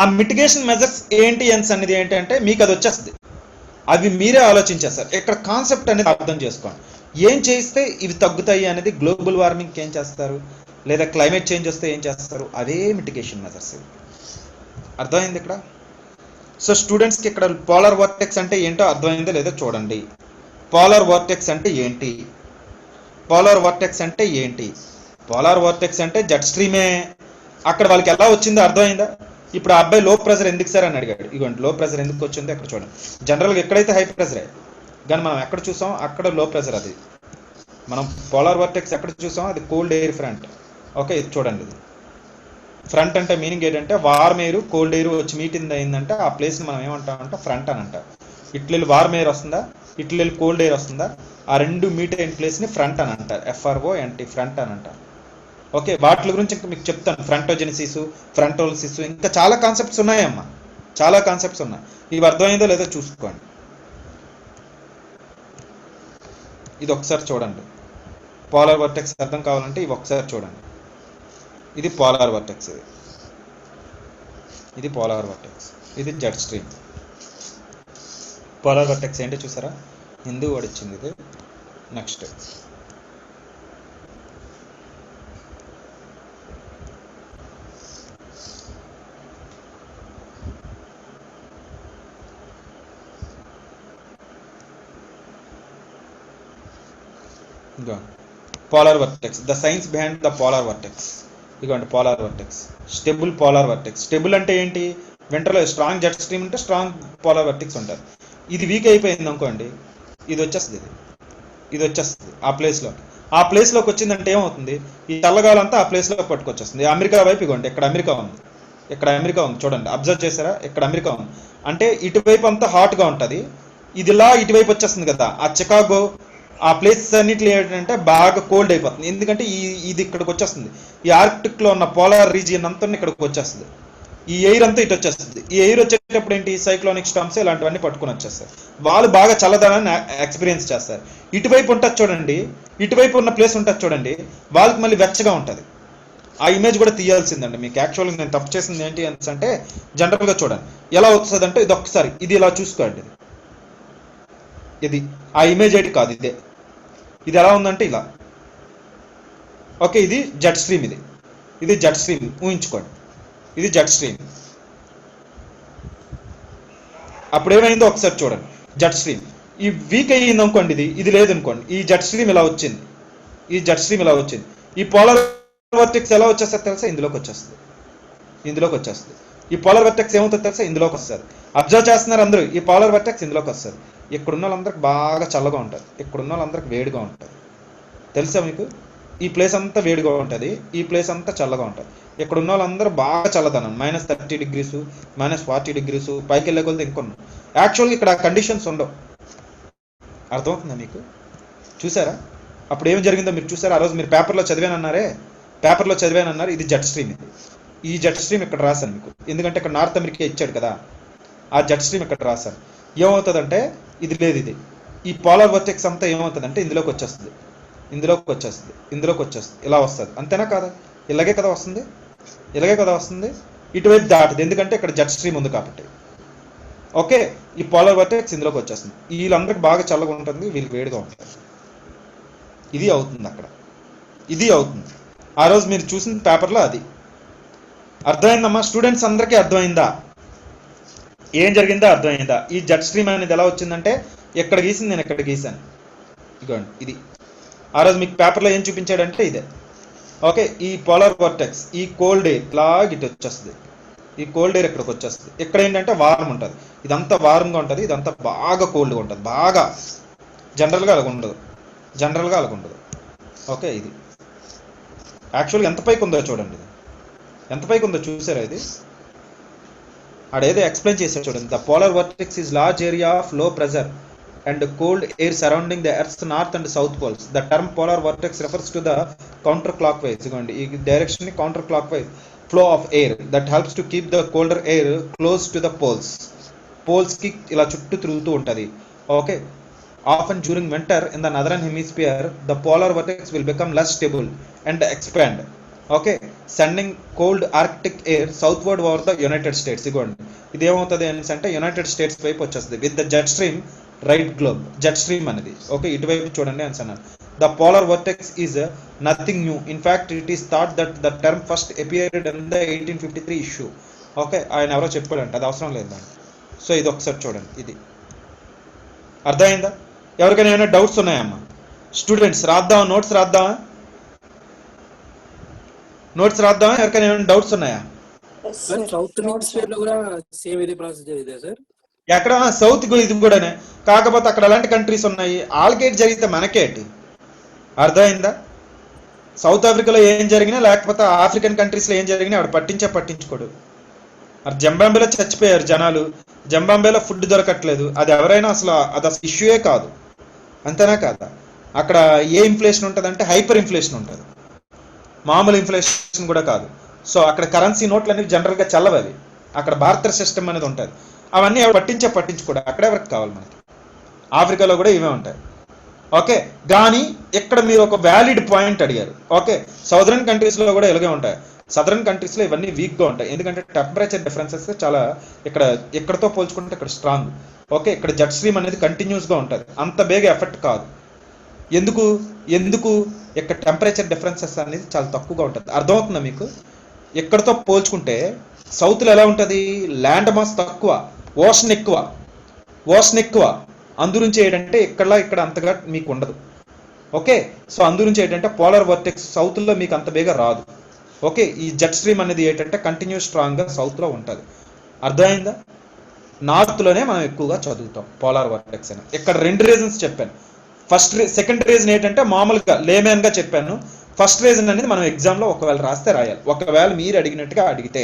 ఆ మిటిగేషన్ మెజర్స్ ఏంటి అనేది ఏంటంటే మీకు అది వచ్చేస్తుంది, అవి మీరే ఆలోచించేస్తారు. ఇక్కడ కాన్సెప్ట్ అనేది అర్థం చేసుకోండి. ఏం చేస్తే ఇవి తగ్గుతాయి అనేది, గ్లోబల్ వార్మింగ్కి ఏం చేస్తారు, లేదా క్లైమేట్ చేంజ్ వస్తే ఏం చేస్తారు, అదే మిటిగేషన్ మెజర్స్. అర్థమైంది ఇక్కడ? సో స్టూడెంట్స్కి ఇక్కడ పోలార్ వర్టెక్స్ అంటే ఏంటో అర్థమైందో లేదో చూడండి. పోలార్ వర్టెక్స్ అంటే ఏంటి? పోలార్ వర్టెక్స్ అంటే జెట్ స్ట్రీమే. అక్కడ వాళ్ళకి ఎలా వచ్చిందో అర్థమైందా? ఇప్పుడు ఆ అబ్బాయి లో ప్రెషర్ ఎందుకు సార్ అని అడిగాడు. ఇగోండి లో ప్రెషర్ ఎందుకు వచ్చిందో అక్కడ చూడండి. జనరల్గా ఎక్కడైతే హై ప్రెషరే, కానీ మనం ఎక్కడ చూసాం అక్కడ లో ప్రెషర్. అది మనం పోలార్ వర్టెక్స్ ఎక్కడ చూసాం, అది కోల్డ్ ఎయిర్ ఫ్రంట్. ఓకే, ఇది చూడండి. ఇది ఫ్రంట్ అంటే మీనింగ్ ఏంటంటే వార్మ్ ఎయిర్ కోల్డ్ ఎయిర్ వచ్చి మీట్ అయిందంటే ఆ ప్లేస్ని మనం ఏమంటామంటే ఫ్రంట్ అని అంటాం. ఇట్లెళ్ళి వార్మ్ ఎయిర్ వస్తుందా, ఇట్లెళ్ళి కోల్డ్ ఎయిర్ వస్తుందా, ఆ రెండు మీట్ అయిన ప్లేస్ని ఫ్రంట్ అని అంటారు. FRONT, ఫ్రంట్ అని అంటారు. ఓకే, వాటి గురించి ఇంకా మీకు చెప్తాను. ఫ్రంటోజెనిసిస్, ఫ్రంటోలిసిస్, ఇంకా చాలా కాన్సెప్ట్స్ ఉన్నాయమ్మా, చాలా కాన్సెప్ట్స్ ఉన్నాయి. ఇవి అర్థమైందో లేదో చూసుకోండి. ఇది ఒకసారి చూడండి. పోలార్ వర్టెక్స్ అర్థం కావాలంటే ఇవి ఒకసారి చూడండి. ఇది పోలార్ వర్టెక్స్, ఇది పోలార్ వర్టెక్స్, ఇది జెట్ స్ట్రీమ్. పోలార్ వర్టెక్స్ ఏంటో చూసారా, హిందూ వర్డ్ వచ్చింది ఇది. Next polar vortex, the science behind the polar vortex. ఇదిగోండి polar vortex. Stable polar vortex. Stable అంటే ఏంటి, వింటర్లో స్ట్రాంగ్ జెట్ స్ట్రీమ్ ఉంటే స్ట్రాంగ్ పోలార్ వర్టెక్స్ ఉంటుంది. ఇది వీక్ అయిపోయింది అనుకోండి, ఇది వచ్చేస్తుంది, ఇది వచ్చేస్తుంది ఆ ప్లేస్లోకి వచ్చిందంటే ఏమవుతుంది, ఈ చల్లగాలంతా ఆ ప్లేస్లోకి పట్టుకొచ్చేస్తుంది. అమెరికా వైపు ఇగోండి, ఇక్కడ అమెరికా ఉంది చూడండి, అబ్జర్వ్ చేశారా, ఇక్కడ అమెరికా ఉంది. అంటే ఇటువైపు అంతా హాట్గా ఉంటుంది, ఇది ఇలా ఇటువైపు వచ్చేస్తుంది కదా. ఆ చికాగో ఆ ప్లేసెస్ అన్నింటిలో ఏంటంటే బాగా కోల్డ్ అయిపోతుంది. ఎందుకంటే ఇది ఇక్కడికి వచ్చేస్తుంది, ఈ ఆర్కిటిక్లో ఉన్న పోలార్ రీజియన్ అంతా ఇక్కడికి వచ్చేస్తుంది. ఈ ఎయిర్ అంతా ఇటు వచ్చేస్తుంది. ఈ ఎయిర్ వచ్చేటప్పుడు ఏంటి, సైక్లోనిక్ స్టామ్స్ ఇలాంటివన్నీ పట్టుకుని వచ్చేస్తారు. వాళ్ళు బాగా చల్లదనాన్ని ఎక్స్పీరియన్స్ చేస్తారు. ఇటువైపు ఉంటుంది చూడండి, ఇటువైపు ఉన్న ప్లేస్ ఉంటుంది చూడండి, వాళ్ళకి మళ్ళీ వెచ్చగా ఉంటుంది. ఆ ఇమేజ్ కూడా తీయాల్సిందండి మీకు. యాక్చువల్గా నేను తప్పు చేసింది ఏంటి అంటే జనరల్గా చూడండి ఎలా వస్తుంది అంటే, ఇది ఒక్కసారి ఇది ఇలా చూసుకోండి. ఇది ఆ ఇమేజ్ ఏంటి కాదు, ఇది ఎలా ఉందంటే ఇలా. ఓకే, ఇది జెట్ స్ట్రీమ్, ఇది జెట్ స్ట్రీమ్ ఊహించుకోండి, ఇది జెట్ స్ట్రీమ్. అప్పుడు ఏమైందో ఒకసారి చూడండి. జెట్ స్ట్రీమ్ ఈ వీక్ అయ్యింది అనుకోండి, ఇది లేదనుకోండి, ఈ జెట్ స్ట్రీమ్ ఇలా వచ్చింది, ఈ పోలార్ వర్టెక్స్ ఎలా వచ్చేస్తుంది తెలుసా, ఇందులోకి వచ్చేస్తుంది. ఈ పోలార్ వర్టెక్స్ ఏమవుతుంది తెలుసా, ఇందులోకి వస్తుంది. అబ్జర్వ్ చేస్తున్నారు అందరూ, ఈ పోలార్ వర్టెక్స్ ఇందులోకి వస్తుంది. ఇక్కడున్న వాళ్ళందరికి బాగా చల్లగా ఉంటుంది, ఇక్కడున్న వాళ్ళందరికి వేడిగా ఉంటుంది. తెలుసా మీకు, ఈ ప్లేస్ అంతా వేడిగా ఉంటుంది, ఈ ప్లేస్ అంతా చల్లగా ఉంటుంది. ఇక్కడ ఉన్న వాళ్ళందరూ బాగా చల్లదనం, -30 degrees, -40 degrees, పైకి వెళ్ళే కొలది ఇంకొన్నాం. యాక్చువల్గా ఇక్కడ కండిషన్స్ ఉండవు. అర్థమవుతుందా మీకు? చూసారా అప్పుడు ఏం జరిగిందో మీరు చూసారా? ఆ రోజు మీరు పేపర్లో చదివానన్నారే, పేపర్లో చదివాను అన్నారు, ఇది జెట్ స్ట్రీమ్. ఇది ఈ జెట్ స్ట్రీమ్ ఇక్కడ రాశాను మీకు, ఎందుకంటే ఇక్కడ నార్త్ అమెరికా ఇచ్చాడు కదా, ఆ జెట్ స్ట్రీమ్ ఇక్కడ రాశాను. ఏమవుతుందంటే ఇది లేదు, ఇది ఈ పోలార్ వర్టెక్స్ అంతా ఏమవుతుందంటే ఇందులోకి వచ్చేస్తుంది, ఇందులోకి వచ్చేస్తుంది, ఇందులోకి వచ్చేస్తుంది, ఇలా వస్తుంది. అంతేనా కాదా? ఇలాగే కదా వస్తుంది, ఇలాగే కదా వస్తుంది. ఇటువైపు దాటది, ఎందుకంటే ఇక్కడ జెట్ స్ట్రీమ్ ఉంది కాబట్టి. ఓకే, ఈ పోలార్ వర్టెక్స్ ఇందులోకి వచ్చేస్తుంది. వీళ్ళందరికి బాగా చల్లగా ఉంటుంది, వీళ్ళకి వేడిగా ఉంటుంది. ఇది అవుతుంది అక్కడ, ఇది అవుతుంది. ఆ రోజు మీరు చూసిన పేపర్లో అది అర్థమైందమ్మా? స్టూడెంట్స్ అందరికీ అర్థమైందా ఏం జరిగిందో? అర్థమైందా? ఈ జెట్ స్ట్రీమ్ అనేది ఎలా వచ్చిందంటే ఎక్కడ గీసింది, నేను ఎక్కడ గీసాను, ఇదిగోండి ఇది. ఆ రోజు మీకు పేపర్లో ఏం చూపించాడంటే ఇదే. ఓకే, ఈ పోలార్ వర్టెక్స్, ఈ కోల్డ్ ఎయిర్ ఇలాగ ఇటు వచ్చేస్తుంది, ఈ కోల్డ్ ఎయిర్ ఇక్కడికి వచ్చేస్తుంది. ఇక్కడ ఏంటంటే వారం ఉంటుంది, ఇదంతా వారంగా ఉంటుంది, ఇదంతా బాగా కోల్డ్గా ఉంటుంది, బాగా. జనరల్గా అలాగ ఉండదు, జనరల్గా అలాగ ఉండదు. ఓకే, ఇది యాక్చువల్గా ఎంత పైకి ఉందో చూడండి, ఇది ఎంత పైకి ఉందో చూసారా? ఇది ఆడేదో ఎక్స్ప్లెయిన్ చేశారు చూడండి. The polar vertex is large area of లో pressure and cold air surrounding the Earth's north and south poles. The term polar vortex refers to the counterclockwise direction, counterclockwise flow of air that helps to keep the colder air close to the poles. Poles ki ila chuttu tirugutu untadi. Okay, often during winter in the northern hemisphere the polar vortex will become less stable and expand. Okay, sending cold arctic air southward over the United States. ఇది ఏమవుతుంది అంటే United states వైపు వచ్చేస్తుంది with the jet stream right globe. Jet stream అనేది okay ఇటువైపు చూడండి అని అన్నాను. The polar vertex is nothing new. In fact it is thought that the term first appeared in the 1853 issue. Okay, ఆయన ఎవరో చెప్పాడంట, అది అవసరం లేదు. సో ఇది ఒకసారి చూడండి, ఇది అర్థమైందా? ఎవరికైనా ఏమైనా డౌట్స్ ఉన్నాయమ్మా? స్టూడెంట్స్ రాద్దామా, నోట్స్ రాద్దామా, నోట్స్ రాద్దామా? ఎవరికైనా ఏమైనా డౌట్స్ ఉన్నాయా? సౌత్ హెమిస్ఫియర్ లో కూడా సేమ్ ఇదే ప్రాసెస్ జరిగిందా సార్? ఎక్కడ సౌత్ ఇది కూడానే, కాకపోతే అక్కడ ఎలాంటి కంట్రీస్ ఉన్నాయి, ఆల్గేట్ జరిగితే మనకేటి. అర్థమైందా? సౌత్ ఆఫ్రికాలో ఏం జరిగినా లేకపోతే ఆఫ్రికన్ కంట్రీస్లో ఏం జరిగినా ఆవిడ పట్టించుకోడు. అది జింబాబ్వేలో చచ్చిపోయారు జనాలు, జింబాబ్వేలో ఫుడ్ దొరకట్లేదు, అది ఎవరైనా అసలు అది అసలు ఇష్యూయే కాదు. అంతేనా కాదా? అక్కడ ఏ ఇన్ఫ్లేషన్ ఉంటుంది అంటే హైపర్ ఇన్ఫ్లేషన్ ఉంటుంది, మామూలు ఇన్ఫ్లేషన్ కూడా కాదు. సో అక్కడ కరెన్సీ నోట్లు అనేవి జనరల్గా చల్లవు, అవి అక్కడ బార్టర్ సిస్టమ్ అనేది ఉంటుంది. అవన్నీ ఎవరు పట్టించుకోడు, అక్కడే ఎవరికి కావాలి మనకి. ఆఫ్రికాలో కూడా ఇవే ఉంటాయి. ఓకే, కానీ ఇక్కడ మీరు ఒక వ్యాలిడ్ పాయింట్ అడిగారు. ఓకే, సౌదర్న్ కంట్రీస్లో కూడా ఇలాగే ఉంటాయి. సదరన్ కంట్రీస్లో ఇవన్నీ వీక్గా ఉంటాయి, ఎందుకంటే టెంపరేచర్ డిఫరెన్సెస్ చాలా ఎక్కడతో పోల్చుకుంటే ఇక్కడ స్ట్రాంగ్. ఓకే, ఇక్కడ జెట్ స్ట్రీమ్ అనేది కంటిన్యూస్గా ఉంటుంది, అంత బేగా ఎఫెక్ట్ కాదు. ఎందుకు ఇక్కడ టెంపరేచర్ డిఫరెన్సెస్ అనేది చాలా తక్కువగా ఉంటుంది. అర్థమవుతుందా మీకు? ఎక్కడతో పోల్చుకుంటే సౌత్లో ఎలా ఉంటుంది, ల్యాండ్ మాస్ తక్కువ, ఓషన్ ఎక్కువ. అందురించి ఏంటంటే ఇక్కడ అంతగా మీకు ఉండదు. ఓకే, సో అందురించి ఏంటంటే పోలార్ వర్టెక్స్ సౌత్లో మీకు అంత బేగా రాదు. ఓకే, ఈ జెట్ స్ట్రీమ్ అనేది ఏంటంటే కంటిన్యూస్ స్ట్రాంగ్గా సౌత్లో ఉంటుంది. అర్థమైందా? నార్త్లోనే మనం ఎక్కువగా చదువుతాం పోలార్ వర్టెక్స్ అని. ఇక్కడ 2 రీజన్స్ చెప్పాను. సెకండ్ రీజన్ ఏంటంటే మామూలుగా లేమెన్గా చెప్పాను. ఫస్ట్ రీజన్ అనేది మనం ఎగ్జామ్లో ఒకవేళ రాస్తే రాయాలి. ఒకవేళ మీరు అడిగినట్టుగా అడిగితే,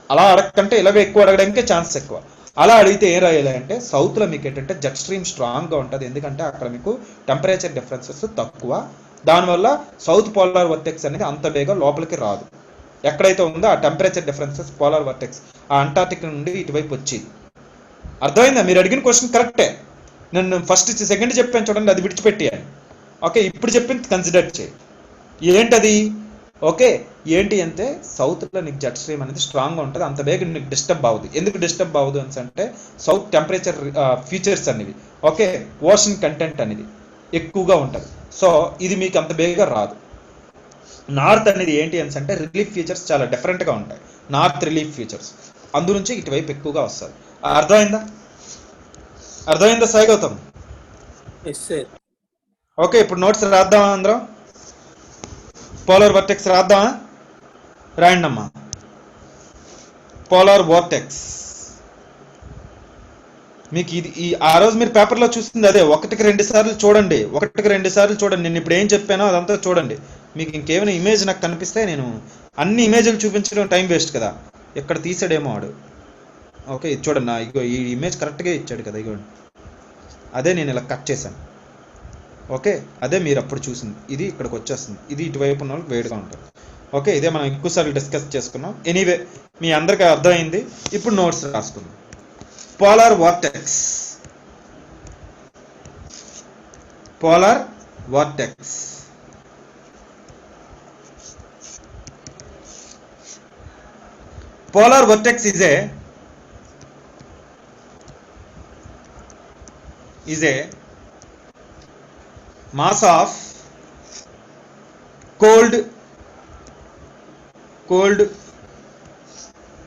అలా అడగకంటే ఇలాగ ఎక్కువ అడగడానికి ఛాన్స్ ఎక్కువ. అలా అడిగితే ఏం రాయాలి అంటే సౌత్లో మీకు ఏంటంటే జెట్ స్ట్రీమ్ స్ట్రాంగ్గా ఉంటుంది, ఎందుకంటే అక్కడ మీకు టెంపరేచర్ డిఫరెన్సెస్ తక్కువ. దానివల్ల సౌత్ పోలార్ వర్టెక్స్ అనేది అంత బేగా లోపలికి రాదు. ఎక్కడైతే ఉందో ఆ టెంపరేచర్ డిఫరెన్సెస్ పోలార్ వర్టెక్స్ ఆ అంటార్టిక్ నుండి ఇటువైపు వచ్చేది. అర్థమైందా? మీరు అడిగిన క్వశ్చన్ కరెక్టే. నేను ఫస్ట్ సెకండ్ చెప్పాను చూడండి, అది విడిచిపెట్టాను. ఓకే, ఇప్పుడు చెప్పింది కన్సిడర్ చేయి. ఏంటది? ఓకే, ఏంటి అంటే సౌత్లో నీకు జెట్ స్ట్రీమ్ అనేది స్ట్రాంగ్గా ఉంటుంది, అంత బేగా నీకు డిస్టర్బ్ అవ్వదు. ఎందుకు డిస్టర్బ్ అవ్వదు అంటే సౌత్ టెంపరేచర్ ఫీచర్స్ అనేవి, ఓకే, ఓషన్ కంటెంట్ అనేది ఎక్కువగా ఉంటుంది. సో ఇది మీకు అంత బేగా రాదు. నార్త్ అనేది ఏంటి అంటే రిలీఫ్ ఫీచర్స్ చాలా డిఫరెంట్గా ఉంటాయి, నార్త్ రిలీఫ్ ఫీచర్స్, అందునుంచి ఇటువైపు ఎక్కువగా వస్తుంది. అర్థమైందా సాయి గౌతమ్? ఓకే, ఇప్పుడు నోట్స్ రాద్దామా అందరం? పోలార్ వర్టెక్స్ రాద్దామా? రాయండి అమ్మా. పోలార్ వర్టెక్స్ మీకు ఇది ఆ రోజు మీరు పేపర్లో చూస్తుంది అదే. 1-2 సార్లు చూడండి, 1-2 సార్లు చూడండి. నేను ఇప్పుడు ఏం చెప్పానో అదంతా చూడండి. మీకు ఇంకేమైనా ఇమేజ్ నాకు కనిపిస్తే, నేను అన్ని ఇమేజ్లు చూపించడం టైం వేస్ట్ కదా, ఎక్కడ తీసాడేమో వాడు. ఓకే, ఇది చూడండి, ఇగో ఈ ఇమేజ్ కరెక్ట్గా ఇచ్చాడు కదా, ఇగోండి, అదే నేను ఇలా కట్ చేశాను. ఓకే, అదే మీరు అప్పుడు చూసింది. ఇది ఇక్కడికి వచ్చేస్తుంది, ఇది ఇటువైపు ఉన్న వాళ్ళకి వేడిగా ఉంటుంది. ఓకే, ఇదే మనం ఎక్కువసార్లు డిస్కస్ చేసుకున్నాం. ఎనీవే మీ అందరికీ అర్థమైంది. ఇప్పుడు నోట్స్ రాసుకుందాం. Polar vortex, polar vortex. Polar vortex is a mass of cold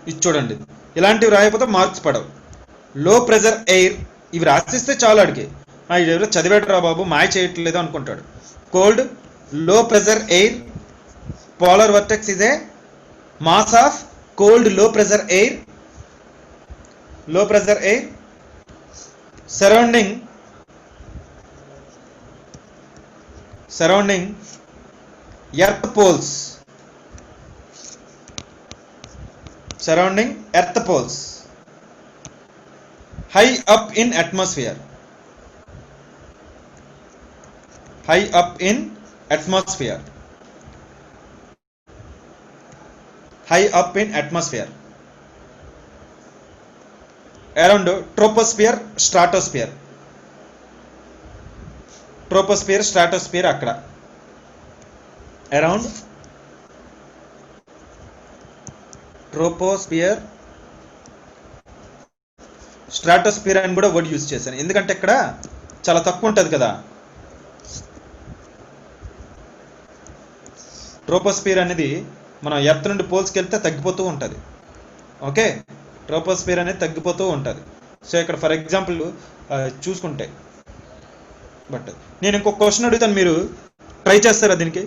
ఇది చూడండి, ఇలాంటివి రాయకపోతే మార్క్స్ పడవు. లో ప్రెజర్ ఎయిర్, ఇవి రాసిస్తే చాలు అడిగి ఇది ఎవరో చదివేటరా బాబు మాయ చేయట్లేదు అనుకుంటాడు. Cold low pressure air, polar vortex is a mass of cold low pressure air surrounding earth poles, high up in atmosphere, around troposphere, stratosphere అక్కడ around troposphere, stratosphere అని కూడా వర్డ్ యూజ్ చేశాను ఎందుకంటే ఇక్కడ చాలా తక్కువ ఉంటుంది కదా. ట్రోపోస్ఫియర్ అనేది మనం ఎర్త్ నుండి పోల్స్కి వెళ్తే తగ్గిపోతూ ఉంటుంది. ఓకే, ట్రోపోస్ఫియర్ అనేది తగ్గిపోతూ ఉంటుంది. సో ఇక్కడ ఫర్ ఎగ్జాంపుల్ చూసుకుంటే, బట్ నేను ఇంకొక క్వశ్చన్ అడుగుతాను, మీరు ట్రై చేస్తారా దీనికి?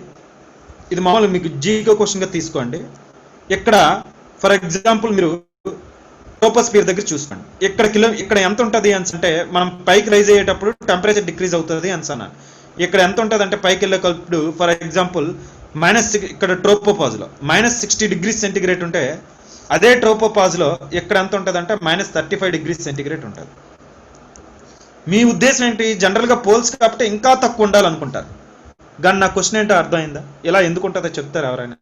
ఇది మామూలుగా మీకు జీకో క్వశ్చన్గా తీసుకోండి. ఇక్కడ ఫర్ ఎగ్జాంపుల్ మీరు ట్రోపోస్ఫియర్ దగ్గర చూసుకోండి. ఇక్కడ ఎంత ఉంటుంది అంటే మనం పైకి రైజ్ అయ్యేటప్పుడు టెంపరేచర్ డిక్రీజ్ అవుతుంది అన్నాను. ఇక్కడ ఎంత ఉంటుంది అంటే పైకి వెళ్ళేటప్పుడు ఫర్ ఎగ్జాంపుల్ ఇక్కడ ట్రోపోపాజ్లో -60 degrees సెంటిగ్రేడ్ ఉంటే అదే ట్రోపోపాజ్లో ఇక్కడ ఎంత ఉంటుంది అంటే -35 degrees సెంటిగ్రేడ్ ఉంటుంది. మీ ఉద్దేశం ఏంటి? జనరల్గా పోల్స్ కాబట్టి ఇంకా తక్కువ ఉండాలనుకుంటారు, కానీ నా క్వశ్చన్ ఏంటో అర్థమైందా? ఇలా ఎందుకు ఉంటుందో చెప్తారు ఎవరైనా?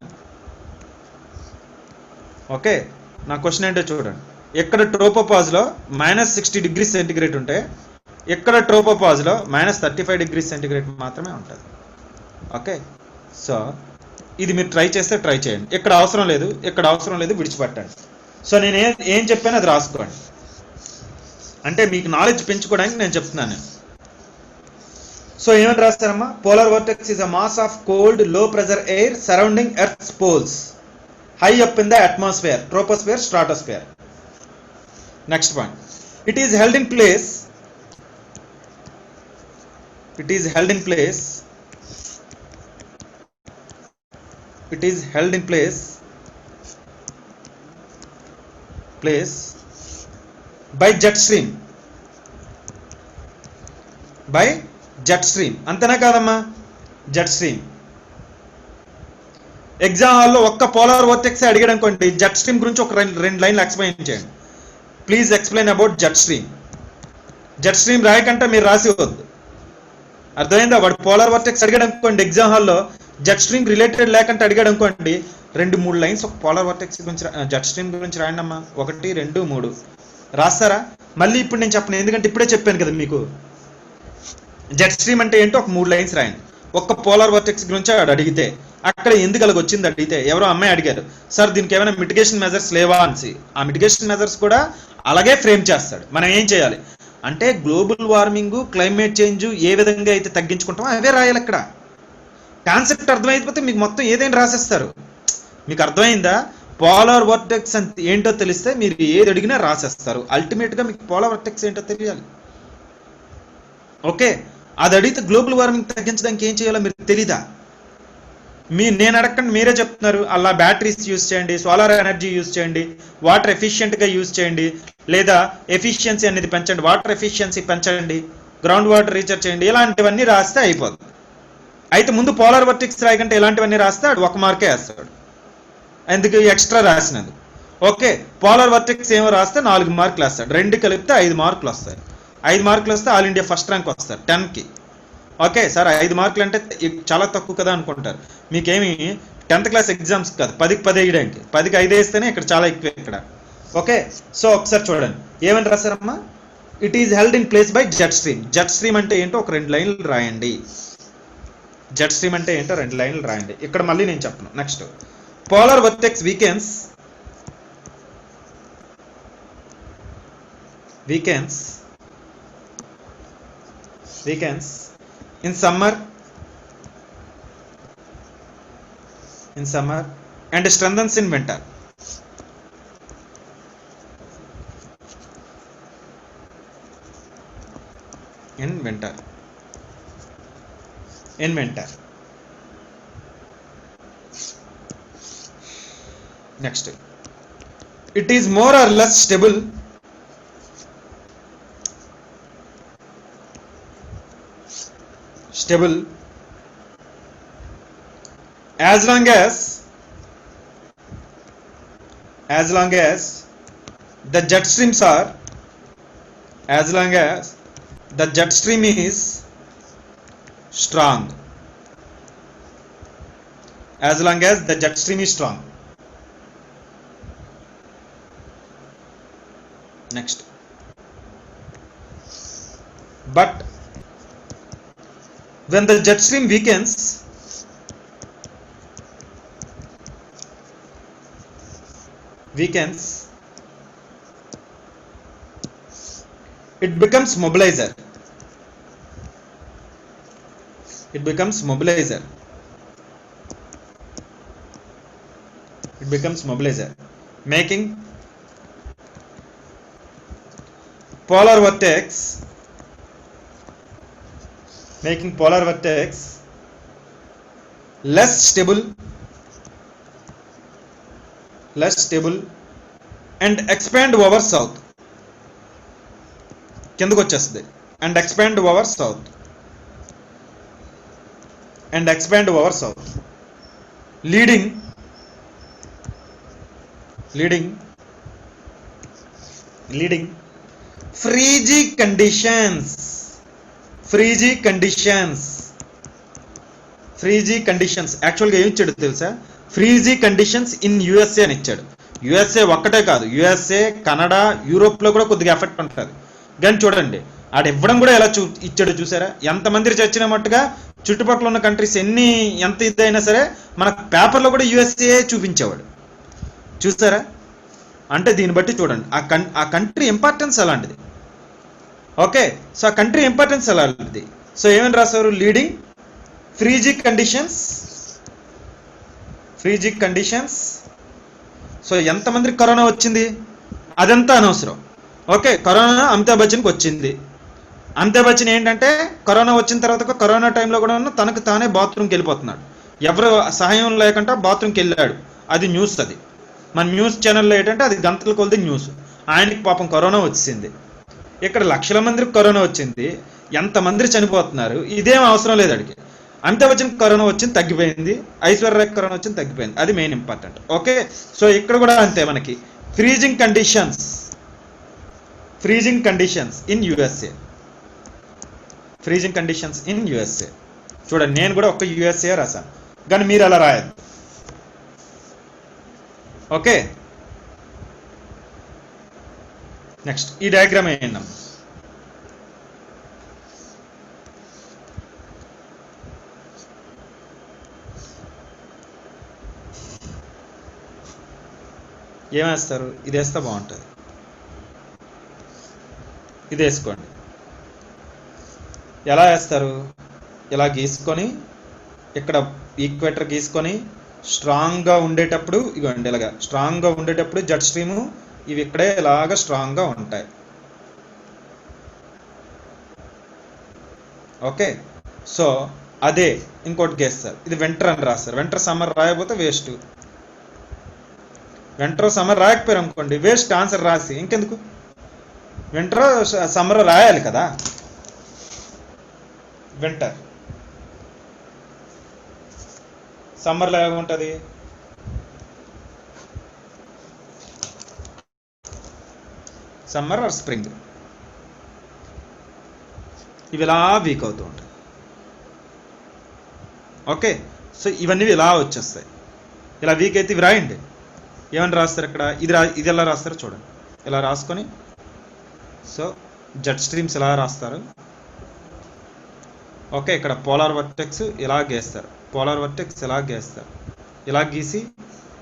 ఓకే, నా క్వశ్చన్ ఏంటో చూడండి. ఇక్కడ ట్రోపోపాజ్లో -60 degrees సెంటిగ్రేడ్ ఉంటే ఇక్కడ ట్రోపోపాజ్లో -35 degrees సెంటిగ్రేడ్ మాత్రమే ఉంటుంది. ఓకే, సో ఇది మీరు ట్రై చేస్తే ట్రై చేయండి. ఇక్కడ అవసరం లేదు విడిచిపెట్టండి. సో నేను ఏం చెప్పాను అది రాసుకోండి, అంటే మీకు నాలెడ్జ్ పెంచుకోవడానికి నేను చెప్తున్నాను. సో ఏమని రాస్తారమ్మా? Polar vortex is a mass of cold low pressure air surrounding earth's poles high up in the atmosphere, troposphere, stratosphere. Next point, it is held in place by jet stream. అంతేనా కాదమ్మా? Jet stream. Exam హాల్లో ఒక్క polar vertex అడిగాడు అనుకోండి, jet stream గురించి ఒక రెండు లైన్లు ఎక్స్ప్లెయిన్ చేయండి. Please explain about jet stream. Jet stream రాయకంటే మీరు రాసి వద్దు, అర్థమైందా? వాడు పోలార్ వర్టెక్స్ అడిగాడు అనుకోండి ఎగ్జామ్ హాల్లో, జెట్ స్ట్రీమ్ రిలేటెడ్ లేకంటే అడిగాడు అనుకోండి, 2-3 లైన్స్ ఒక పోలార్ వర్టెక్స్ గురించి జెట్ స్ట్రీమ్ గురించి రాయండి అమ్మా. 1, 2, 3 రాస్తారా? మళ్ళీ ఇప్పుడు నేను చెప్పను, ఎందుకంటే ఇప్పుడే చెప్పాను కదా మీకు. జెట్ స్ట్రీమ్ అంటే ఏంటో ఒక 3 లైన్స్ రాయండి. ఒక్క పోలార్ వర్టెక్స్ గురించి అడిగితే అక్కడ ఎందుకు అలాగ వచ్చింది అడిగితే, ఎవరో అమ్మాయి అడిగారు, సార్ దీనికి ఏమైనా మిటిగేషన్ మెజర్స్ లేవా అని. ఆ మిటిగేషన్ మెజర్స్ కూడా అలాగే ఫ్రేమ్ చేస్తాడు. మనం ఏం చేయాలి అంటే గ్లోబల్ వార్మింగ్, క్లైమేట్ చేంజ్ ఏ విధంగా అయితే తగ్గించుకుంటామో అవే రాయాలి. ఇక్కడ కాన్సెప్ట్ అర్థమైపోతే మీకు మొత్తం ఏదైనా రాసేస్తారు. మీకు అర్థమైందా? పోలార్ వర్టెక్స్ అంటే ఏంటో తెలిస్తే మీరు ఏది అడిగినా రాసేస్తారు. అల్టిమేట్గా మీకు పోలార్ వర్టెక్స్ ఏంటో తెలియాలి. ఓకే, అది అడిగితే గ్లోబల్ వార్మింగ్ తగ్గించడానికి ఏం చేయాలో మీరు తెలీదా? నేను అడగండి, మీరే చెప్తున్నారు. అలా బ్యాటరీస్ యూజ్ చేయండి, సోలార్ ఎనర్జీ యూజ్ చేయండి, వాటర్ ఎఫిషియెంట్గా యూజ్ చేయండి, లేదా ఎఫిషియన్సీ అనేది పెంచండి, వాటర్ ఎఫిషియన్సీ పెంచండి, గ్రౌండ్ వాటర్ రీఛార్జ్ చేయండి, ఇలాంటివన్నీ రాస్తే అయిపోతుంది. అయితే ముందు పోలార్ వర్టెక్స్ రాయకంటే ఇలాంటివన్నీ రాస్తే 1 మార్కే వేస్తాడు, ఎందుకు ఎక్స్ట్రా రాసినది. ఓకే, పోలార్ వర్టెక్స్ ఏమో రాస్తే 4 మార్కులు వేస్తాడు, 2 కలిపితే 5 మార్కులు వస్తాయి. 5 మార్కులు వస్తే ఆల్ ఇండియా ఫస్ట్ ర్యాంక్ వస్తారు 10కి. ఓకే సార్ 5 మార్కులు అంటే చాలా తక్కువ కదా అనుకుంటారు. మీకేమి 10th క్లాస్ ఎగ్జామ్స్ కాదు, 10కి 10 వేయడానికి, 10కి 5 వేస్తేనే ఇక్కడ చాలా ఎక్కువ ఇక్కడ. ఓకే, సో ఒకసారి చూడండి ఏమని రాశారమ్మా, it is held in place by jet stream. Jet stream అంటే ఏంటో ఒక 2 లైన్లు రాయండి. జెట్ స్ట్రీమ్ అంటే ఏంటో 2 లైన్లు రాయండి. ఇక్కడ మళ్ళీ నేను చెప్పను. Next, polar vortex weakens in summer and strengthens in winter. In winter. Next, it is more or less stable as long as the jet streams are, as long as the jet stream is strong. As long as the jet stream is strong. Next, but when the jet stream weakens, it becomes mobilizer. Making polar vortex less stable and expand over south. కిందకు వచ్చేస్తుంది. and expand over south. leading freezing conditions యాక్చువల్గా ఏం ఇచ్చాడు తెలుసా, frizzy conditions in USA అని ఇచ్చాడు. USA ఒక్కటే కాదు, యుఎస్ఏ, కెనడా, యూరోప్లో కూడా కొద్దిగా ఎఫెక్ట్ ఉంటుంది. కానీ చూడండి ఆడ ఇవ్వడం కూడా ఎలా ఇచ్చాడు చూసారా, ఎంతమంది చచ్చినట్టుగా చుట్టుపక్కల ఉన్న కంట్రీస్ ఎంత ఇదైనా సరే మన పేపర్లో కూడా యుఎస్ఏ చూపించేవాడు చూసారా. అంటే దీన్ని బట్టి చూడండి ఆ కంట్రీ ఇంపార్టెన్స్ అలాంటిది. ఓకే, సో ఆ కంట్రీ ఇంపార్టెన్స్ అలాంటిది. సో ఏమని రాశారు, లీడింగ్ ఫ్రీజీ కండిషన్స్. సో ఎంతమందికి కరోనా వచ్చింది అదంతా అనవసరం. ఓకే, కరోనా అమితాబ్ బచ్చన్కి వచ్చింది. అమితాబ్ బచ్చన్ ఏంటంటే కరోనా వచ్చిన తర్వాత కరోనా టైంలో కూడా తనకు తానే బాత్రూమ్కి వెళ్ళిపోతున్నాడు, ఎవరు సహాయం లేకుండా బాత్రూమ్కి వెళ్ళాడు. అది న్యూస్, అది మన న్యూస్ ఛానల్లో ఏంటంటే అది గంటల కొలది న్యూస్. ఆయనకి పాపం కరోనా వచ్చింది. ఇక్కడ లక్షల మందికి కరోనా వచ్చింది, ఎంతమంది చనిపోతున్నారు, ఇదేం అవసరం లేదు అడిగి. అమితాబ్ బచ్చన్ కరోనా వచ్చింది తగ్గిపోయింది, ఐశ్వర్య రాయ్ కరోనా వచ్చింది తగ్గిపోయింది, అది మెయిన్ ఇంపార్టెంట్. ఓకే, సో ఇక్కడ కూడా అంతే, మనకి ఫ్రీజింగ్ కండిషన్స్ ఇన్ యుఎస్ఏ. చూడండి నేను కూడా ఒక యుఎస్ఏ రాశాను, కానీ మీరు అలా రాయద్దు. ఓకే, నెక్స్ట్ ఈ డయాగ్రామ్ వేయండి. ఏమేస్తారు, ఇది వేస్తే బాగుంటుంది, ఇది వేసుకోండి. ఎలా వేస్తారు, ఇలా గీసుకొని ఇక్కడ ఈక్వేటర్ గీసుకొని స్ట్రాంగ్గా ఉండేటప్పుడు ఇవ్వండి, ఇలాగా స్ట్రాంగ్గా ఉండేటప్పుడు జెట్ స్ట్రీము ఇవి ఇక్కడే ఇలాగ స్ట్రాంగ్గా ఉంటాయి. ఓకే, సో అదే ఇంకోటి గీస్తారు, ఇది వింటర్ అని రాస్తారు. వింటర్ సమ్మర్ రాయకపోతే వేస్ట్, వింటర్ సమ్మర్ రాయకపోయారు అనుకోండి వేస్ట్ ఆన్సర్ రాసి ఇంకెందుకు. వింటర్ సమ్మర్ రాయాలి కదా. వింటర్ సమ్మర్లో ఏముంటుంది, సమ్మర్ ఆర్ స్ప్రింగ్, ఇవి ఇలా వీక్ అవుతూ ఉంటాయి. ఓకే, సో ఇవన్నీ ఇలా వచ్చేస్తాయి. ఇలా వీక్ అయితే ఇవి రాయండి. ఏమని రాస్తారు ఇక్కడ, ఇది ఎలా రాస్తారో చూడండి. ఇలా రాసుకొని సో జెట్ స్ట్రీమ్స్ ఇలా రాస్తారు. ఓకే, ఇక్కడ పోలార్ వర్టెక్స్ ఇలా గీస్తారు, పోలార్ వర్టెక్స్ ఇలా గీస్తారు, ఇలా గీసి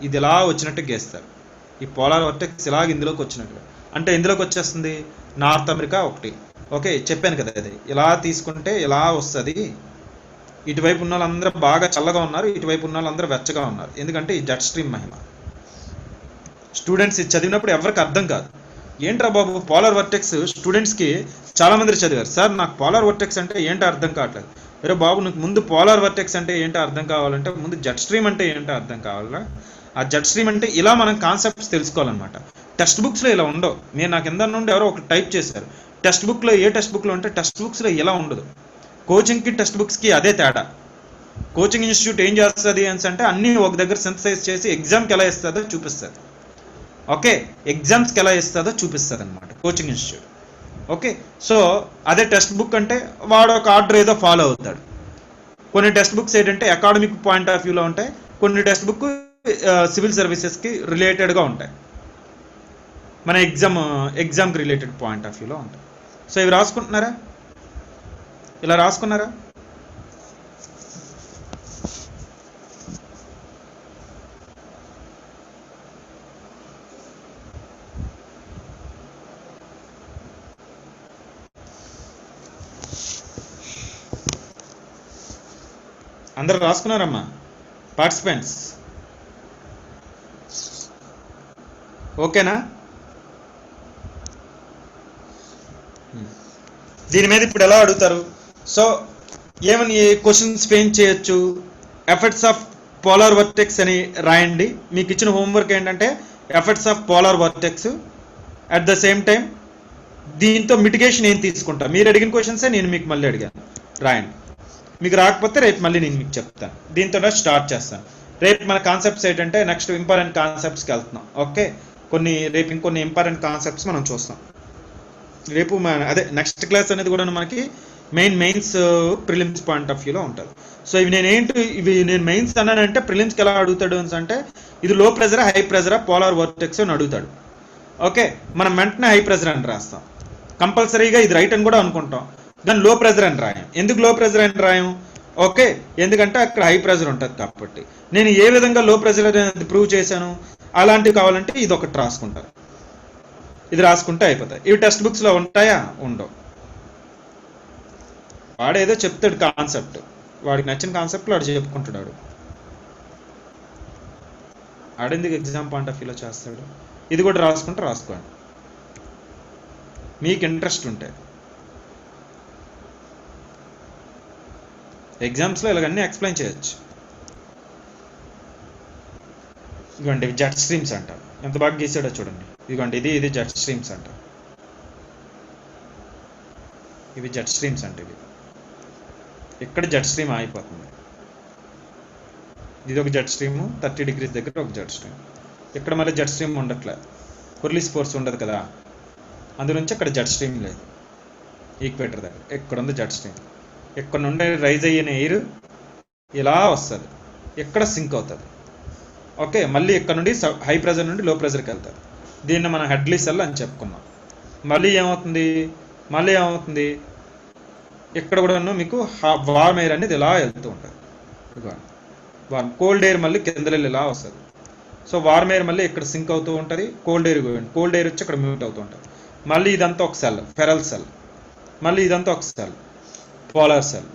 ఇది ఇలా వచ్చినట్టు గీస్తారు. ఈ పోలార్ వర్టెక్స్ ఇలాగ ఇందులోకి వచ్చినట్టుగా, అంటే ఇందులోకి వచ్చేస్తుంది నార్త్ అమెరికా ఒకటి. ఓకే, చెప్పాను కదా, ఇది ఇలా తీసుకుంటే ఇలా వస్తుంది. ఇటువైపు ఉన్న వాళ్ళందరూ బాగా చల్లగా ఉన్నారు, ఇటువైపు ఉన్న వాళ్ళందరూ వెచ్చగా ఉన్నారు. ఎందుకంటే ఈ జెట్ స్ట్రీమ్ మహిమ. స్టూడెంట్స్ ఇది చదివినప్పుడు ఎవరికి అర్థం కాదు. ఏంట్రా బాబు పోలార్ వర్టెక్స్, స్టూడెంట్స్కి చాలామంది చదివారు, సార్ నాకు పోలార్ వర్టెక్స్ అంటే ఏంటో అర్థం కావట్లేదు. అరే బాబు, నీకు ముందు పోలార్ వర్టెక్స్ అంటే ఏంటో అర్థం కావాలంటే ముందు జెట్ స్ట్రీమ్ అంటే ఏంటో అర్థం కావాలా. ఆ జెట్ స్ట్రీమ్ అంటే ఇలా మనం కాన్సెప్ట్స్ తెలుసుకోవాలన్నమాట. టెక్స్ట్ బుక్స్లో ఇలా ఉండవు. నేను నాకు కింద నుండి ఎవరో ఒక టైప్ చేశారు, టెక్స్ట్ బుక్లో ఏ టెక్స్ట్ బుక్లో ఉంటే టెక్స్ట్ బుక్స్లో ఇలా ఉండదు. కోచింగ్కి టెక్స్ట్ బుక్స్కి అదే తేడా. కోచింగ్ ఇన్స్టిట్యూట్ ఏం చేస్తుంది అంటే అన్నీ ఒక దగ్గర సింథసైజ్ చేసి ఎగ్జామ్కి ఎలా ఇస్తుందో చూపిస్తుంది. ఓకే, ఎగ్జామ్స్కి ఎలా ఇస్తుందో చూపిస్తుంది అనమాట కోచింగ్ ఇన్స్టిట్యూట్. ఓకే, సో అదే టెక్స్ట్ బుక్ అంటే వాడు ఒక ఆర్డర్ ఏదో ఫాలో అవుతాడు. కొన్ని టెక్స్ట్ బుక్స్ ఏంటంటే అకాడమిక్ పాయింట్ ఆఫ్ వ్యూలో ఉంటాయి, కొన్ని టెక్స్ట్ బుక్ సివిల్ సర్వీసెస్కి రిలేటెడ్గా ఉంటాయి, మన ఎగ్జామ్కి రిలేటెడ్ పాయింట్ ఆఫ్ వ్యూలో ఉంటాయి. సో ఇవి రాసుకుంటున్నారా, ఇలా రాసుకున్నారా? అందరు రాసుకున్నారమ్మా పార్టిసిపెంట్స్? ఓకేనా? దీని మీద ఇప్పుడు ఎలా అడుగుతారు? సో ఏమని క్వశ్చన్స్ ఫ్రేమ్ చేయొచ్చు, ఎఫెక్ట్స్ ఆఫ్ పోలార్ వర్టెక్స్ అని రాయండి. మీకు ఇచ్చిన హోంవర్క్ ఏంటంటే effects of polar vertex, at the same time దీంతో మిటిగేషన్ ఏం తీసుకుంటా. మీరు అడిగిన క్వశ్చన్సే నేను మీకు మళ్ళీ అడిగాను, రాయండి. మీకు రాకపోతే రేపు మళ్ళీ నేను మీకు చెప్తాను. దీంతో స్టార్ట్ చేస్తాను. రేపు మన కాన్సెప్ట్స్ ఏంటంటే నెక్స్ట్ ఇంపార్టెంట్ కాన్సెప్ట్స్కి వెళ్తున్నాం. ఓకే, రేపు ఇంకొన్ని ఇంపార్టెంట్ కాన్సెప్ట్స్ మనం చూస్తాం రేపు. అదే నెక్స్ట్ క్లాస్ అనేది కూడా మనకి మెయిన్స్ ప్రిలిమ్స్ పాయింట్ ఆఫ్ వ్యూలో ఉంటుంది. సో ఇవి నేను మెయిన్స్ అన్నానంటే ప్రిలిమ్స్కి ఎలా అడుగుతాడు అంటే ఇది లో ప్రెజరా హై ప్రెజరా పోలార్ వర్టెక్స్ అని అడుగుతాడు. ఓకే, మనం వెంటనే హై ప్రెజర్ అని రాస్తాం. కంపల్సరీగా ఇది రైట్ అని కూడా అనుకుంటాం, దాన్ని లో ప్రెజర్ అని రాయం. ఎందుకు లో ప్రెజర్ అని రాయం? ఓకే, ఎందుకంటే అక్కడ హై ప్రెజర్ ఉంటుంది కాబట్టి. నేను ఏ విధంగా లో ప్రెజర్ అనేది ప్రూవ్ చేశాను, అలాంటివి కావాలంటే ఇది ఒకటి రాసుకుంటారు, ఇది రాసుకుంటే అయిపోతాయి. ఇవి టెక్స్ట్ బుక్స్లో ఉంటాయా? ఉండవు. వాడు ఏదో చెప్తాడు కాన్సెప్ట్, వాడికి నచ్చిన కాన్సెప్ట్లో వాడు చెప్పుకుంటున్నాడు. ఆడెందుకు ఎగ్జామ్ పాయింట్ ఆఫ్ వ్యూలో చేస్తాడు? ఇది కూడా రాసుకుంటే రాసుకోండి మీకు ఇంట్రెస్ట్ ఉంటే. ఎగ్జామ్స్లో ఇలాగన్నీ ఎక్స్ప్లెయిన్ చేయొచ్చు. ఇదిగోండి జెట్ స్ట్రీమ్స్ అంటారు, ఎంత బాగా గీసాడో చూడండి. ఇదిగోండి ఇది జెట్ స్ట్రీమ్స్ అంటారు, ఇవి జెట్ స్ట్రీమ్స్ అంటే ఇవి. ఇక్కడ జెట్ స్ట్రీమ్ ఆగిపోతుంది, ఇది ఒక జెట్ స్ట్రీమ్ 30 degrees దగ్గర ఒక జెట్ స్ట్రీమ్. ఇక్కడ మళ్ళీ జెట్ స్ట్రీమ్ ఉండట్లేదు, కొర్లీస్ ఫోర్స్ ఉండదు కదా, అందునుంచి అక్కడ జెట్ స్ట్రీమ్ లేదు. ఈక్వేటర్ దగ్గర ఇక్కడ ఉంది జెట్ స్ట్రీమ్. ఇక్కడ నుండి రైజ్ అయిన ఎయిర్ ఇలా వస్తుంది, ఇక్కడ సింక్ అవుతుంది. ఓకే, మళ్ళీ ఇక్కడ నుండి హై ప్రెజర్ నుండి లో ప్రెజర్కి వెళ్తారు. దీన్ని మనం హెడ్లీ సెల్ అని చెప్పుకున్నాం. మళ్ళీ ఏమవుతుంది ఇక్కడ కూడా మీకు వార్మ్ ఎయిర్ అనేది ఇలా వెళ్తూ ఉంటుంది. వార్మ్ కోల్డ్ ఎయిర్ మళ్ళీ కిందలు ఇలా వస్తుంది. సో వార్మ్ ఎయిర్ మళ్ళీ ఇక్కడ సింక్ అవుతూ ఉంటుంది, కోల్డ్ ఎయిర్ వచ్చి ఇక్కడ మ్యూట్ అవుతూ ఉంటుంది. మళ్ళీ ఇదంతా ఒక సెల్, ఫెరల్ సెల్. మళ్ళీ ఇదంతా ఒక సెల్, పోలార్ సెల్.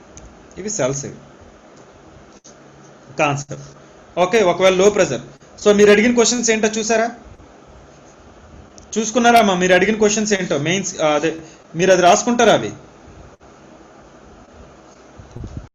ఇవి సెల్స్, ఇవి కాన్సెప్ట్. ఓకే, ఒకవేళ లో ప్రెజర్. సో మీరు అడిగిన క్వశ్చన్స్ ఏంటో చూసుకున్నారా అమ్మా? మీరు అడిగిన క్వశ్చన్స్ ఏంటో మెయిన్స్, అదే మీరు అది రాసుకుంటారా? అవి